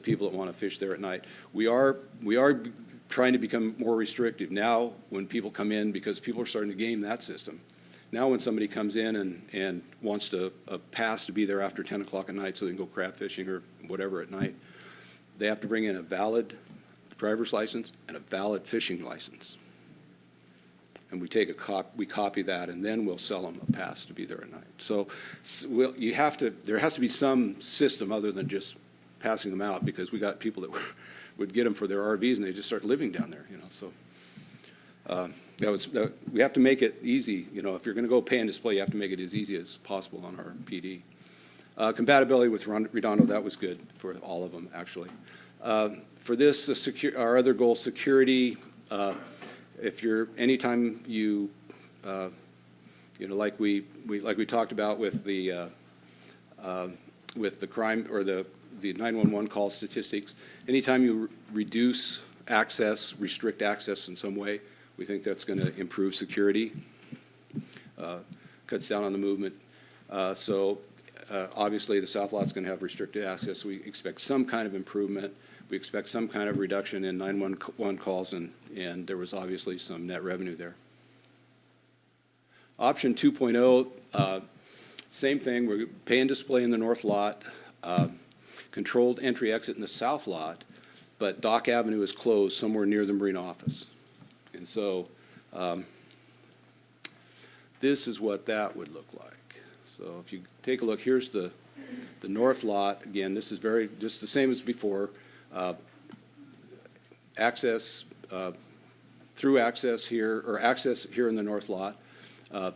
people that want to fish there at night. We are trying to become more restrictive now when people come in, because people are starting to game that system. Now when somebody comes in and wants a pass to be there after 10 o'clock at night so they can go crab fishing or whatever at night, they have to bring in a valid driver's license and a valid fishing license. And we copy that, and then we'll sell them a pass to be there at night. So there has to be some system other than just passing them out, because we got people that would get them for their RVs and they just start living down there, So we have to make it easy. If you're going to go pay and display, you have to make it as easy as possible on our PD. Compatibility with Redondo, that was good for all of them, actually. For this, our other goal, security. Anytime you, like we talked about with the crime or the 911 call statistics, anytime you reduce access, restrict access in some way, we think that's going to improve security, cuts down on the movement. Obviously, the south lot's going to have restricted access. We expect some kind of improvement. We expect some kind of reduction in 911 calls, and there was obviously some net revenue there. Option 2.0, same thing. We're pay and display in the north lot, controlled entry exit in the south lot, but Dock Avenue is closed somewhere near the Marina office. And so this is what that would look like. So if you take a look, here's the north lot. Again, this is just the same as before. Access through access here, or access here in the north lot.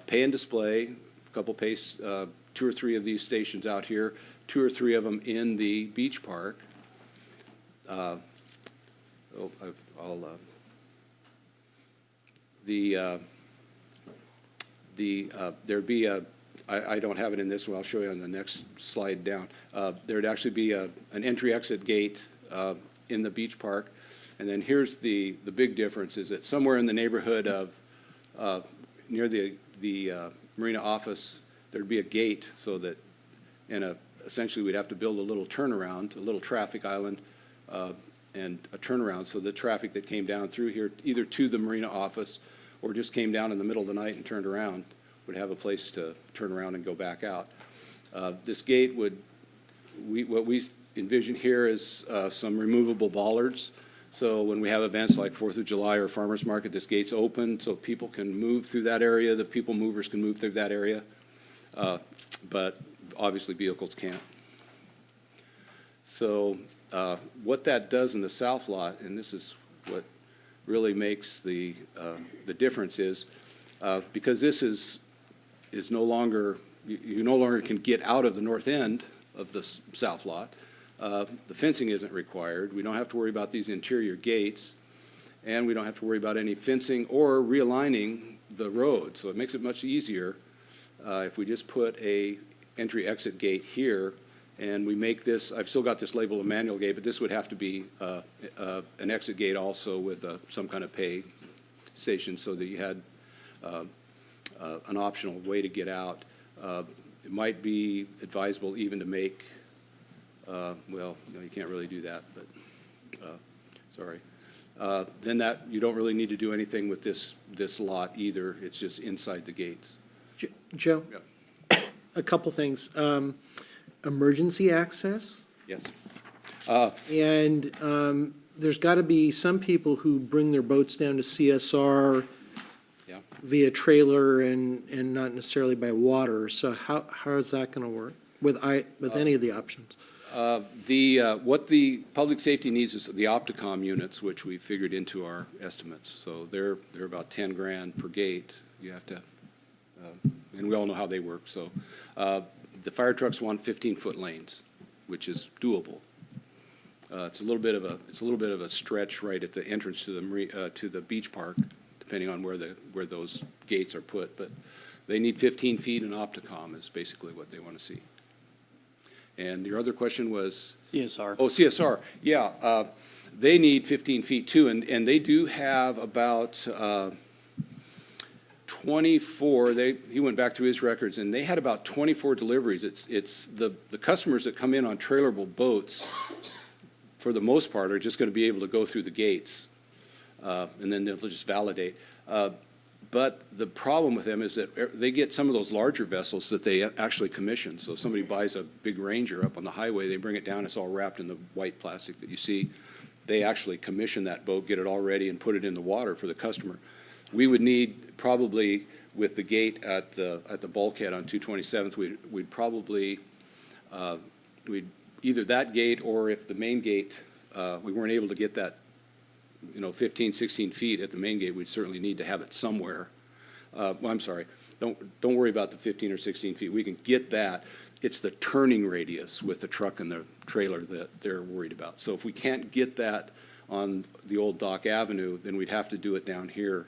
Pay and display, a couple 2 or 3 of these stations out here, 2 or 3 of them in the beach park. There'd be I don't have it in this one, I'll show you on the next slide down. There'd actually be an entry-exit gate in the beach park. And then here's the big difference, is that somewhere in the neighborhood of near the Marina office, there'd be a gate, so that essentially we'd have to build a little turnaround, a little traffic island, and a turnaround, so the traffic that came down through here, either to the Marina office or just came down in the middle of the night and turned around, would have a place to turn around and go back out. This gate what we envision here is some removable bollards. So when we have events like 4th of July or Farmers Market, this gate's open so people can move through that area, the people movers can move through that area, but obviously vehicles can't. So what that does in the south lot, and this is what really makes the difference, is Because this is no longer, you no longer can get out of the north end of the south lot. The fencing isn't required. We don't have to worry about these interior gates, and we don't have to worry about any fencing or realigning the road. So it makes it much easier if we just put a entry-exit gate here, and we make this, I've still got this labeled a manual gate, but this would have to be an exit gate also with some kind of pay station so that you had an optional way to get out. It might be advisable even to make, well, no, you can't really do that, but sorry. Then that, you don't really need to do anything with this lot either. It's just inside the gates. Joe? A couple things. Emergency access? Yes. And there's got to be some people who bring their boats down to CSR Yeah. via trailer and not necessarily by water. So how is that going to work with any of the options? What the public safety needs is the Opticom units, which we figured into our estimates. So they're about 10 grand per gate. You have to, and we all know how they work. So the fire trucks want 15-foot lanes, which is doable. It's a little bit of a stretch right at the entrance to the beach park, depending on where those gates are put. But they need 15 feet, and Opticom is basically what they want to see. And your other question was? CSR. Oh, CSR. Yeah, they need 15 feet too, and they do have about 24. He went back through his records, and they had about 24 deliveries. It's the customers that come in on trailerable boats, for the most part, are just going to be able to go through the gates, and then they'll just validate. But the problem with them is that they get some of those larger vessels that they actually commission. So if somebody buys a big Ranger up on the highway, they bring it down, it's all wrapped in the white plastic that you see. They actually commission that boat, get it all ready, and put it in the water for the customer. We would need probably, with the gate at the bulkhead on 227th, we'd probably, we'd either that gate, or if the main gate, we weren't able to get that 15, 16 feet at the main gate, we'd certainly need to have it somewhere. Well, I'm sorry, don't worry about the 15 or 16 feet. We can get that. It's the turning radius with the truck and the trailer that they're worried about. So if we can't get that on the old Dock Avenue, then we'd have to do it down here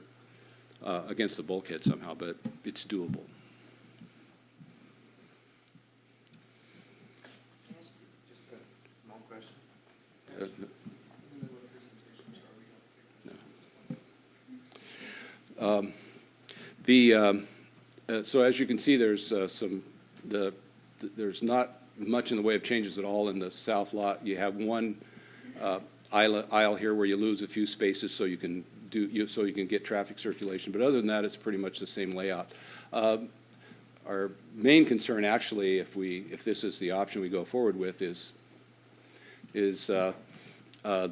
against the bulkhead somehow, but it's doable. Just a small question. So as you can see, there's there's not much in the way of changes at all in the south lot. You have one aisle here where you lose a few spaces so you can get traffic circulation. But other than that, it's pretty much the same layout. Our main concern, actually, if this is the option we go forward with, is the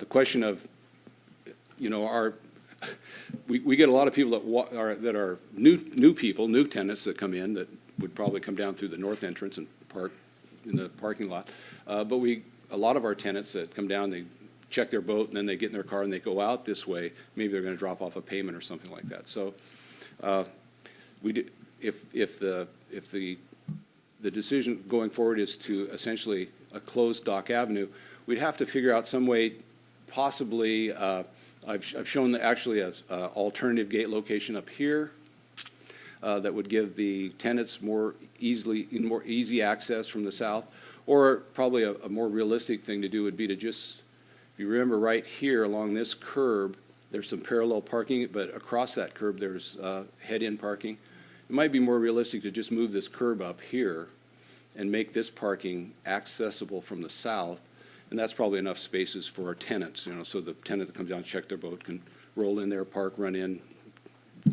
question of, we get a lot of people that are new people, new tenants that come in that would probably come down through the north entrance and park in the parking lot. But a lot of our tenants that come down, they check their boat and then they get in their car and they go out this way. Maybe they're going to drop off a payment or something like that. So if the decision going forward is to essentially close Dock Avenue, we'd have to figure out some way, possibly. I've shown actually an alternative gate location up here that would give the tenants more easy access from the south. Or probably a more realistic thing to do would be to just, if you remember right here along this curb, there's some parallel parking, but across that curb there's head-in parking. It might be more realistic to just move this curb up here and make this parking accessible from the south. And that's probably enough spaces for our tenants, so the tenant that comes down and check their boat can roll in there, park, run in,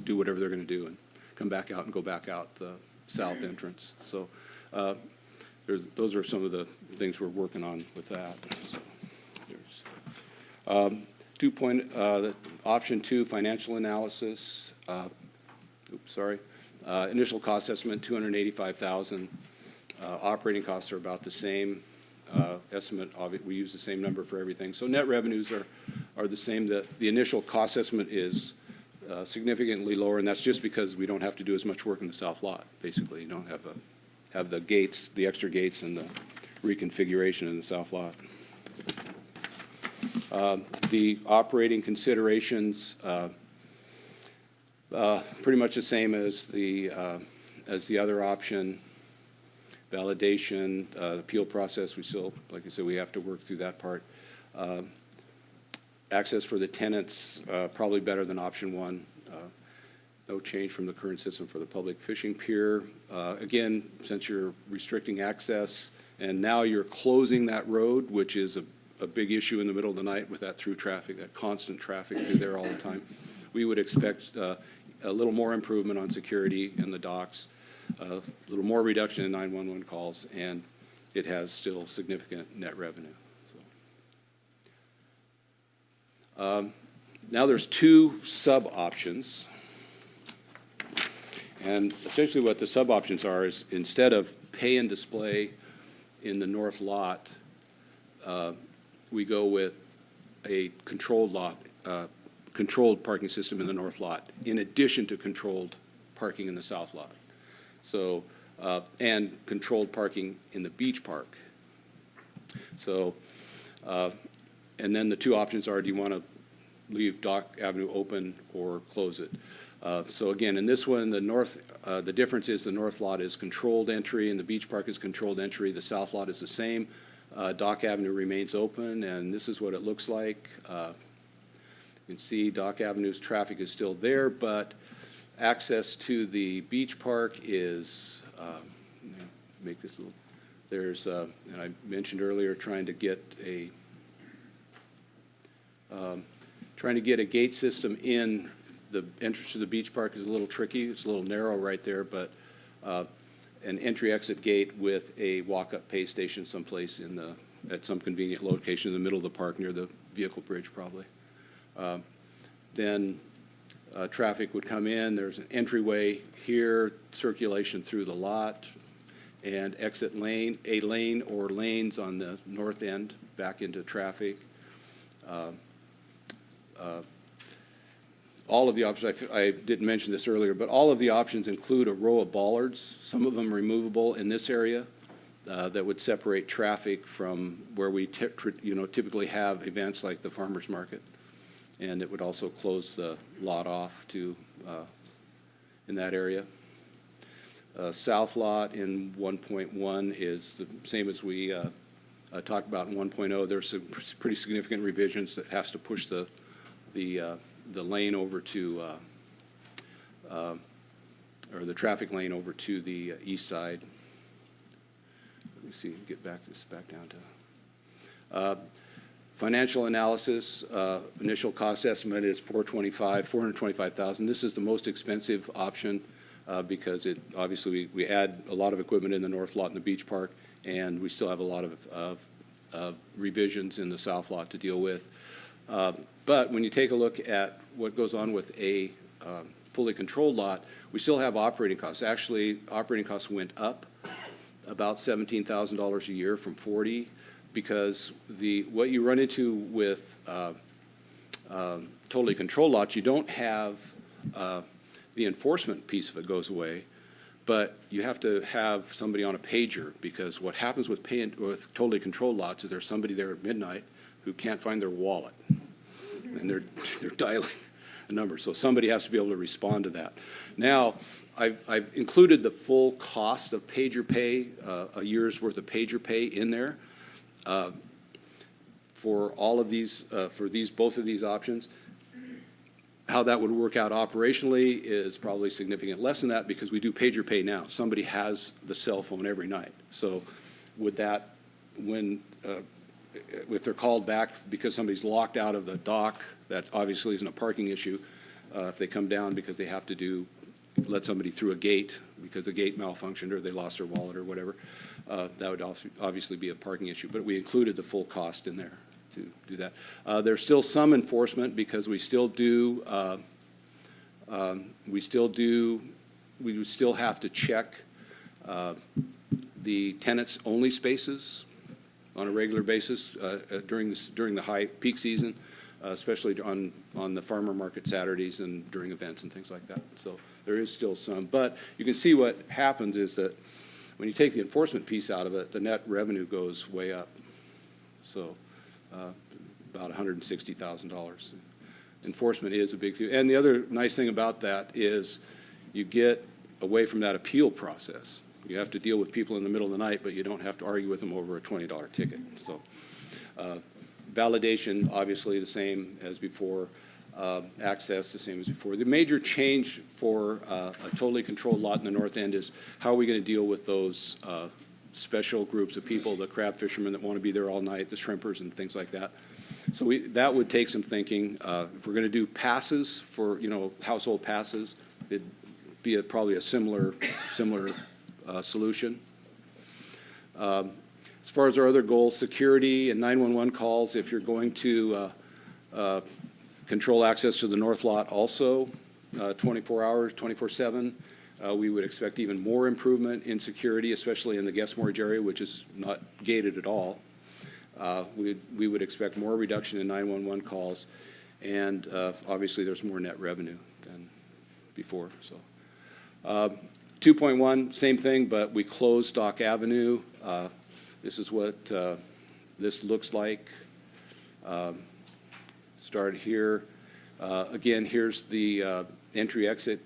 do whatever they're going to do, and come back out and go back out the south entrance. So those are some of the things we're working on with that. So there's option 2, financial analysis. Initial cost estimate, $285,000. Operating costs are about the same. Estimate, we use the same number for everything. So net revenues are the same. The initial cost estimate is significantly lower, and that's just because we don't have to do as much work in the south lot, basically. You don't have the gates, the extra gates and the reconfiguration in the south lot. The operating considerations, pretty much the same as the other option. Validation, appeal process, we still, like I said, we have to work through that part. Access for the tenants, probably better than option one. No change from the current system for the public fishing pier. Again, since you're restricting access and now you're closing that road, which is a big issue in the middle of the night with that through traffic, that constant traffic through there all the time, we would expect a little more improvement on security in the docks, a little more reduction in 911 calls, and it has still significant net revenue. So, now there's two sub-options. And essentially what the sub-options are is instead of pay and display in the north lot, we go with a controlled lot, controlled parking system in the north lot, in addition to controlled parking in the south lot. So, and controlled parking in the beach park. So, and then the two options are, do you want to leave Dock Avenue open or close it? So again, in this one, the difference is the north lot is controlled entry and the beach park is controlled entry. The south lot is the same. Dock Avenue remains open, and this is what it looks like. You can see Dock Avenue's traffic is still there, but access to the beach park is, make this a little, there's, and I mentioned earlier, trying to get a gate system in the entrance to the beach park is a little tricky. It's a little narrow right there, but an entry-exit gate with a walk-up pay station someplace at some convenient location in the middle of the park near the vehicle bridge, probably. Then traffic would come in. There's an entryway here, circulation through the lot, and exit lane, a lane or lanes on the north end back into traffic. All of the options, I didn't mention this earlier, but all of the options include a row of bollards, some of them removable in this area, that would separate traffic from where we typically have events like the farmers market. And it would also close the lot off to in that area. South lot in 1.1 is the same as we talked about in 1.0. There's some pretty significant revisions that has to push the lane over to, or the traffic lane over to the east side. Let me see, get back down to. Financial analysis, initial cost estimate is $425,000. This is the most expensive option because it obviously we add a lot of equipment in the north lot and the beach park, and we still have a lot of revisions in the south lot to deal with. But when you take a look at what goes on with a fully controlled lot, we still have operating costs. Actually, operating costs went up about $17,000 a year from 40, because what you run into with totally controlled lots, you don't have the enforcement piece of it goes away, but you have to have somebody on a pager, because what happens with totally controlled lots is there's somebody there at midnight who can't find their wallet, and they're dialing a number. So somebody has to be able to respond to that. Now, I've included the full cost of pager pay, a year's worth of pager pay in there for all of these, for both of these options. How that would work out operationally is probably significant less than that, because we do pager pay now. Somebody has the cell phone every night. So would that, when if they're called back because somebody's locked out of the dock, that obviously isn't a parking issue. If they come down because they have to let somebody through a gate because the gate malfunctioned or they lost their wallet or whatever, that would obviously be a parking issue. But we included the full cost in there to do that. There's still some enforcement, because we still would still have to check the tenants only spaces on a regular basis during the high peak season. especially on the farmer market Saturdays and during events and things like that. So there is still some. But you can see what happens is that when you take the enforcement piece out of it, the net revenue goes way up. So about $160,000. Enforcement is a big thing. And the other nice thing about that is you get away from that appeal process. You have to deal with people in the middle of the night, but you don't have to argue with them over a $20 ticket. So validation, obviously the same as before. Access, the same as before. The major change for a totally controlled lot in the north end is how are we going to deal with those special groups of people, the crab fishermen that want to be there all night, the shrimpers and things like that. So that would take some thinking. If we're going to do passes for, household passes, it'd be probably a similar solution. As far as our other goals, security and 911 calls, if you're going to control access to the north lot also, 24 hours, 24/7. We would expect even more improvement in security, especially in the guest moorage area, which is not gated at all. We would expect more reduction in 911 calls, and obviously there's more net revenue than before. So 2.1, same thing, but we closed Dock Avenue. This is what this looks like. Start here. Again, here's the entry-exit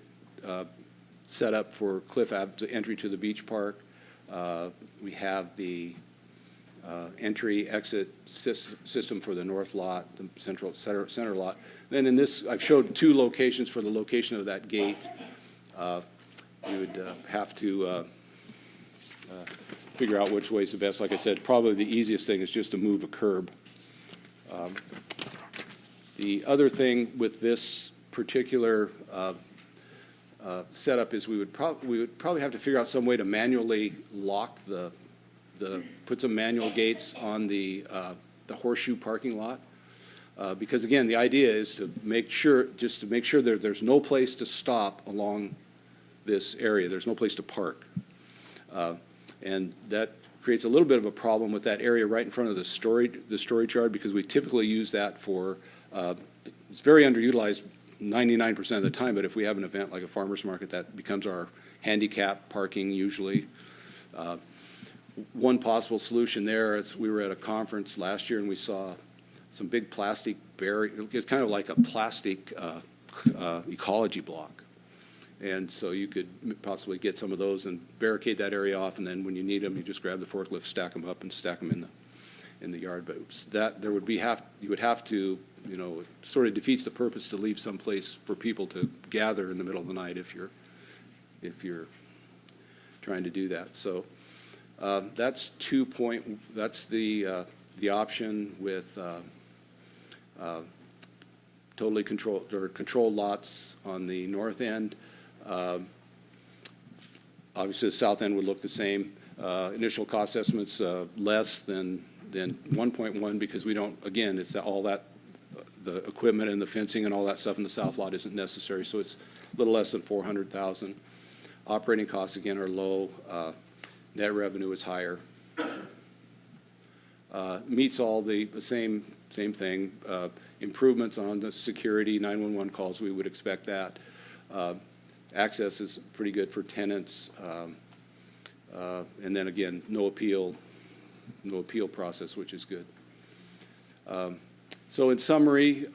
setup for Cliff Ave, entry to the beach park. We have the entry-exit system for the north lot, the central center lot. Then in this, I've showed two locations for the location of that gate. You would have to figure out which way is the best. Like I said, probably the easiest thing is just to move a curb. The other thing with this particular setup is we would probably have to figure out some way to manually lock put some manual gates on the horseshoe parking lot. Because again, the idea is to make sure that there's no place to stop along this area. There's no place to park. And that creates a little bit of a problem with that area right in front of the storage yard, because we typically use that for, it's very underutilized 99% of the time, but if we have an event like a farmer's market, that becomes our handicap parking usually. One possible solution there is we were at a conference last year and we saw some big plastic barrier. It's kind of like a plastic ecology block. And so you could possibly get some of those and barricade that area off, and then when you need them, you just grab the forklift, stack them up, and stack them in the yard. But that you would have to, it sort of defeats the purpose to leave some place for people to gather in the middle of the night if you're trying to do that. So that's that's the option with totally controlled lots on the north end. Obviously, the south end would look the same. Initial cost estimates less than 1.1 because we don't, again, it's all that, the equipment and the fencing and all that stuff in the south lot isn't necessary, so it's a little less than 400,000. Operating costs, again, are low. Net revenue is higher. Meets all the same thing. Improvements on the security, 911 calls, we would expect that. Access is pretty good for tenants. And then again, no appeal process, which is good. So in summary,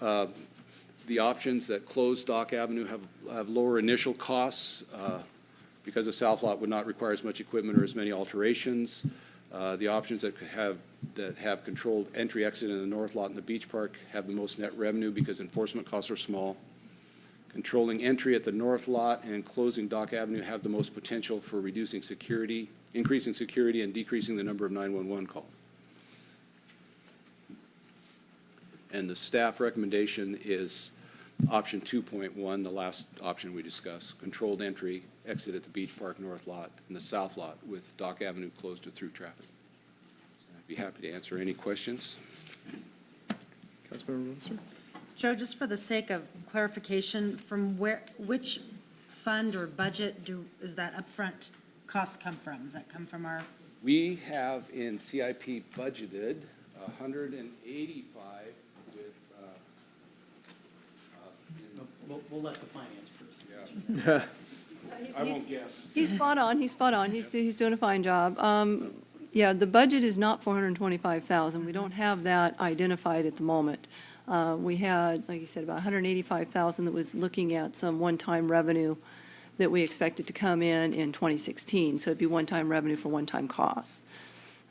the options that close Dock Avenue have lower initial costs because the south lot would not require as much equipment or as many alterations. The options that have controlled entry exit in the north lot and the beach park have the most net revenue because enforcement costs are small. Controlling entry at the north lot and closing Dock Avenue have the most potential for reducing security, increasing security, and decreasing the number of 911 calls. And the staff recommendation is option 2.1, the last option we discussed, controlled entry, exit at the beach park north lot and the south lot with Dock Avenue closed to through traffic. I'd be happy to answer any questions. Councilmember Wilson? Joe, just for the sake of clarification, from which fund or budget is that upfront cost come from? Does that come from our? We have in CIP budgeted 185 with We'll let the finance person. I won't guess. He's spot on, he's spot on, he's doing a fine job. Yeah, the budget is not 425,000, we don't have that identified at the moment. We had, like you said, about 185,000 that was looking at some one-time revenue that we expected to come in 2016, so it'd be one-time revenue for one-time costs.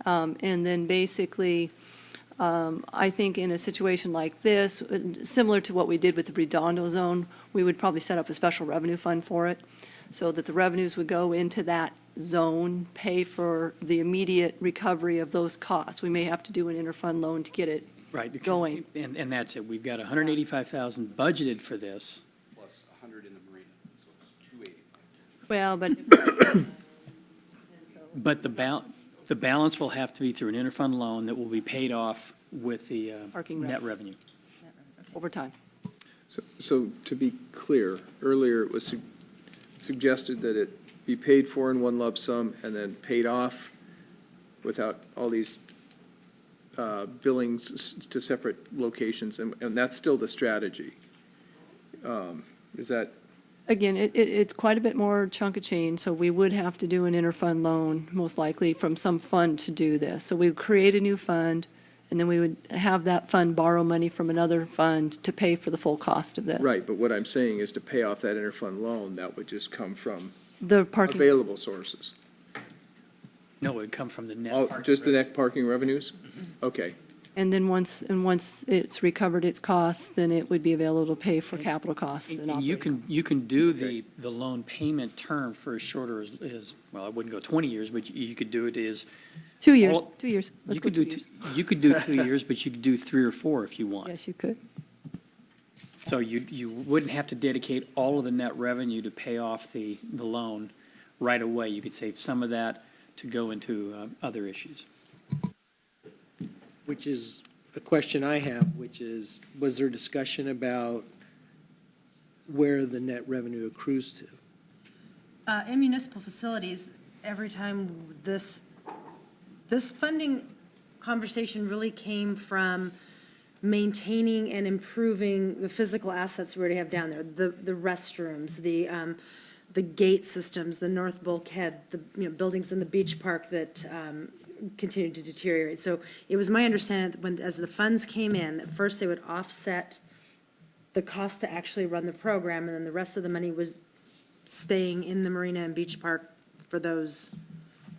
And then basically, I think in a situation like this, similar to what we did with the Redondo zone, we would probably set up a special revenue fund for it, so that the revenues would go into that zone, pay for the immediate recovery of those costs. We may have to do an interfund loan to get it Right, because, going. and that's it. We've got 185,000 budgeted for this. Plus 100 in the marina, so it's 280. Well, but But the balance will have to be through an interfund loan that will be paid off with the Parking net revenue. revenue. over time. So to be clear, earlier it was suggested that it be paid for in one lump sum and then paid off without all these billings to separate locations, and that's still the strategy. Is that, Again, it's quite a bit more chunk of change, so we would have to do an interfund loan, most likely, from some fund to do this. So we would create a new fund, and then we would have that fund borrow money from another fund to pay for the full cost of this. right, but what I'm saying is to pay off that interfund loan, that would just come from The parking, available sources. No, it would come from the net. Oh, parking just the revenue. net parking revenues? Okay. and then once it's recovered its costs, then it would be available to pay for capital costs and And you operating. can do the loan payment term for as shorter as, well, I wouldn't go 20 years, but you could do it as. 2 years, all- 2 years. Let's You go could 2 do, years. you could do 2 years, but you could do 3 or 4 if you want. Yes, you could. So you wouldn't have to dedicate all of the net revenue to pay off the loan right away. You could save some of that to go into other issues. Which is a question I have, which is, was there discussion about where the net revenue accrues to? In municipal facilities, every time this funding conversation really came from maintaining and improving the physical assets we already have down there, the restrooms, the gate systems, the north bulkhead, the buildings in the beach park that continued to deteriorate. So it was my understanding that as the funds came in, at first they would offset the cost to actually run the program, and then the rest of the money was staying in the marina and beach park for those.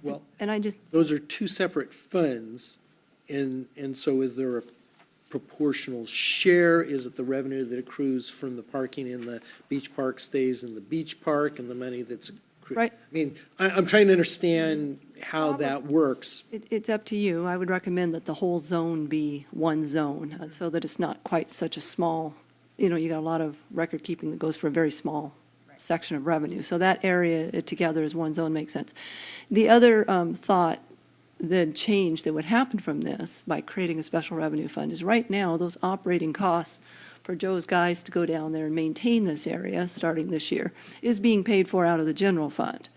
Well, And I just, those are two separate funds, and so is there a proportional share? Is it the revenue that accrues from the parking in the beach park stays in the beach park, and the money that's accrued? Right. I mean, I'm trying to understand how that works. it's up to you. I would recommend that the whole zone be one zone, so that it's not quite such a small, you got a lot of record keeping that goes for a very small section of revenue. So that area together as one zone makes sense. The other thought, the change that would happen from this by creating a special revenue fund is right now, those operating costs for Joe's guys to go down there and maintain this area, starting this year, is being paid for out of the general fund.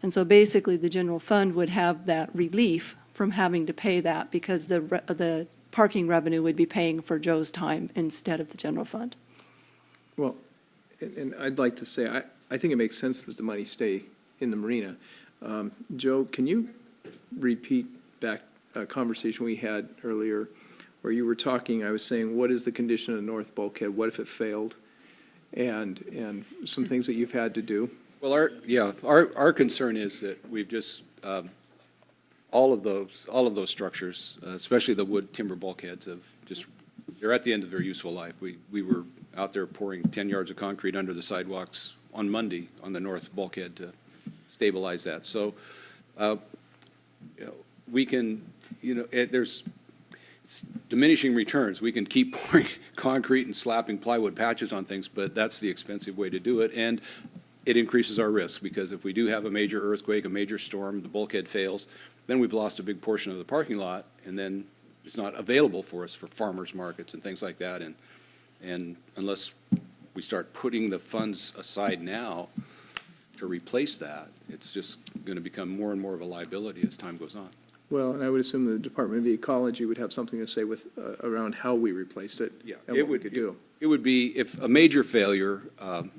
And so basically, the general fund would have that relief from having to pay that because the parking revenue would be paying for Joe's time instead of the general fund. Well, and I'd like to say, I think it makes sense that the money stay in the marina. Joe, can you repeat back a conversation we had earlier where you were talking, I was saying, what is the condition of the north bulkhead? What if it failed? And some things that you've had to do. Well, our concern is that we've just, all of those structures, especially the wood timber bulkheads, they're at the end of their useful life. We were out there pouring 10 yards of concrete under the sidewalks on Monday on the north bulkhead to stabilize that. So, we can, it's diminishing returns. We can keep pouring concrete and slapping plywood patches on things, but that's the expensive way to do it. And it increases our risk, because if we do have a major earthquake, a major storm, the bulkhead fails, then we've lost a big portion of the parking lot, and then it's not available for us for farmers markets and things like that. And unless we start putting the funds aside now to replace that, it's just going to become more and more of a liability as time goes on. Well, and I would assume the Department of Ecology would have something to say with, around how we replaced it. Yeah, and it what we would could do. It would be if a major failure,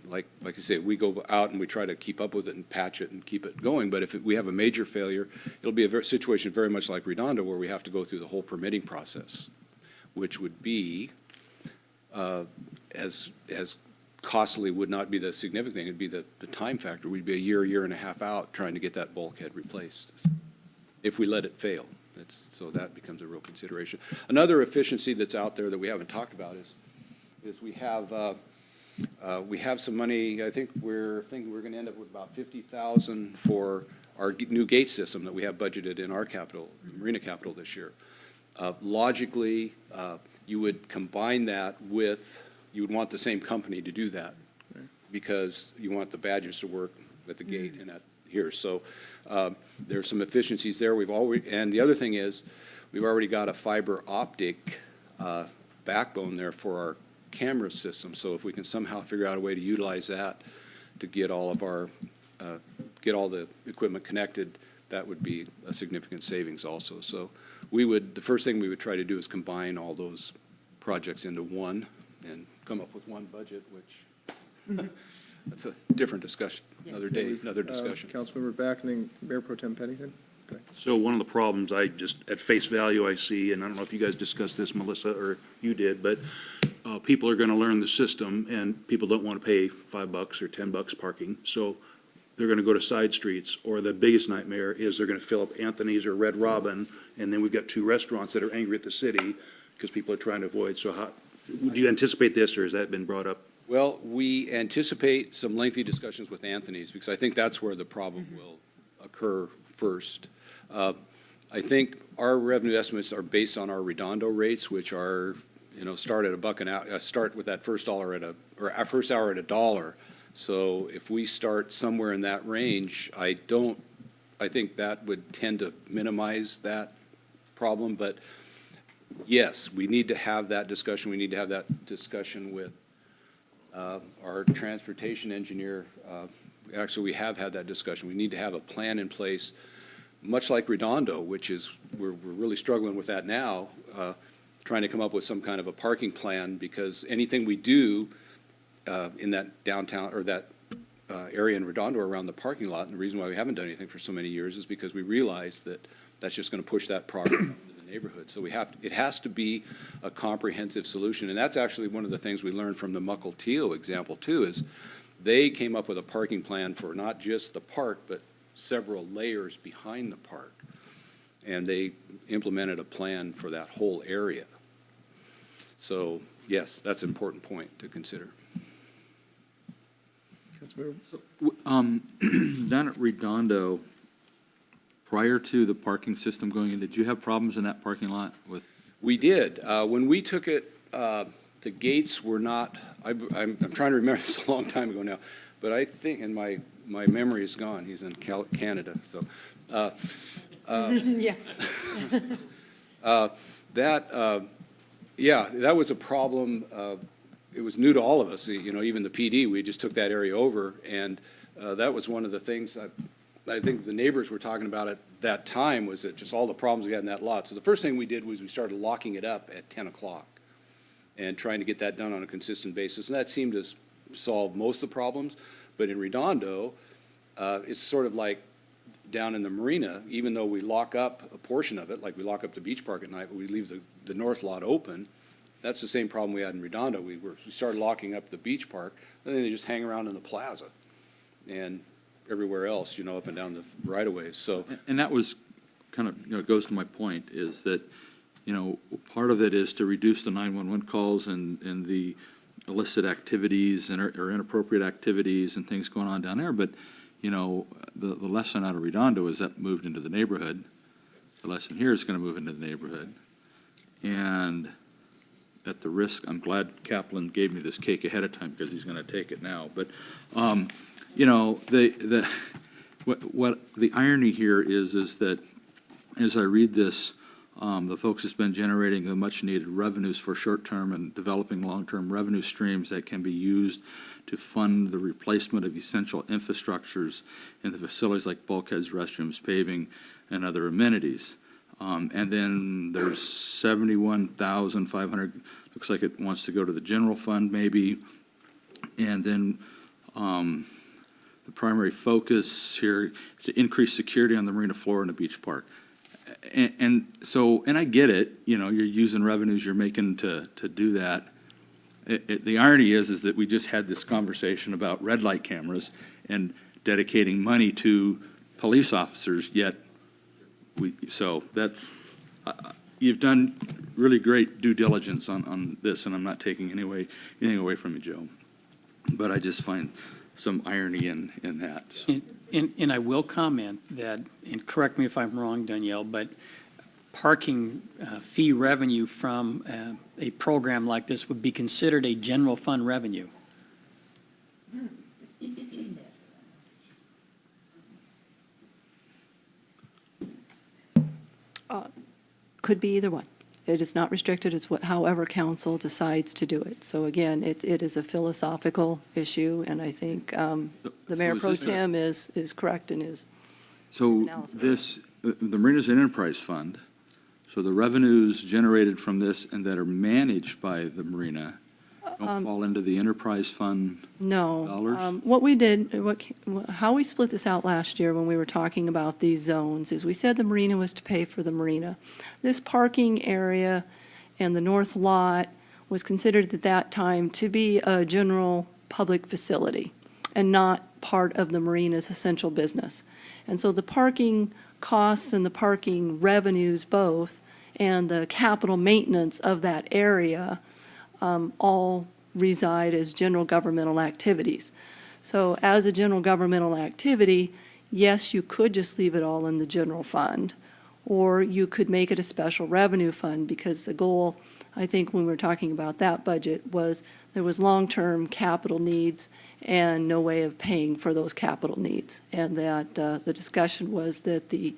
like I say, we go out and we try to keep up with it and patch it and keep it going. But if we have a major failure, it'll be a situation very much like Redondo, where we have to go through the whole permitting process, which would be as costly would not be the significant thing. It'd be the time factor. We'd be a year and a half out trying to get that bulkhead replaced if we let it fail. So that becomes a real consideration. Another efficiency that's out there that we haven't talked about is we have some money. I think we're going to end up with about $50,000 for our new gate system that we have budgeted in our capital, Marina capital this year. Logically, you would combine that with, you would want the same company to do that, because you want the badges to work at the gate and at here. So there's some efficiencies there. And the other thing is, we've already got a fiber optic backbone there for our camera system. So if we can somehow figure out a way to utilize that to get all of our, get all the equipment connected, that would be a significant savings also. So the first thing we would try to do is combine all those projects into one and come up with one budget, which that's a different discussion, another day, another discussion. Councilmember Back and then Mayor Pro Tem Pennington. Okay. So one of the problems I just, at face value, I see, and I don't know if you guys discussed this, Melissa, or you did, but people are going to learn the system, and people don't want to pay $5 or $10 parking, so they're going to go to side streets, or the biggest nightmare is they're going to fill up Anthony's or Red Robin, and then we've got 2 restaurants that are angry at the city because people are trying to avoid. So how, do you anticipate this, or has that been brought up? Well, we anticipate some lengthy discussions with Anthony's, because I think that's where the problem will occur first. I think our revenue estimates are based on our Redondo rates, which are, start at $1 an hour, start with that first hour at $1. So if we start somewhere in that range, I think that would tend to minimize that problem. But yes, we need to have that discussion. We need to have that discussion with our transportation engineer. Actually, we have had that discussion. We need to have a plan in place, much like Redondo, which is, we're really struggling with that now, trying to come up with some kind of a parking plan, because anything we do in that downtown, or that area in Redondo around the parking lot, and the reason why we haven't done anything for so many years is because we realize that that's just going to push that progress into the neighborhood. So it has to be a comprehensive solution, and that's actually one of the things we learned from the Mukilteo example too, is they came up with a parking plan for not just the park, but several layers behind the park, and they implemented a plan for that whole area. So yes, that's an important point to consider. Down at Redondo, prior to the parking system going in, did you have problems in that parking lot with? We did. When we took it, the gates were not, I'm trying to remember, this a long time ago now, but I think, and my memory is gone, he's in Canada, so. Yeah. That was a problem. It was new to all of us, even the PD. We just took that area over, and that was one of the things I think the neighbors were talking about at that time, was that just all the problems we had in that lot. So the first thing we did was we started locking it up at 10 o'clock and trying to get that done on a consistent basis, and that seemed to solve most of the problems. But in Redondo, it's sort of like down in the marina, even though we lock up a portion of it, like we lock up the beach park at night, but we leave the north lot open. That's the same problem we had in Redondo. We started locking up the beach park, and then they just hang around in the plaza and everywhere else, up and down the right-of-ways. So, And that was kind of, goes to my point, is that, part of it is to reduce the 911 calls and the illicit activities or inappropriate activities and things going on down there. But, the lesson out of Redondo is that moved into the neighborhood. The lesson here is going to move into the neighborhood. And at the risk, I'm glad Kaplan gave me this cake ahead of time, because he's going to take it now. But, what the irony here is that as I read this, the folks has been generating the much-needed revenues for short-term and developing long-term revenue streams that can be used to fund the replacement of essential infrastructures in the facilities like bulkheads, restrooms, paving, and other amenities. And then there's 71,500, looks like it wants to go to the general fund maybe. And then the primary focus here is to increase security on the marina floor and the beach park. And I get it, you're using revenues you're making to do that. The irony is that we just had this conversation about red light cameras and dedicating money to police officers, yet you've done really great due diligence on this, and I'm not taking anything away from you, Joe. But I just find some irony in that. So. And I will comment that, and correct me if I'm wrong, Danielle, but parking fee revenue from a program like this would be considered a general fund revenue. Could be either one. It is not restricted. It's however council decides to do it. So again, it is a philosophical issue, and I think the Mayor Pro Tem is correct in his analysis. The Marina's an enterprise fund, so the revenues generated from this and that are managed by the Marina don't fall into the enterprise fund dollars? No. What we did, how we split this out last year when we were talking about these zones is we said the marina was to pay for the marina. This parking area and the north lot was considered at that time to be a general public facility and not part of the marina's essential business. And so the parking costs and the parking revenues both and the capital maintenance of that area all reside as general governmental activities. So as a general governmental activity, yes, you could just leave it all in the general fund, or you could make it a special revenue fund, because the goal, I think when we were talking about that budget, was there was long-term capital needs and no way of paying for those capital needs. And that the discussion was that the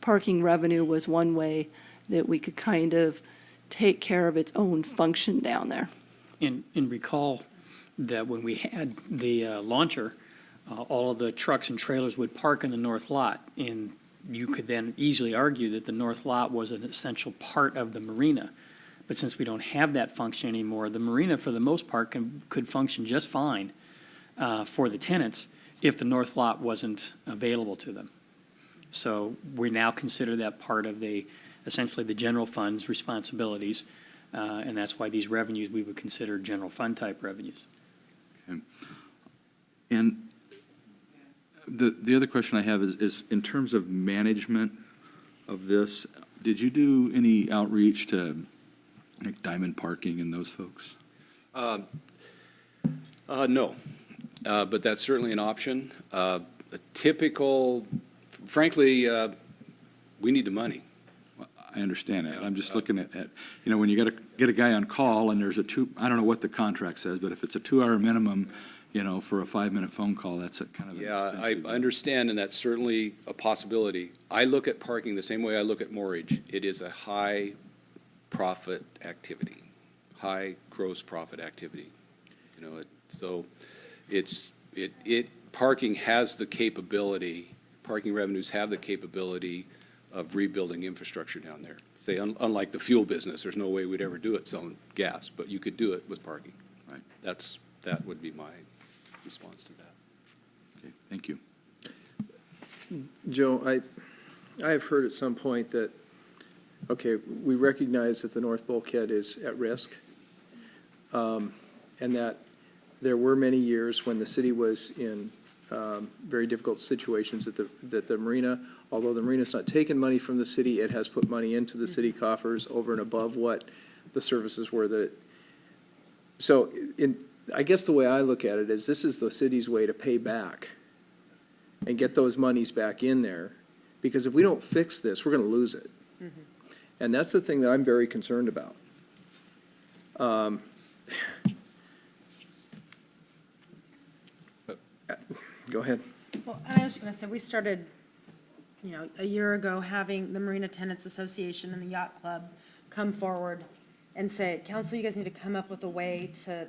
parking revenue was one way that we could kind of take care of its own function down there. And recall that when we had the launcher, all of the trucks and trailers would park in the north lot, and you could then easily argue that the north lot was an essential part of the marina. But since we don't have that function anymore, the marina, for the most part, could function just fine for the tenants if the north lot wasn't available to them. So we now consider that part of essentially the general fund's responsibilities, and that's why these revenues we would consider general fund type revenues. Okay. And the other question I have is in terms of management of this, did you do any outreach to like Diamond Parking and those folks? No, but that's certainly an option. A typical, frankly, we need the money. I understand that. I'm just looking at when you get a guy on call and there's I don't know what the contract says, but if it's a 2-hour minimum, for a 5-minute phone call, that's a kind of I understand, and that's certainly a possibility. I look at parking the same way I look at mortgage. It is a high profit activity, high gross profit activity. So parking has the capability, parking revenues have the capability of rebuilding infrastructure down there. Say, unlike the fuel business, there's no way we'd ever do it selling gas, but you could do it with parking. Right. That would be my response to that. Okay, thank you. Joe, I have heard at some point that, okay, we recognize that the North Bulkhead is at risk, and that there were many years when the city was in very difficult situations that the marina, although the marina's not taken money from the city, it has put money into the city coffers over and above what the services were. So I guess the way I look at it is this is the city's way to pay back and get those monies back in there, because if we don't fix this, we're going to lose it. Mm-hmm. And that's the thing that I'm very concerned about. Go ahead. Well, and I was going to say, we started, a year ago, having the Marina Tenants Association and the Yacht Club come forward and say, Council, you guys need to come up with a way to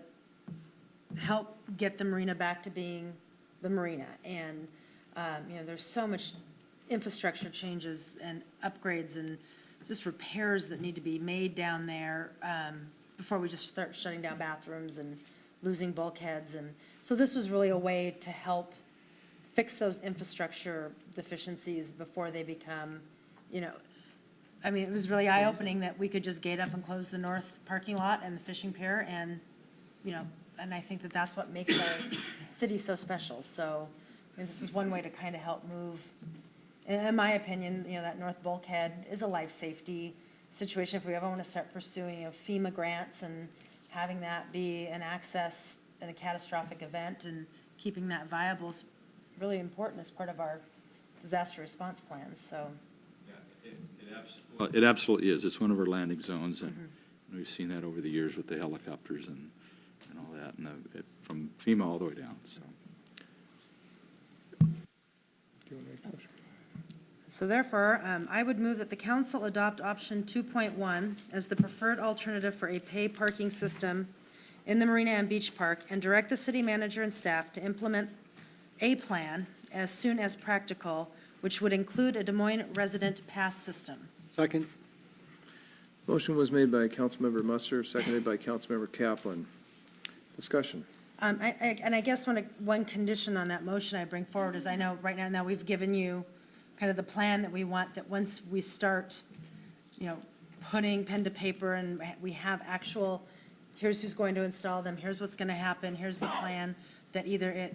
help get the marina back to being the marina. And, there's so much infrastructure changes and upgrades and just repairs that need to be made down there before we just start shutting down bathrooms and losing bulkheads. And so this was really a way to help fix those infrastructure deficiencies before they become, I mean, it was really eye-opening that we could just gate up and close the north parking lot and the fishing pier, and, and I think that that's what makes our city so special. So, this is one way to kind of help move. In my opinion, that north bulkhead is a life safety situation. If we ever want to start pursuing FEMA grants and having that be an access in a catastrophic event and keeping that viable is really important as part of our disaster response plans, so. Well, it absolutely is. It's one of our landing zones, and we've seen that over the years with the helicopters and all that, and from FEMA all the way down, so. So therefore, I would move that the council adopt option 2.1 as the preferred alternative for a pay parking system in the Marina and Beach Park, and direct the city manager and staff to implement a plan as soon as practical, which would include a Des Moines resident pass system. Second. Motion was made by Councilmember Musser, seconded by Councilmember Kaplan. Discussion. And I guess one condition on that motion I bring forward is, I know right now we've given you kind of the plan that we want, that once we start, putting pen to paper and we have actual, here's who's going to install them, here's what's going to happen, here's the plan, that either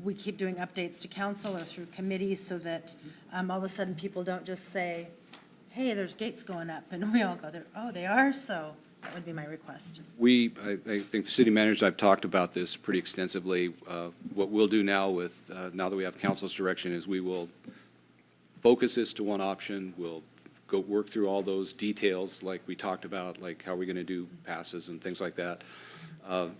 we keep doing updates to council or through committees, so that all of a sudden people don't just say, hey, there's gates going up, and we all go there, oh, they are? So that would be my request. I think the city managers, I've talked about this pretty extensively. What we'll do now now that we have council's direction, is we will focus this to one option. We'll go work through all those details like we talked about, like how we're going to do passes and things like that.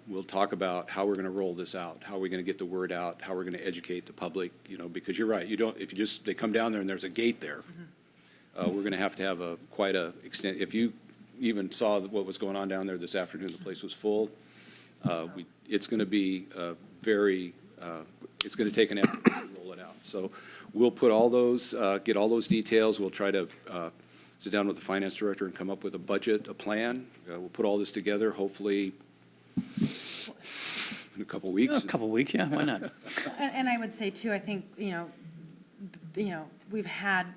We'll talk about how we're going to roll this out, how we're going to get the word out, how we're going to educate the public, because you're right. They come down there and there's a gate there. We're going to have quite a extent. If you even saw what was going on down there this afternoon, the place was full. It's going to be it's going to take an effort to roll it out. So we'll put all those, get all those details. We'll try to sit down with the finance director and come up with a budget, a plan. We'll put all this together, hopefully in a couple weeks. A couple weeks, yeah, why not? And I would say too, I think, we've had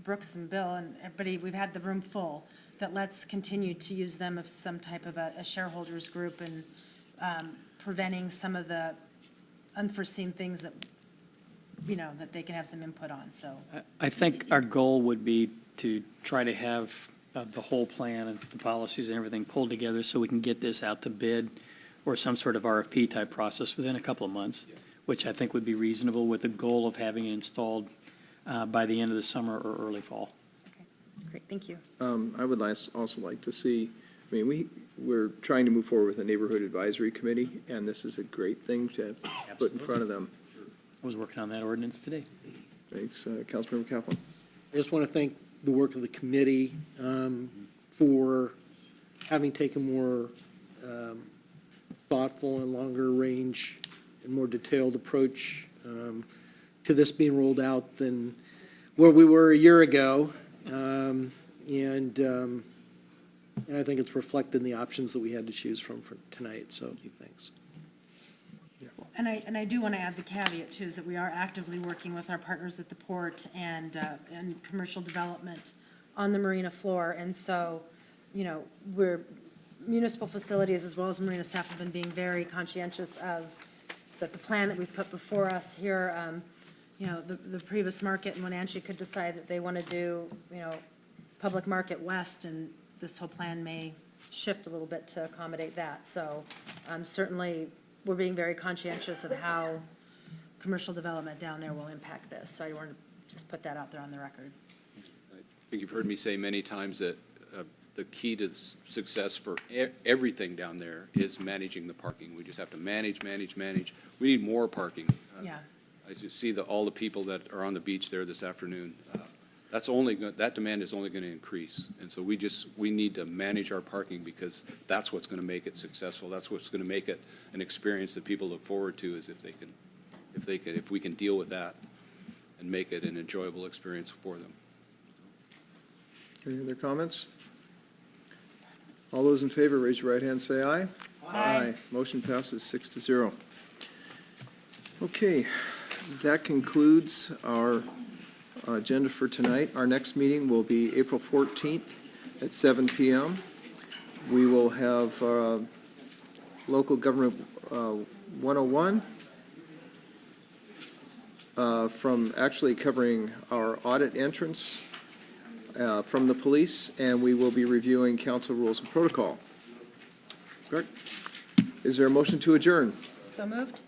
Brooks and Bill and everybody, we've had the room full, that let's continue to use them as some type of a shareholders group, and preventing some of the unforeseen things that, that they can have some input on, so. I think our goal would be to try to have the whole plan and the policies and everything pulled together so we can get this out to bid or some sort of RFP type process within a couple of months, which I think would be reasonable, with the goal of having it installed by the end of the summer or early fall. Okay, great, thank you. I would also like to see, we're trying to move forward with a neighborhood advisory committee, and this is a great thing to put in front of them. I was working on that ordinance today. Thanks, Councilmember Kaplan. I just want to thank the work of the committee for having taken more thoughtful and longer range and more detailed approach to this being rolled out than where we were a year ago. And I think it's reflected in the options that we had to choose from for tonight, so thanks. And I do want to add the caveat too, is that we are actively working with our partners at the port and commercial development on the marina floor. And so, municipal facilities as well as marina staff have been being very conscientious of that the plan that we've put before us here. The previous market in Wenatchee could decide that they want to do, public market west, and this whole plan may shift a little bit to accommodate that. So certainly we're being very conscientious of how commercial development down there will impact this. So I want to just put that out there on the record. I think you've heard me say many times that the key to success for everything down there is managing the parking. We just have to manage. We need more parking. Yeah. I just see all the people that are on the beach there this afternoon. That demand is only going to increase. And so we need to manage our parking, because that's what's going to make it successful. That's what's going to make it an experience that people look forward to, is if we can deal with that and make it an enjoyable experience for them. Any other comments? All those in favor, raise your right hand, say aye. Aye. Motion passes 6-0. Okay, that concludes our agenda for tonight. Our next meeting will be April 14th at 7 p.m. We will have Local Government 101 from actually covering our audit entrance from the police, and we will be reviewing council rules and protocol. Correct? Is there a motion to adjourn? So moved?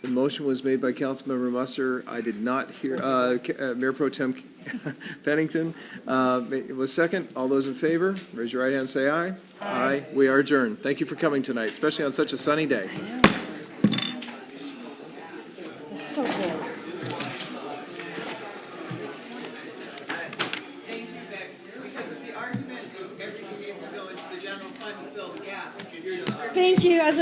The motion was made by Councilmember Musser. I did not hear, Mayor Pro Tem Pennington it was second. All those in favor, raise your right hand, say aye. Aye. We are adjourned. Thank you for coming tonight, especially on such a sunny day. So cool. Thank you. As